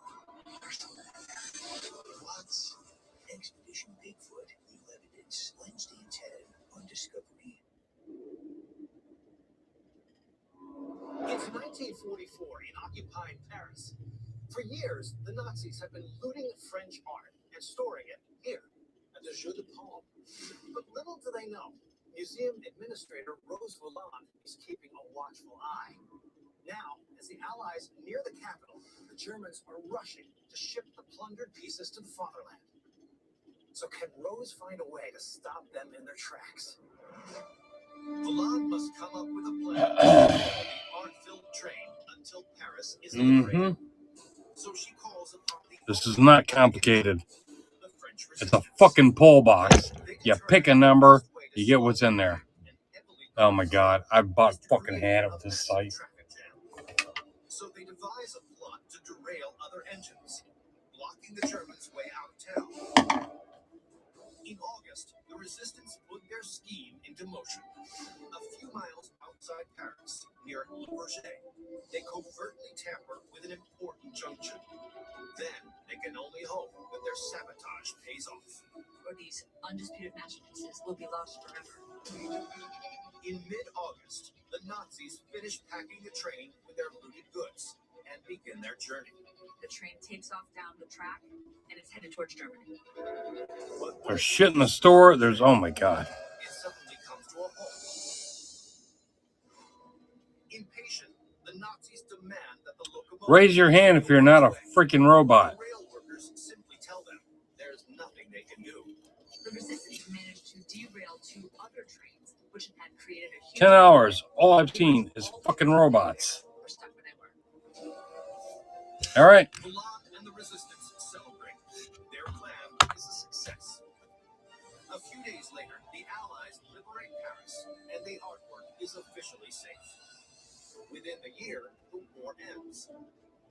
What's Expedition Bigfoot? New evidence Wednesday at 10 on Discovery. It's 1944 in occupied Paris. For years, the Nazis have been looting French art and storing it here at the Jeu de Paume. But little do they know, museum administrator Rose Valland is keeping a watchful eye. Now, as the Allies near the capital, the Germans are rushing to ship the plundered pieces to the fatherland. So can Rose find a way to stop them in their tracks? Valland must come up with a plan to follow the art-filled train until Paris is liberated. So she calls upon the This is not complicated. It's a fucking pull box. You pick a number, you get what's in there. Oh my god, I bought fucking hand of this site. So they devise a plot to derail other engines, blocking the Germans' way out of town. In August, the resistance put their scheme into motion. A few miles outside Paris, near Le Bourget, they covertly tamper with an important junction. Then they can only hope that their sabotage pays off. Or these undisputed masterpieces will be lost forever. In mid-August, the Nazis finish packing the train with their looted goods and begin their journey. The train takes off down the track and it's headed towards Germany. There's shit in the store. There's, oh my god. It suddenly comes to a halt. Impatient, the Nazis demand that the locomotive... Raise your hand if you're not a freaking robot. Rail workers simply tell them there's nothing they can do. The resistance managed to derail 2 other trains, which had created a huge... 10 hours. All I've seen is fucking robots. We're stuck where they were. All right. Valland and the resistance celebrate. Their plan is a success. A few days later, the Allies liberate Paris, and the artwork is officially safe. Within the year, the war ends.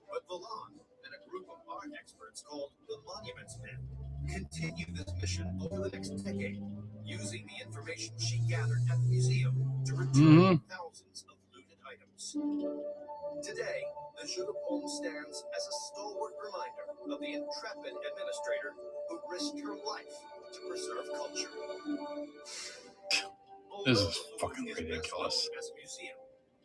But Valland and a group of art experts called the Monuments Men continue this mission over the next decade, using the information she gathered at the museum to return thousands of looted items. Today, the Jeu de Paume stands as a stalwart reminder of the intrepid administrator who risked her life to preserve culture. This is fucking ridiculous. As a museum,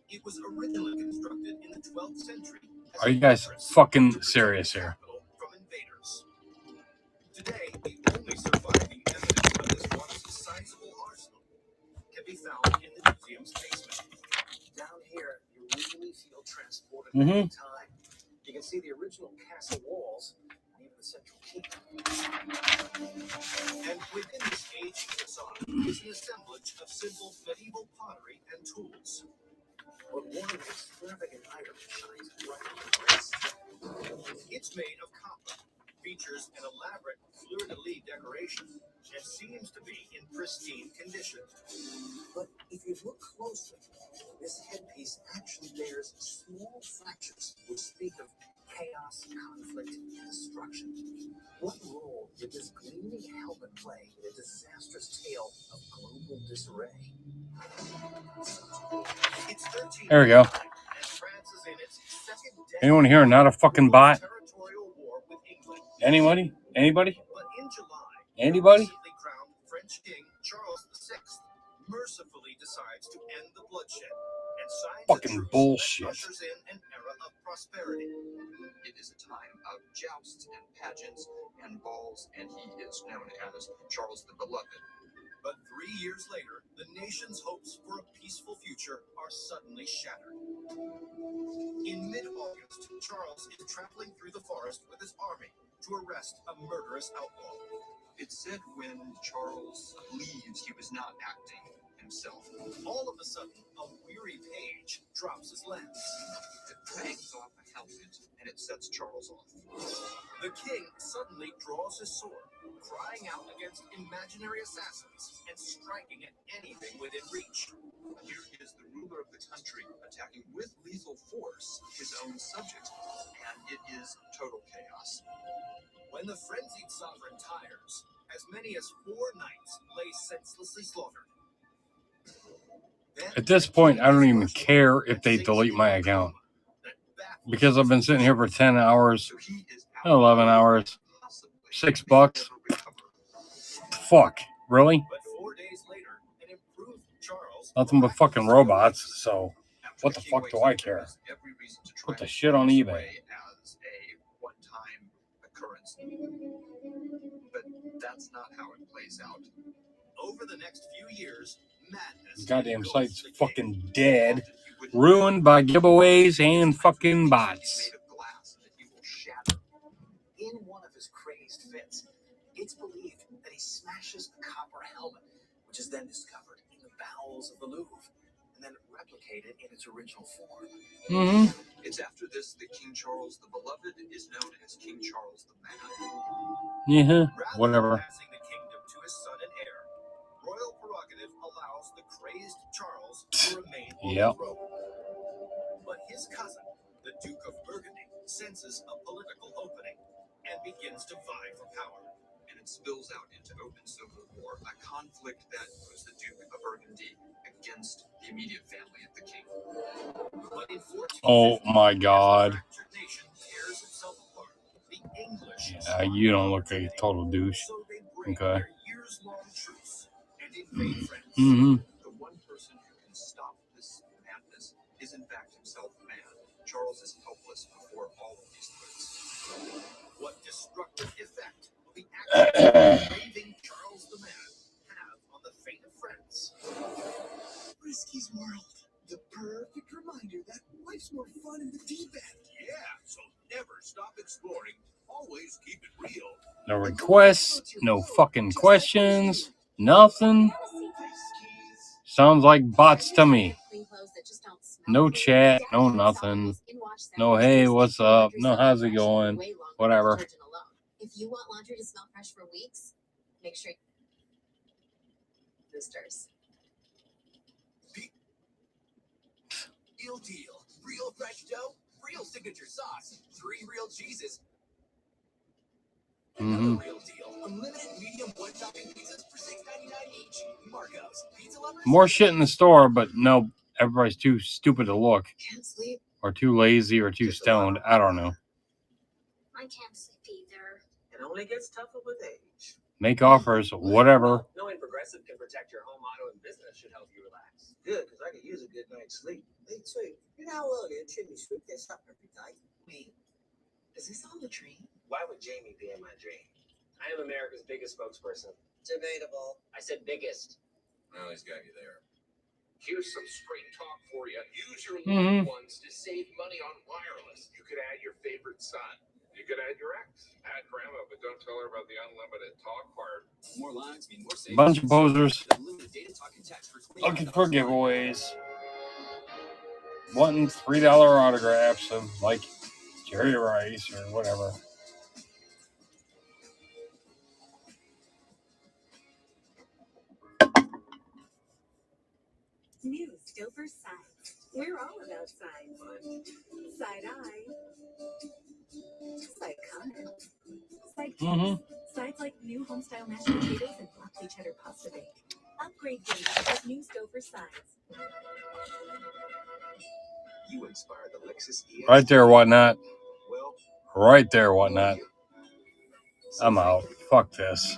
it was originally constructed in the 12th century. Are you guys fucking serious here? From invaders. Today, the only surviving evidence of this once sizable arsenal can be found in the museum's basement. Down here, you really feel transported back in time. You can see the original castle walls and even the central keep. And within this aging facade is an assemblage of simple medieval pottery and tools. But one extravagant item shines bright in the wrist. It's made of copper, features an elaborate fleur-de-lis decoration, and seems to be in pristine condition. But if you look closely, this headpiece actually bears small fractures which speak of chaos, conflict, and destruction. What role did this gleaming helmet play in a disastrous tale of global disarray? It's 13 There we go. and France is in its second decade Anyone here not a fucking bot? territorial war with England. Anybody? Anybody? But in July, Anybody? recently crowned French King Charles VI mercifully decides to end the bloodshed and signs Fucking a truce bullshit. that ushers in an era of prosperity. It is a time of jousts and pageants and balls, and he is known as Charles the Beloved. But 3 years later, the nation's hopes for a peaceful future are suddenly shattered. In mid-August, Charles is traveling through the forest with his army to arrest a murderous outlaw. It's said when Charles leaves, he was not acting himself. All of a sudden, a weary page drops his lance. It bangs off a helmet, and it sets Charles off. The king suddenly draws his sword, crying out against imaginary assassins and striking at anything within reach. Here is the ruler of the country attacking with lethal force his own subject, and it is total chaos. When the frenzied sovereign tires, as many as 4 knights lay senselessly slaughtered. At this point, I don't even care if they delete my account. Because I've been sitting here for 10 hours, 11 hours, $6. Fuck. Really? But 4 days later, an improved Charles Nothing but fucking robots, so what the fuck do I care? Put the shit on eBay. As a one-time occurrence. But that's not how it plays out. over the next few years, madness. Goddamn site's fucking dead. Ruined by giveaways and fucking bots. In one of his crazed fits, it's believed that he smashes the copper helmet, which is then discovered in the bowels of the Louvre, and then replicated in its original form. Mm-hmm. It's after this that King Charles the Beloved is known as King Charles the Mad. Yeah, whatever. Passing the kingdom to his son and heir, royal prerogative allows the crazed Charles to remain on the throne. But his cousin, the Duke of Burgundy, senses a political opening and begins to vie for power. And it spills out into open civil war, a conflict that puts the Duke of Burgundy against the immediate family of the king. But in 1450, Oh my god. the nation tears itself apart. The English Yeah, you don't look like a total douche. Okay. years-long truce and invade France. Mm-hmm. The one person who can stop this madness is in fact himself mad. Charles is helpless before all of these threats. What destructive effect will the actions of raving Charles the Mad have on the fate of France? Risky's world. The perfect reminder that life's more fun in the deep end. Yeah, so never stop exploring. Always keep it real. No requests, no fucking questions, nothing. Sounds like bots to me. No chat, no nothing. No hey, what's up? No how's it going? Whatever. If you want laundry to smell fresh for weeks, make sure boosters. Real deal. Real fresh dough. Real signature sauce. 3 real cheeses. Mm-hmm. Unlimited medium one topping pizzas for $6.99 each. Marco's Pizza Lovers. More shit in the store, but no, everybody's too stupid to look. Can't sleep. Or too lazy or too stoned. I don't know. I can't sleep either. It only gets tougher with age. Make offers, whatever. Knowing Progressive can protect your home, auto, and business should help you relax. Good, because I could use a good night's sleep. Me too. You know how early a chimney sweep gets up every day? Wait, is this all a dream? Why would Jamie be in my dream? I am America's biggest spokesperson. Debatable. I said biggest. Well, he's got you there. Here's some straight talk for you. Use your Mhm. loved ones to save money on wireless. You could add your favorite son. You could add your ex. Add grandma, but don't tell her about the unlimited talk part. More lines mean more savings. Bunch of posers Unlimited data, talk, and text for looking for giveaways. Wanting $3 autographs of like Jerry Rice or whatever. New Stouffer sides. We're all about sides. Side eye. Side comment. Side cheese. Mhm. Sides like new homestyle mashed potatoes and broccoli cheddar pasta bake. Upgrade dinner with new Stouffer sides. You inspired the Lexus ES. Right there, whatnot. Well, Right there, whatnot. I'm out. Fuck this.